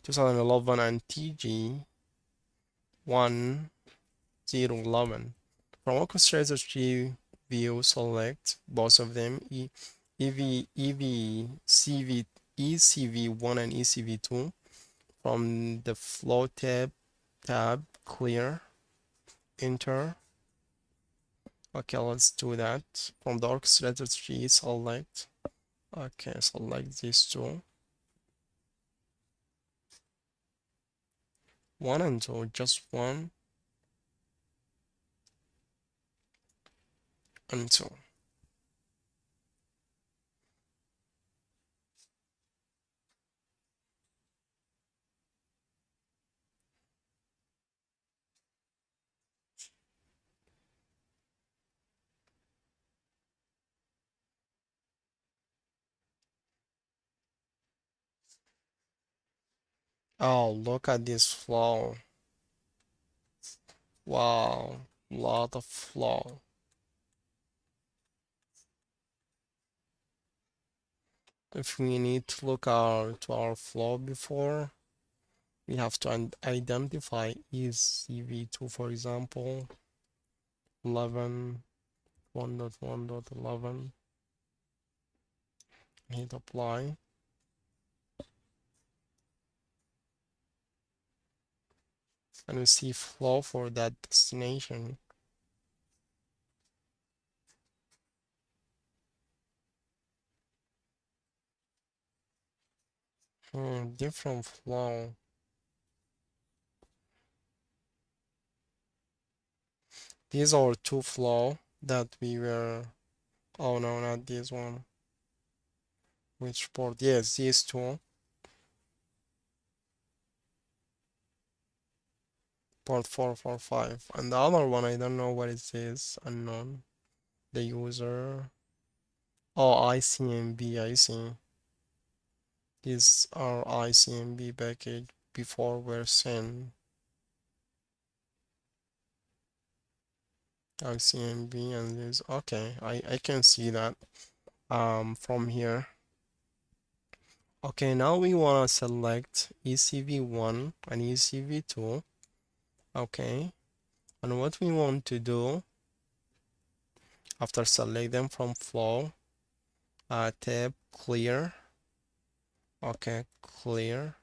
2011 and TG 1011. From orchestrator tree view, select both of them, ECV1 and ECV2. From the flow tab, clear, enter. Okay, let's do that. From the orchestrator tree, select. Okay, select these two. 1 and 2, just 1 and 2. Oh, look at this flow. Wow, lot of flow. If we need to look to our flow before, we have to identify is CV2, for example, 11, 1.1.11, hit apply, and we see flow for that destination. Different flow. These are two flow that we were, oh no, not this one. Which port? Yes, these two. Port 445. And the other one, I don't know what it is, unknown. The user. Oh, ICMB, I see. These are ICMB package before we're sent. ICMB and this. Okay, I can see that from here. Okay, now we want to select ECV1 and ECV2. Okay, and what we want to do after select them from flow, tab clear. Okay, clear.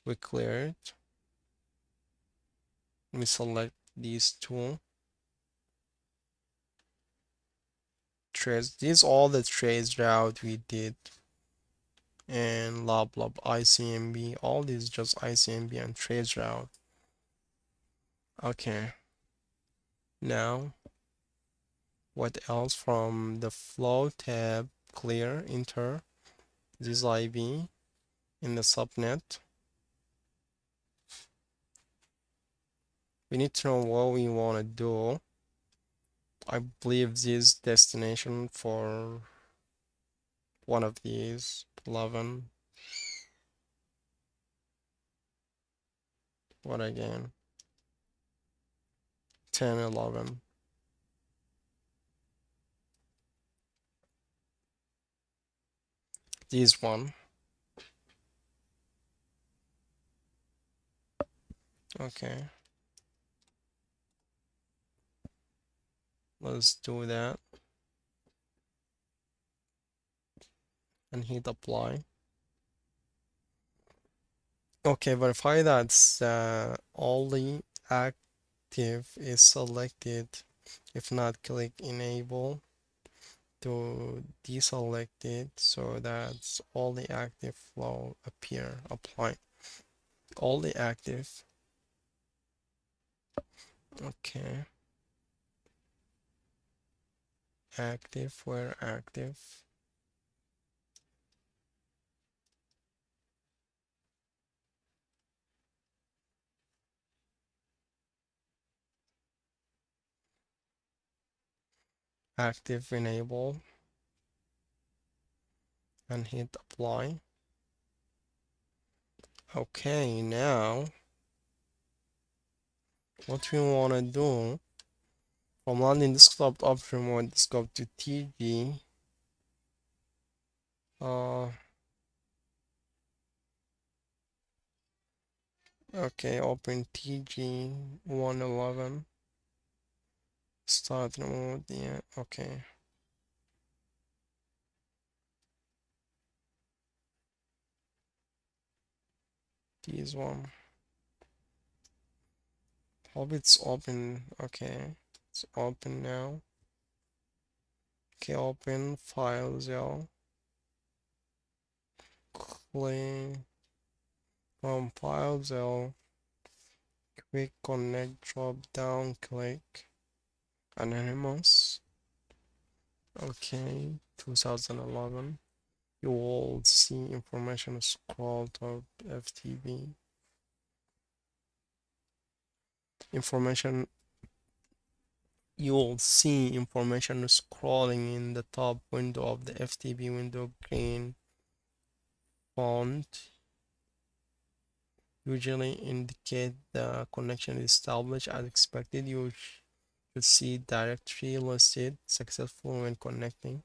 We clear it. We select these two trace. These all the trace route we did, and blah blah ICMB. All these just ICMB and trace route. Okay. Now, what else? From the flow tab, clear, enter this IB in the subnet. We need to know what we want to do. I believe this destination for one of these 11. What again? 10, 11. This one. Okay. Let's do that and hit apply. Okay, verify that only active is selected. If not, click enable to deselect it so that all the active flow appear. Apply all the active. Okay, active where active. Active enable and hit apply. Okay, now what we want to do from landing desktop option, we want desktop to TG. Uh, Okay, open TG 111. Start remote. Yeah, okay. This one. Hope it's open. Okay, it's open now. Okay, open files, yo. Click from files, yo. Quick connect, drop down, click. Anonymous. Okay, 2011. You will see information scroll to FTP. Information, you will see information scrolling in the top window of the FTP window, green font usually indicate the connection is established as expected. You should see directory listed successful when connecting.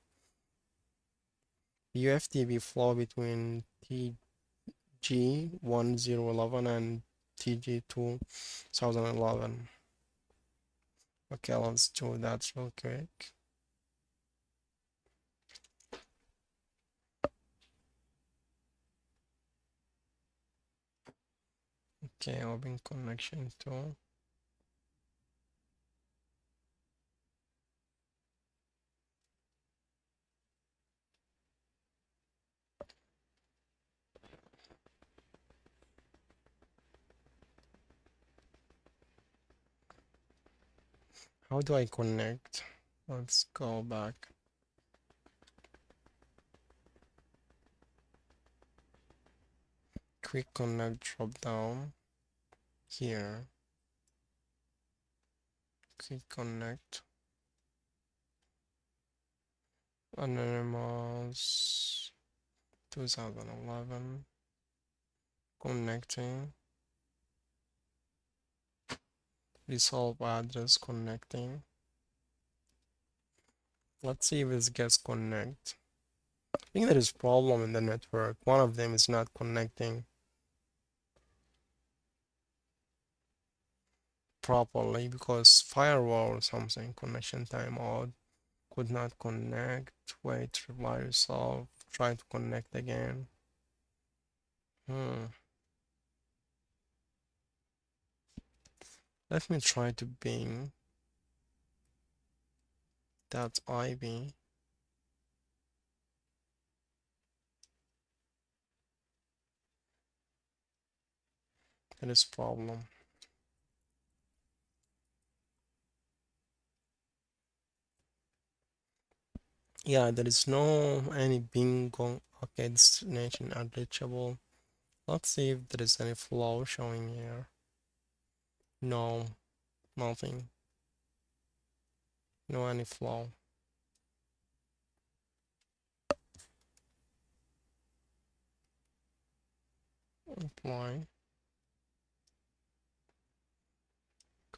The UFTP flow between TG1011 and TG2011. Okay, let's do that real quick. Okay, open connection to. How do I connect? Let's go back. Quick connect drop down here. Quick connect. Anonymous 2011. Connecting. Resolve address connecting. Let's see if this gets connect. I think there is problem in the network. One of them is not connecting properly because firewall or something. Connection timeout. Could not connect. Wait, reply resolve. Try to connect again. Hmm. Let me try to bing that IB. There is problem. Yeah, there is no any bingo. Okay, destination unreachable. Let's see if there is any flow showing here. No, nothing. No any flow. Apply.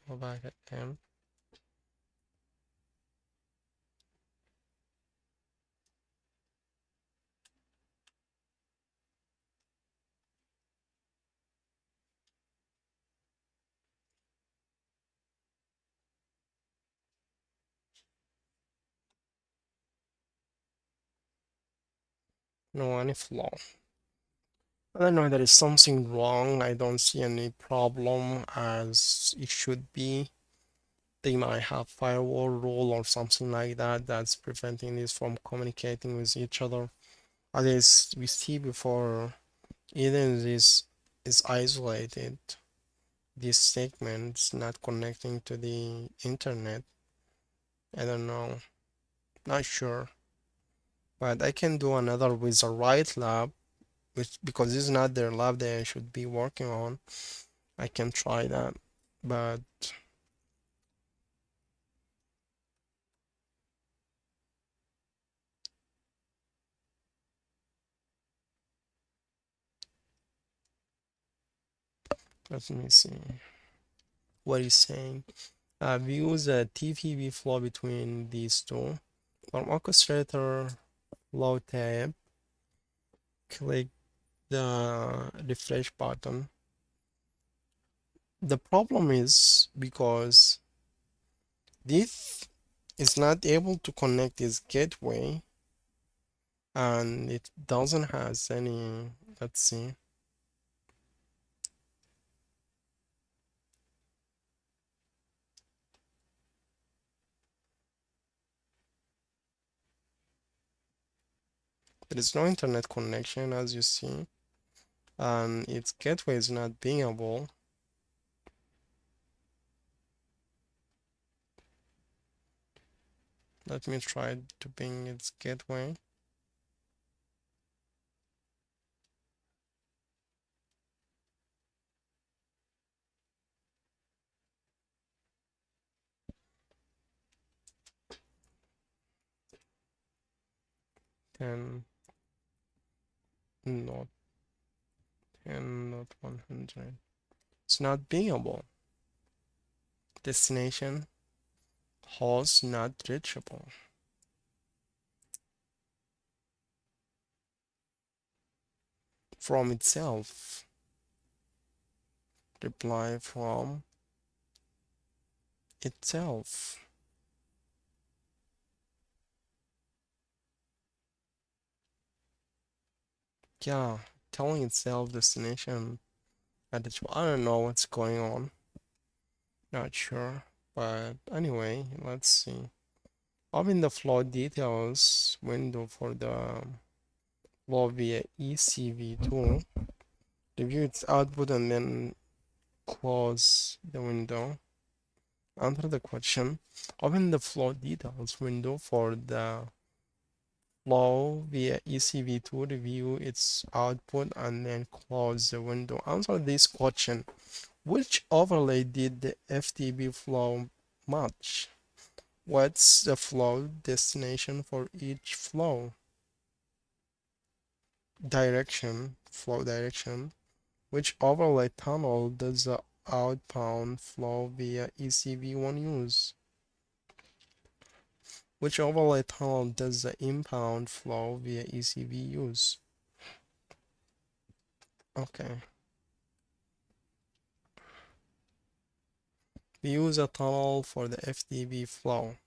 Go back again. No any flow. I don't know, there is something wrong. I don't see any problem as it should be. They might have firewall rule or something like that that's preventing this from communicating with each other. As we see before, even this is isolated. This segment is not connecting to the internet. I don't know, not sure. But I can do another with the right lab, which because this is not their lab they should be working on. I can try that. But let me see what he's saying. View the TVB flow between these two. From orchestrator low tab, click the refresh button. The problem is because this is not able to connect its gateway and it doesn't has any, let's see, there is no internet connection as you see, and its gateway is not being able. Let me try to ping its gateway. Ten not 10 not 100. It's not being able. Destination host not reachable. From itself. Reply from itself. Yeah, telling itself destination at the I don't know what's going on. Not sure. But anyway, let's see. Open the flow details window for the flow via ECV tool. Review its output and then close the window. Answer the question. Open the flow details window for the flow via ECV2, review its output, and then close the window. Answer this question. Which overlay did the FTP flow match? What's the flow destination for each flow? Direction, flow direction. Which overlay tunnel does the outbound flow via ECV1 use? Which overlay tunnel does the inbound flow via ECV use? Okay. We use a tunnel for the FTP flow.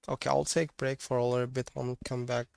Okay, I'll take break for a little bit and come back.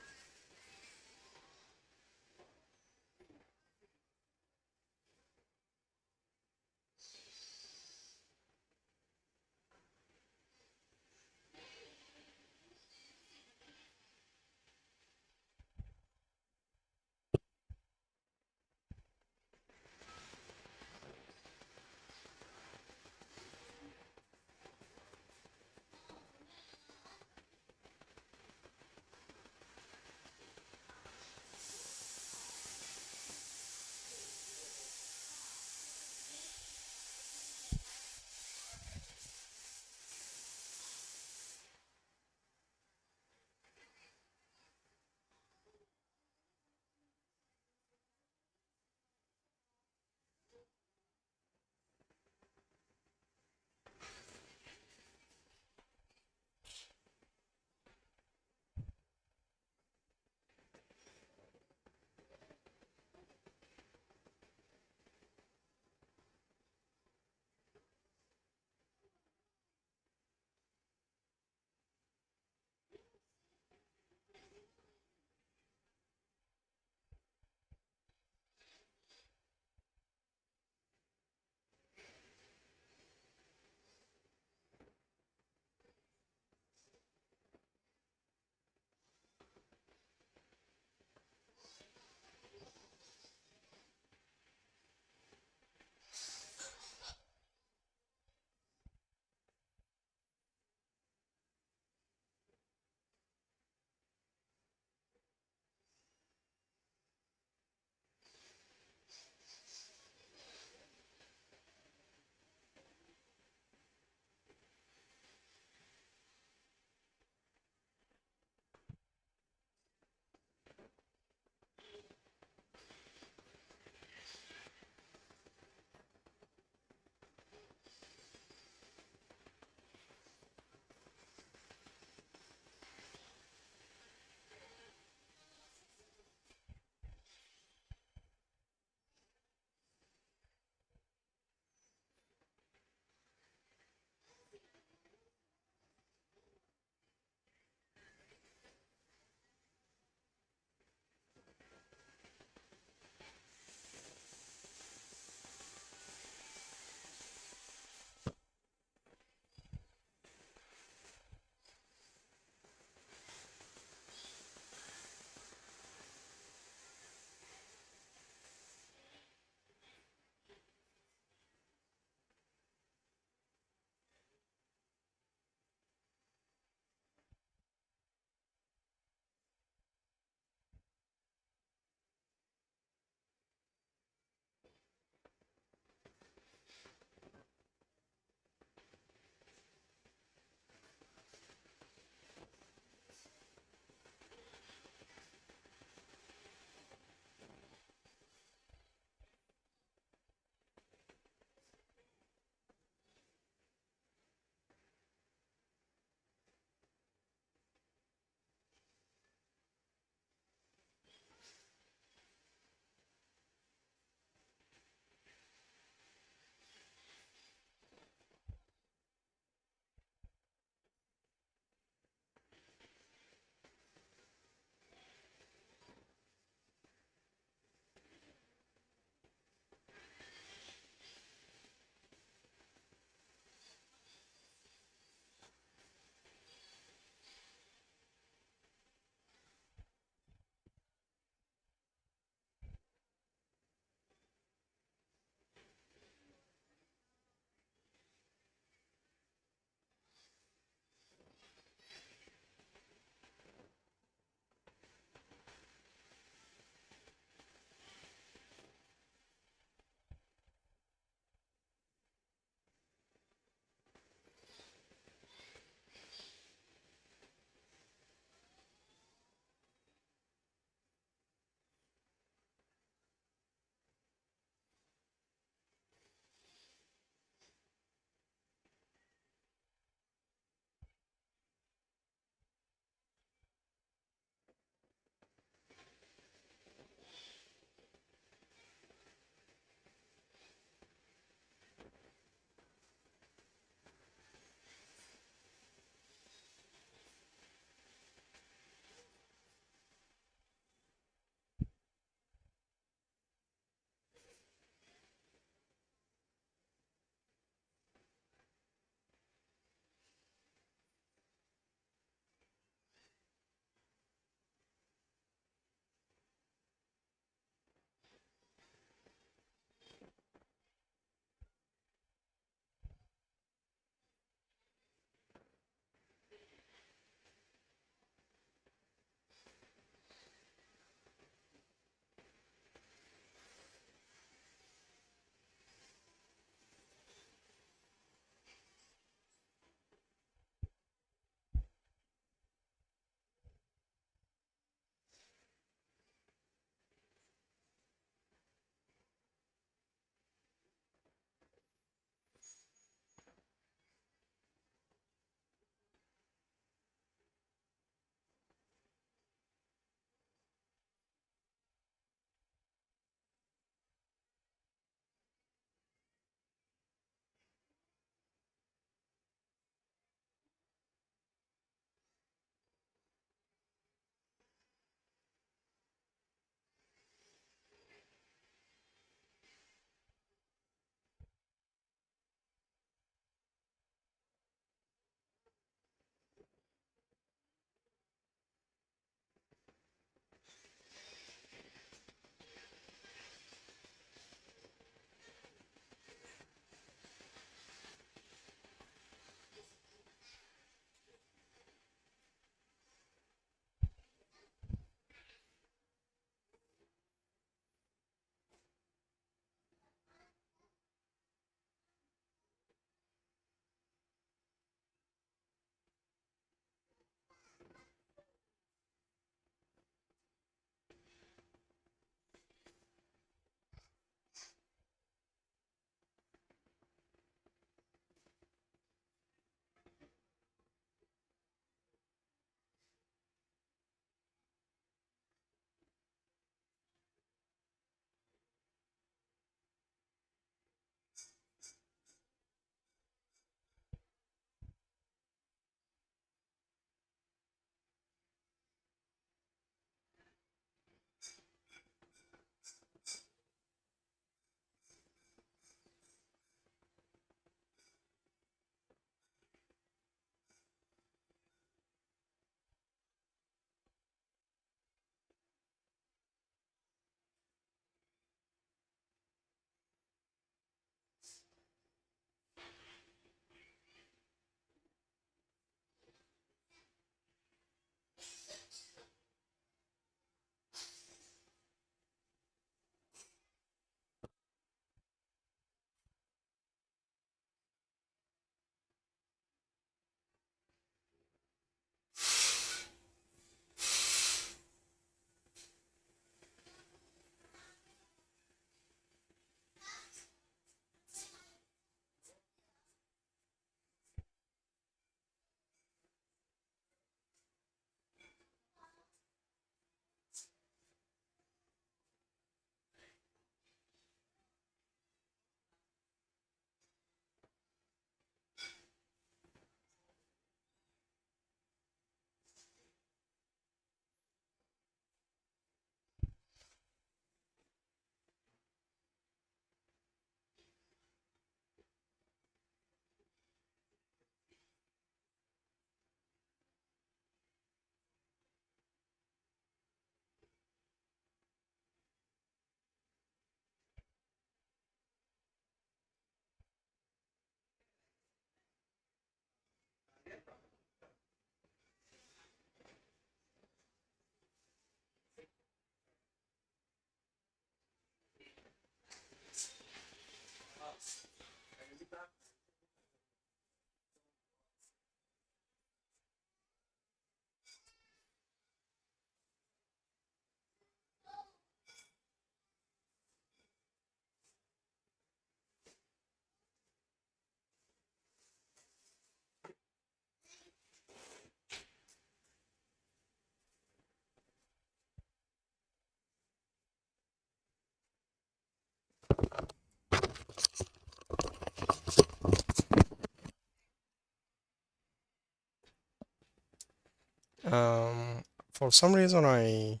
For some reason, I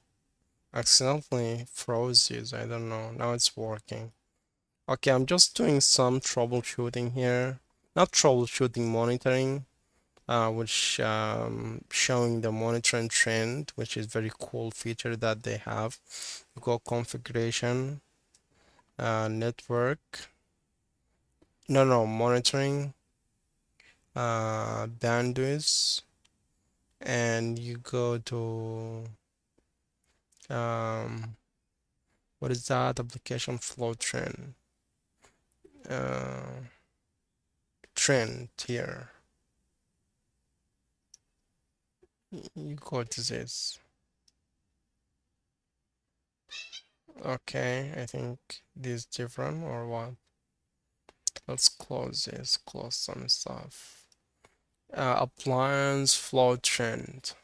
accidentally froze this. I don't know. Now it's working. Okay, I'm just doing some troubleshooting here. Not troubleshooting, monitoring, which showing the monitoring trend, which is very cool feature that they have. You go configuration, network, no, monitoring, bandwidth, and you go to um, what is that? Application flow trend, uh, trend here. You go to this. Okay, I think this different or what? Let's close this, close some stuff. Appliance flow trend,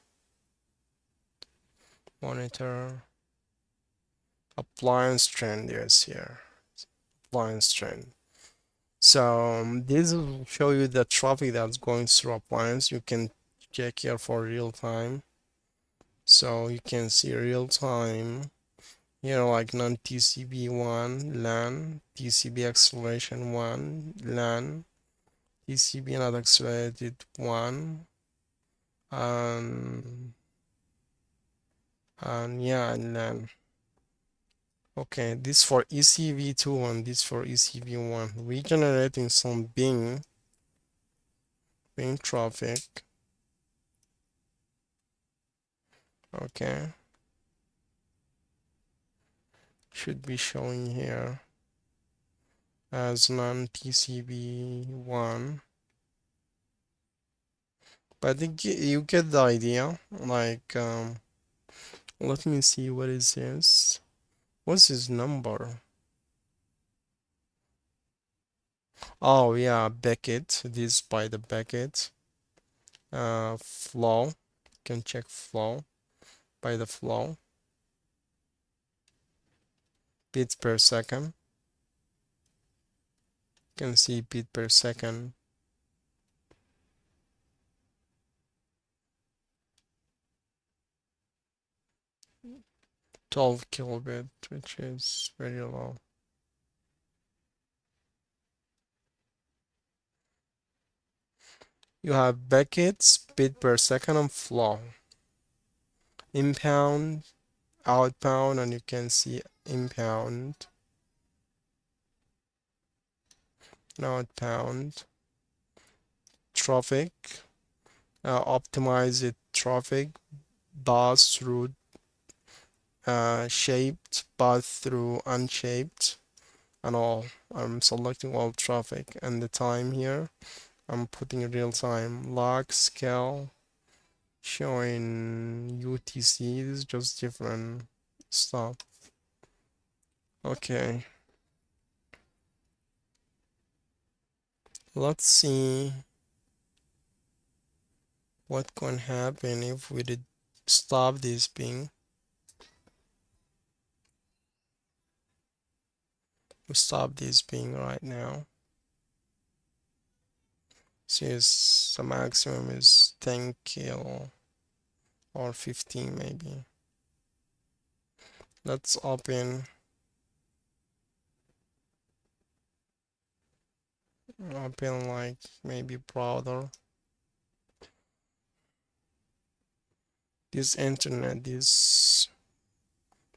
monitor, appliance trend, yes, here, appliance trend. So this will show you the traffic that's going through appliance. You can check here for real time. So you can see real time here, like non-TCP one LAN, TCP acceleration one LAN, TCP not accelerated one, and yeah, and LAN. Okay, this for ECV2 and this for ECV1. We're generating some Bing traffic. Okay, should be showing here as non-TCP1. But you get the idea. Like, let me see, what is this? What's his number? Oh yeah, Beckett. This by the Beckett. Flow. You can check flow by the flow. Bits per second. You can see bit per second. 12 kilobit, which is very low. You have Beckett's bit per second and flow. Impound, outbound, and you can see impound, outbound, traffic, optimize it traffic, bus through shaped, bus through unshaped, and all. I'm selecting all traffic and the time here. I'm putting real time log scale showing UTC. This is just different stuff. Okay, let's see what can happen if we did stop this ping. We stop this ping right now. Since the maximum is 10 kilo or 15 maybe. Let's open like maybe browser. This internet, this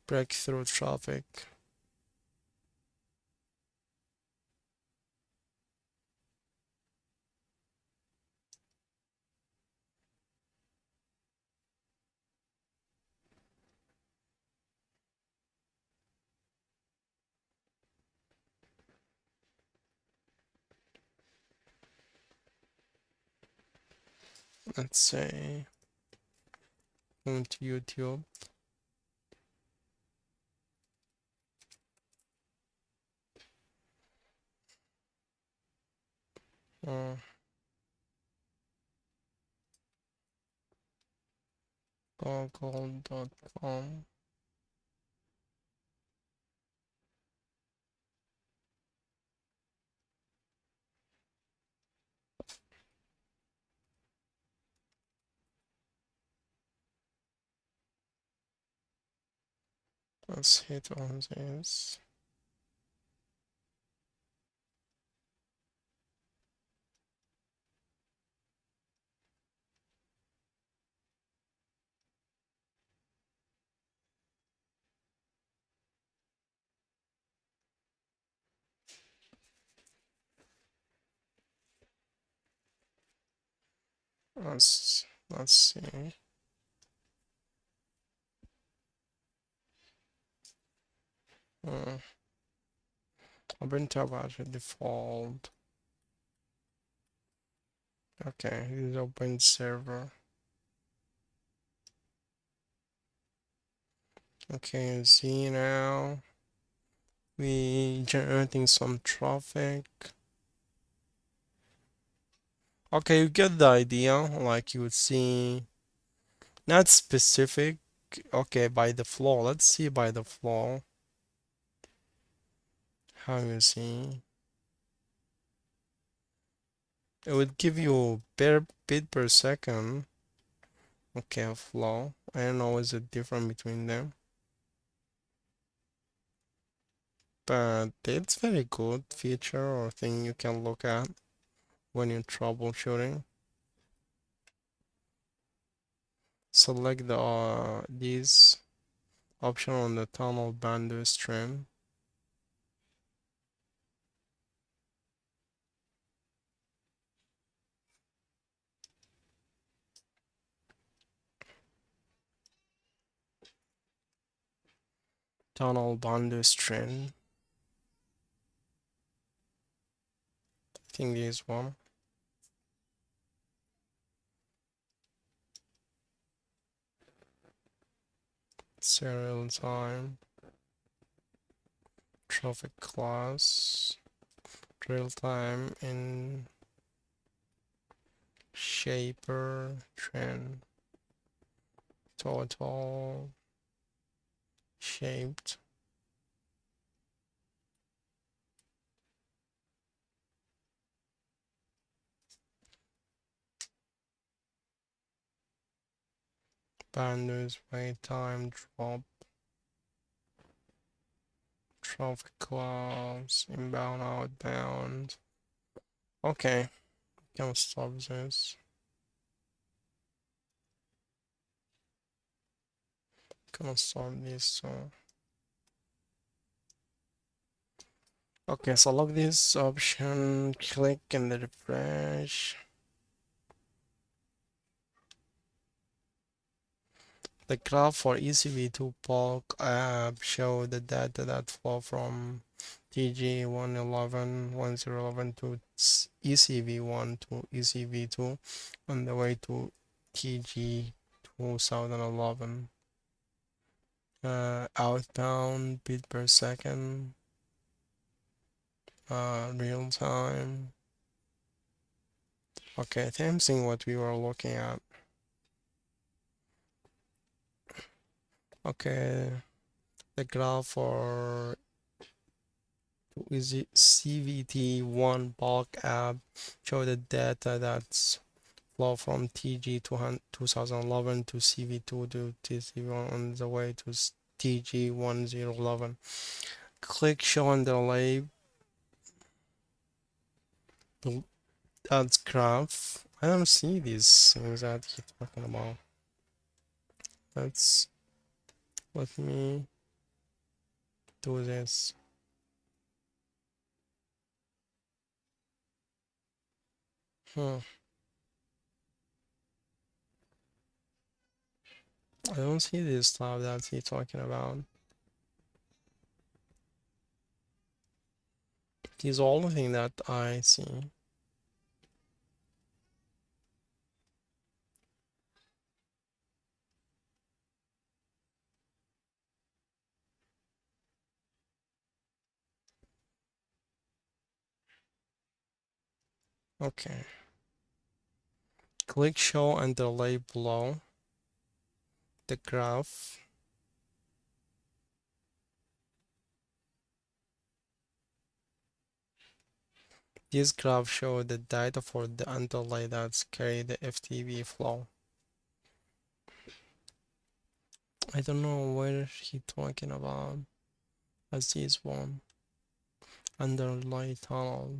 breakthrough traffic. Let's say into YouTube. Uh, Google.com. Let's hit on this. Let's see. Uh, Open tab as a default. Okay, this is open server. Okay, you see now we generating some traffic. Okay, you get the idea. Like you would see, not specific. Okay, by the flow. Let's see by the flow. How you see? It would give you per bit per second. Okay, flow. I don't know is it different between them, but it's very good feature or thing you can look at when you're troubleshooting. Select the these option on the tunnel bandwidth trim. Tunnel bandwidth trim. I think this one. Serial time. Traffic class. Real time in shaper trend. Total shaped. Bandwidth wait time drop. Traffic class inbound outbound. Okay, can stop this. Can stop this. So okay, select this option, click and refresh. The graph for ECV2 bulk app show the data that flow from TG 1011 to ECV1 to ECV2 on the way to TG 2011. Outbound bit per second, real time. Okay, same thing what we were looking at. Okay, the graph for is it CVT1 bulk app show the data that's flow from TG 2011 to CV2 to TC1 on the way to TG 1011. Click show on the label. That's graph. I don't see these things that he's talking about. Let's let me do this. Hmm. I don't see this stuff that he's talking about. These are all the thing that I see. Okay. Click show and delay below the graph. This graph shows the data for the underlay that carry the FTP flow. I don't know where he talking about as this one. Underlay tunnel.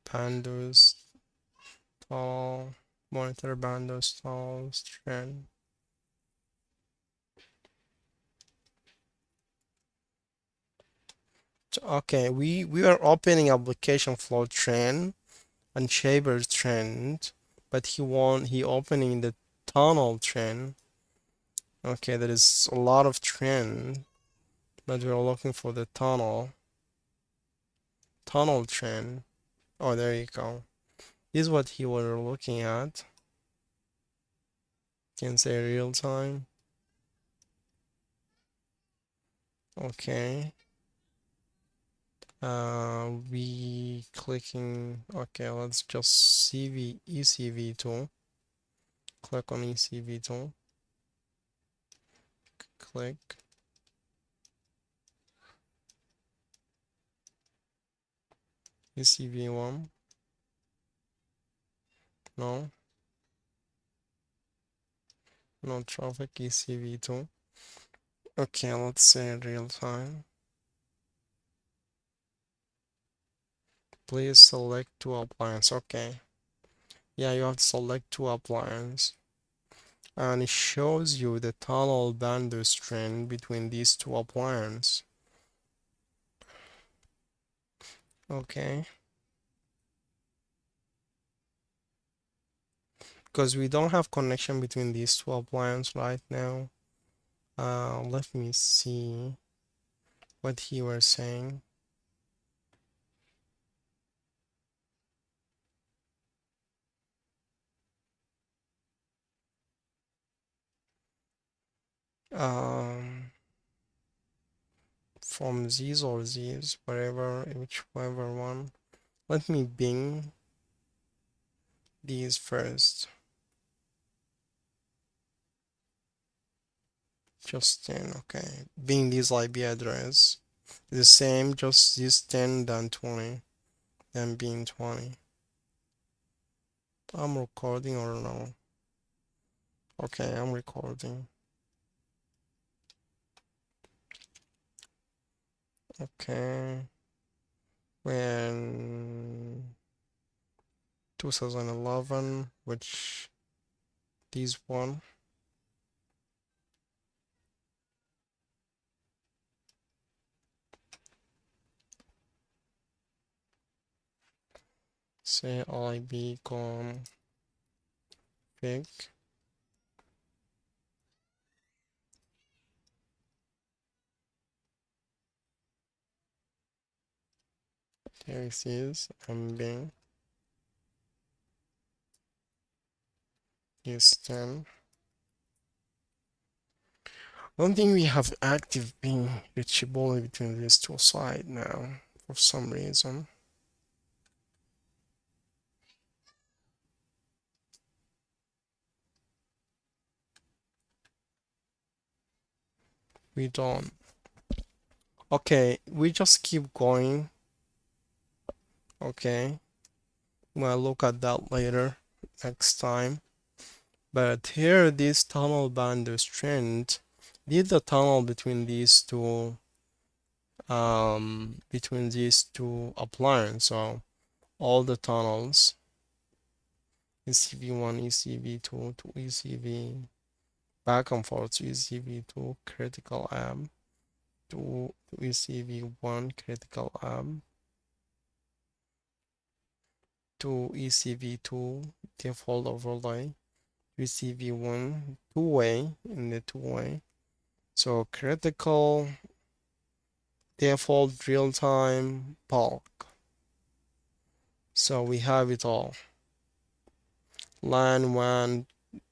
Pandas tunnel. Monitor Bandos tunnels trend. Okay, we are opening application flow trend and Shaper trend, but he opening the tunnel trend. Okay, there is a lot of trend, but we're looking for the tunnel trend. Oh, there you go. This is what he were looking at. Can say real time. Okay. We clicking. Okay, let's just CV ECV tool. Click on ECV tool. Click ECV1. No, no traffic ECV2. Okay, let's say real time. Please select two appliance. Okay. Yeah, you have to select two appliance. And it shows you the tunnel bandwidth trend between these two appliances. Okay. Because we don't have connection between these two appliances right now. Let me see what he was saying. Um, from these or these, whatever, whichever one. Let me bing these first. Just 10, okay. Bing this IP address. The same, just this 10 than 20. Then being 20. I'm recording or no? Okay, I'm recording. Okay. When 2011, which this one, say IB config. There it is. I'm being is 10. I don't think we have active being reachable between these two sides now for some reason. We don't. Okay, we just keep going. Okay, we'll look at that later next time. But here, this tunnel band trend did the tunnel between these two appliances. So all the tunnels, ECV1, ECV2 to ECV, back and forth to ECV2 critical app to ECV1 critical app to ECV2 default overlay, ECV1 two-way in the two-way. So critical default real-time bulk. So we have it all. LAN WAN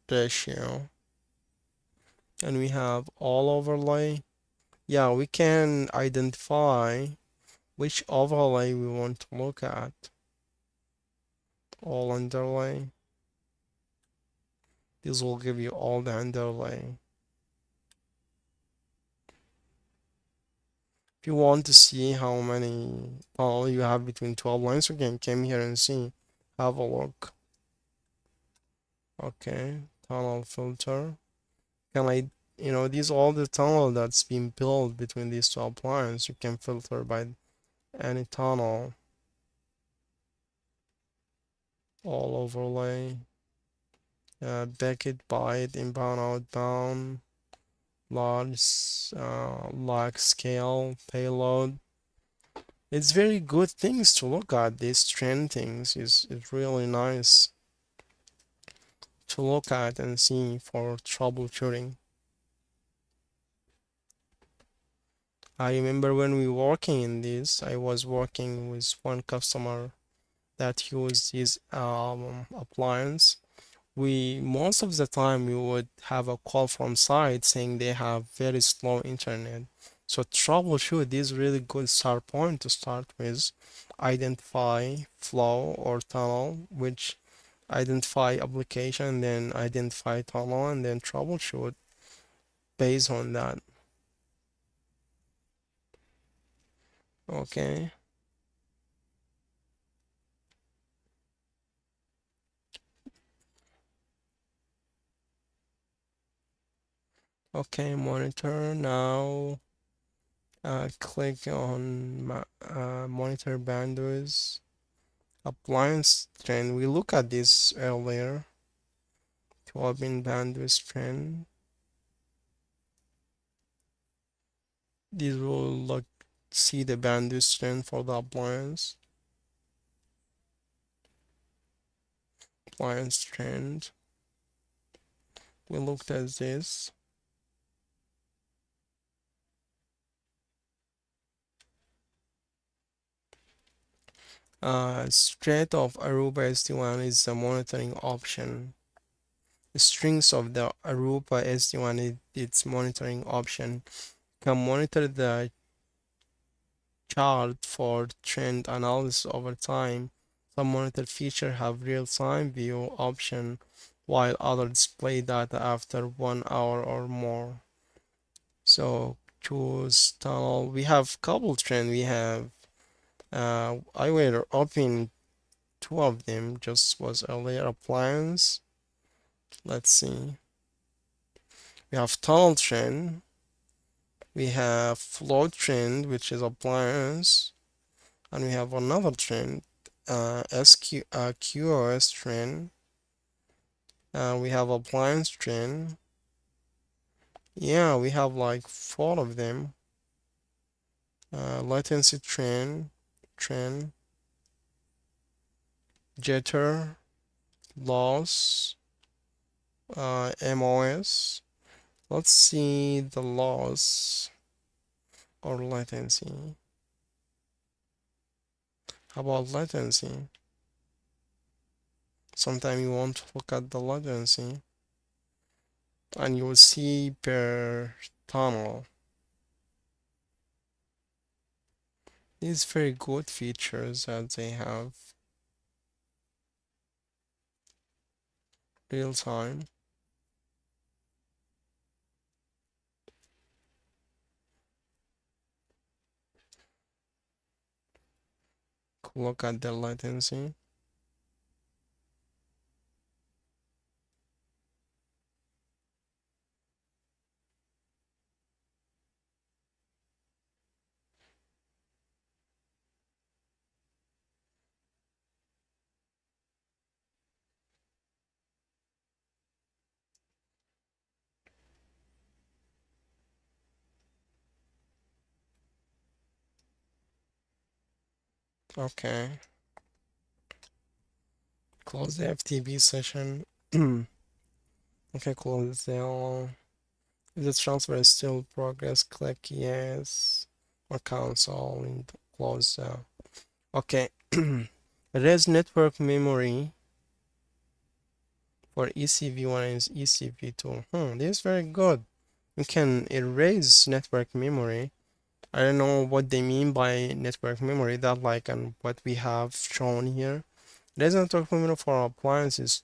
ratio. And we have all overlay. Yeah, we can identify which overlay we want to look at. All underlay. This will give you all the underlay. If you want to see how many tunnel you have between 12 lines, you can come here and see. Have a look. Okay, tunnel filter. Can I, these all the tunnel that's been built between these 12 lines. You can filter by any tunnel. All overlay. Packet, byte, inbound, outbound, large scale, payload. It's very good things to look at. These trend things is really nice to look at and see for troubleshooting. I remember when we were working in this, I was working with one customer that used his appliance. We most of the time we would have a call from site saying they have very slow internet. So troubleshoot is really good start point to start with. Identify flow or tunnel, which identify application, then identify tunnel, and then troubleshoot based on that. Okay. Okay, monitor now. Click on monitor bandwidth. Appliance trend. We look at this earlier. 12-in bandwidth trend. This will look see the bandwidth trend for the appliance trend. We looked at this. Straight of Aruba SD WAN is the monitoring option. The strings of the Aruba SD WAN is its monitoring option. Can monitor the chart for trend analysis over time. Some monitor features have real-time view option, while others display data after 1 hour or more. So choose tunnel. We have couple trend. We have I will open two of them. Just was earlier appliance. Let's see. We have tunnel trend. We have flow trend, which is appliance, and we have another trend, QoS trend. We have appliance trend. Yeah, we have like four of them. Latency trend, jitter, loss, MOS. Let's see the loss or latency. How about latency? Sometimes you want to look at the latency and you will see per tunnel. These very good features that they have real time. Look at the latency. Okay, close the FTP session. Okay, close the. If the transfer is still progress, click yes or cancel and close. Okay, erase network memory for ECV1 and ECV2. This is very good. You can erase network memory. I don't know what they mean by network memory, that like and what we have shown here. There's a network memory for appliances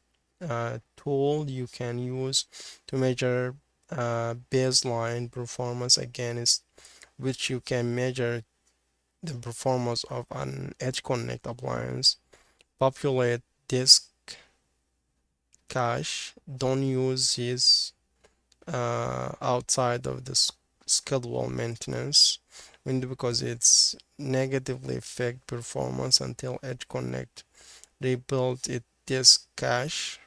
tool you can use to measure baseline performance against which you can measure the performance of an Edge Connect appliance. Populate disk cache. Don't use this outside of the scheduled maintenance window because it's negatively affect performance until Edge Connect rebuild its disk cache.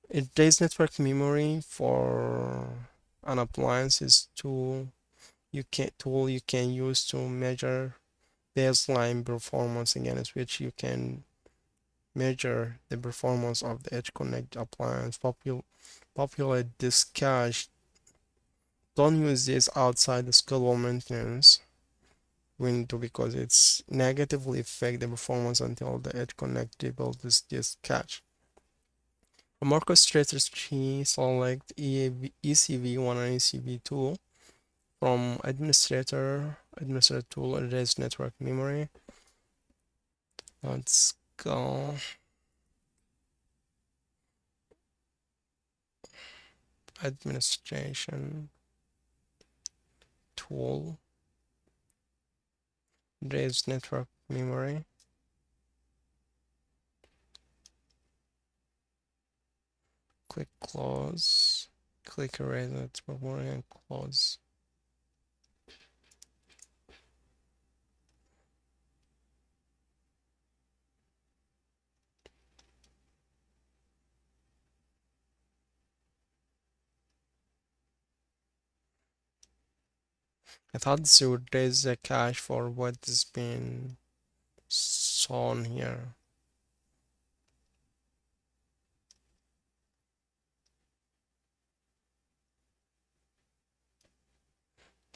It days network memory for an appliance is tool you can use to measure baseline performance against which you can measure the performance of the Edge Connect appliance. Populate this cache. Don't use this outside the scheduled maintenance window because it's negatively affect the performance until the Edge Connect rebuilds this cache. From orchestrators tree, select ECV1 and ECV2. From administrator tool, erase network memory. Let's go administration tool, erase network memory. Click close. Click erase network memory and close. I thought this would raise the cache for what is being shown here.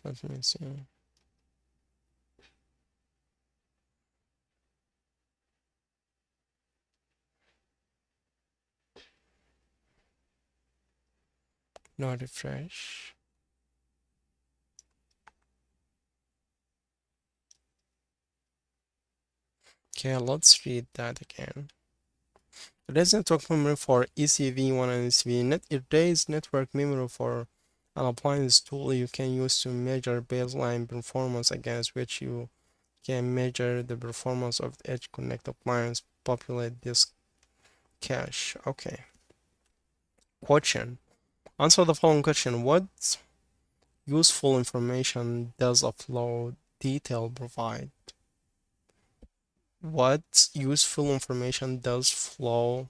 Let me see. No refresh. Okay, let's read that again. Erase network memory for ECV1 and ECV. Erase network memory for an appliance tool you can use to measure baseline performance against which you can measure the performance of the Edge Connect appliance. Populate this cache. Okay. Question. Answer the following question. What useful information does a flow detail provide? What useful information does flow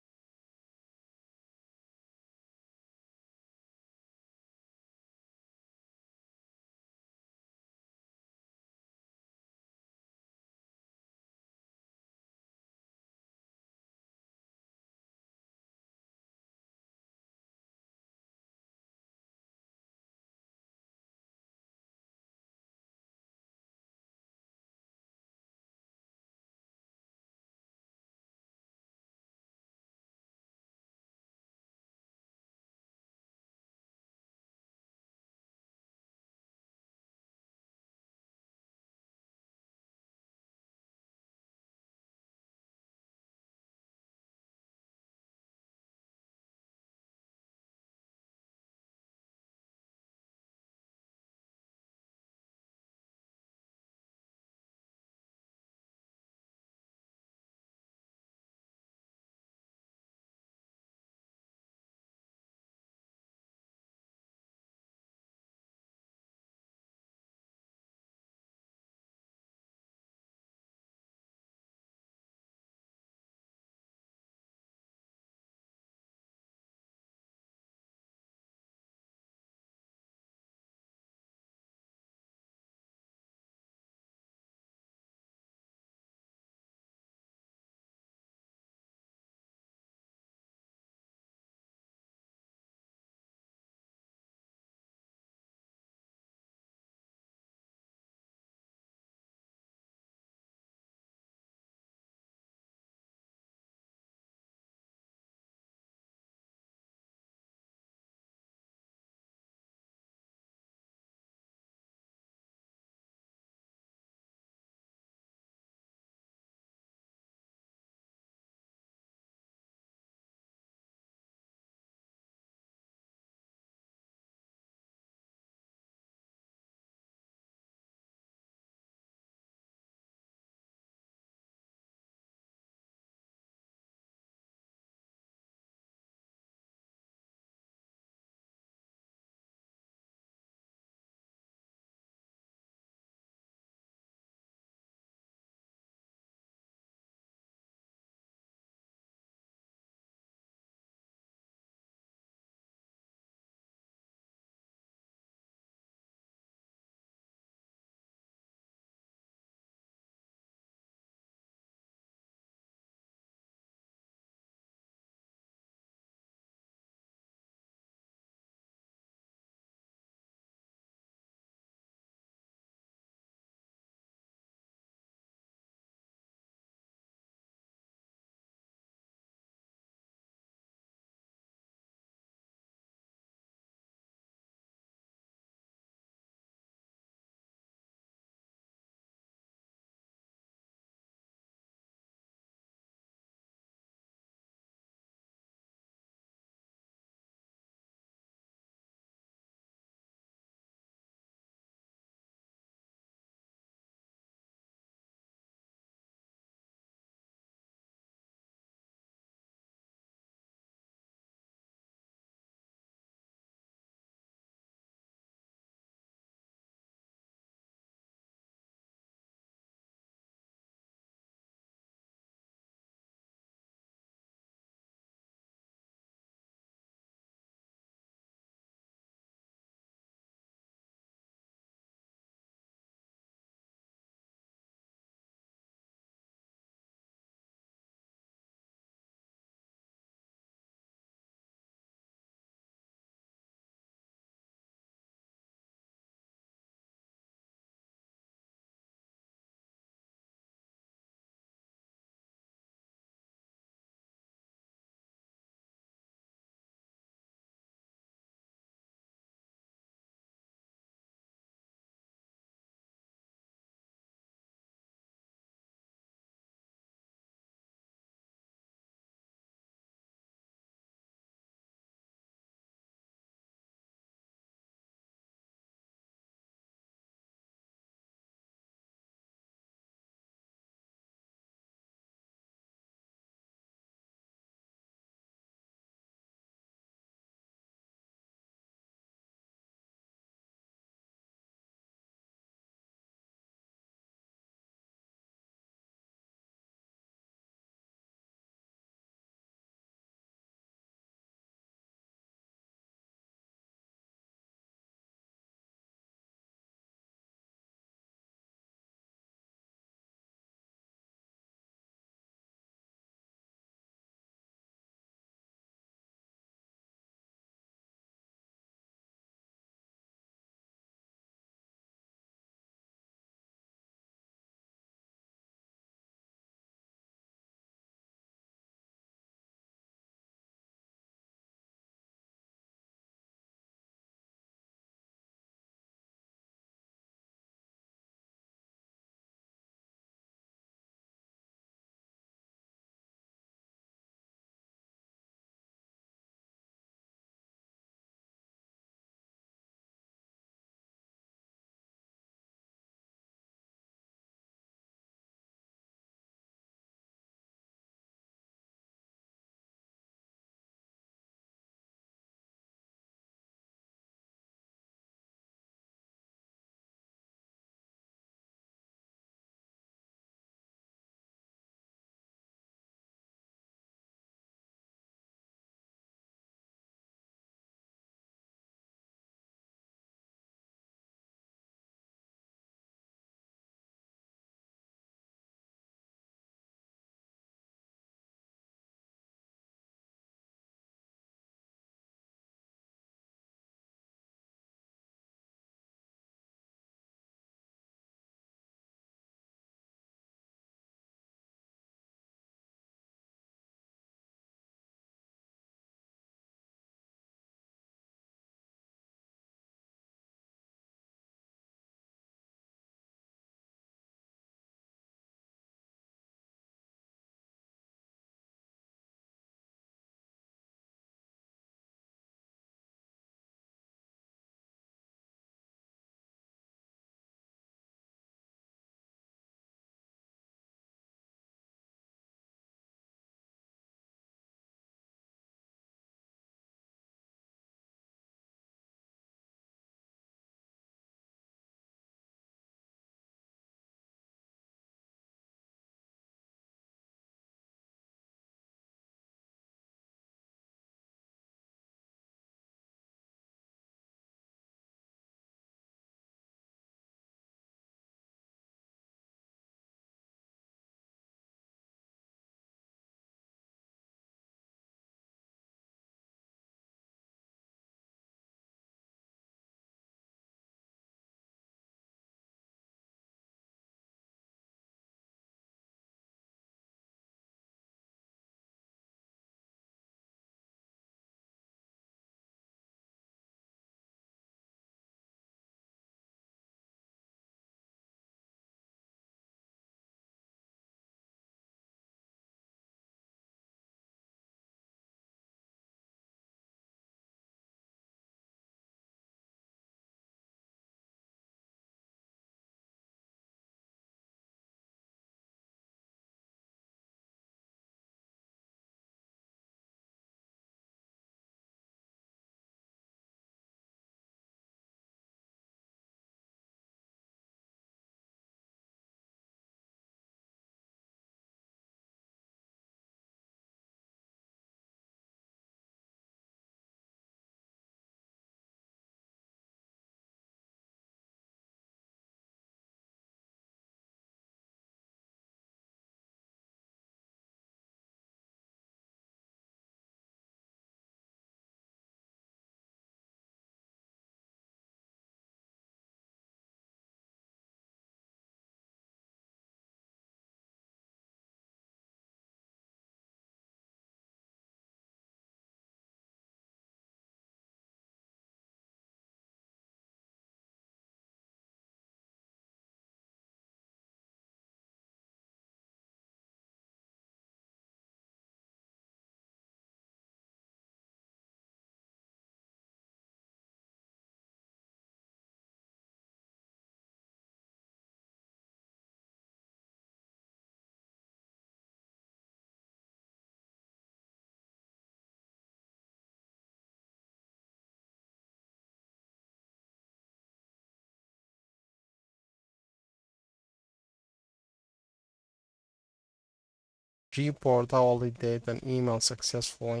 report hourly date and email successfully.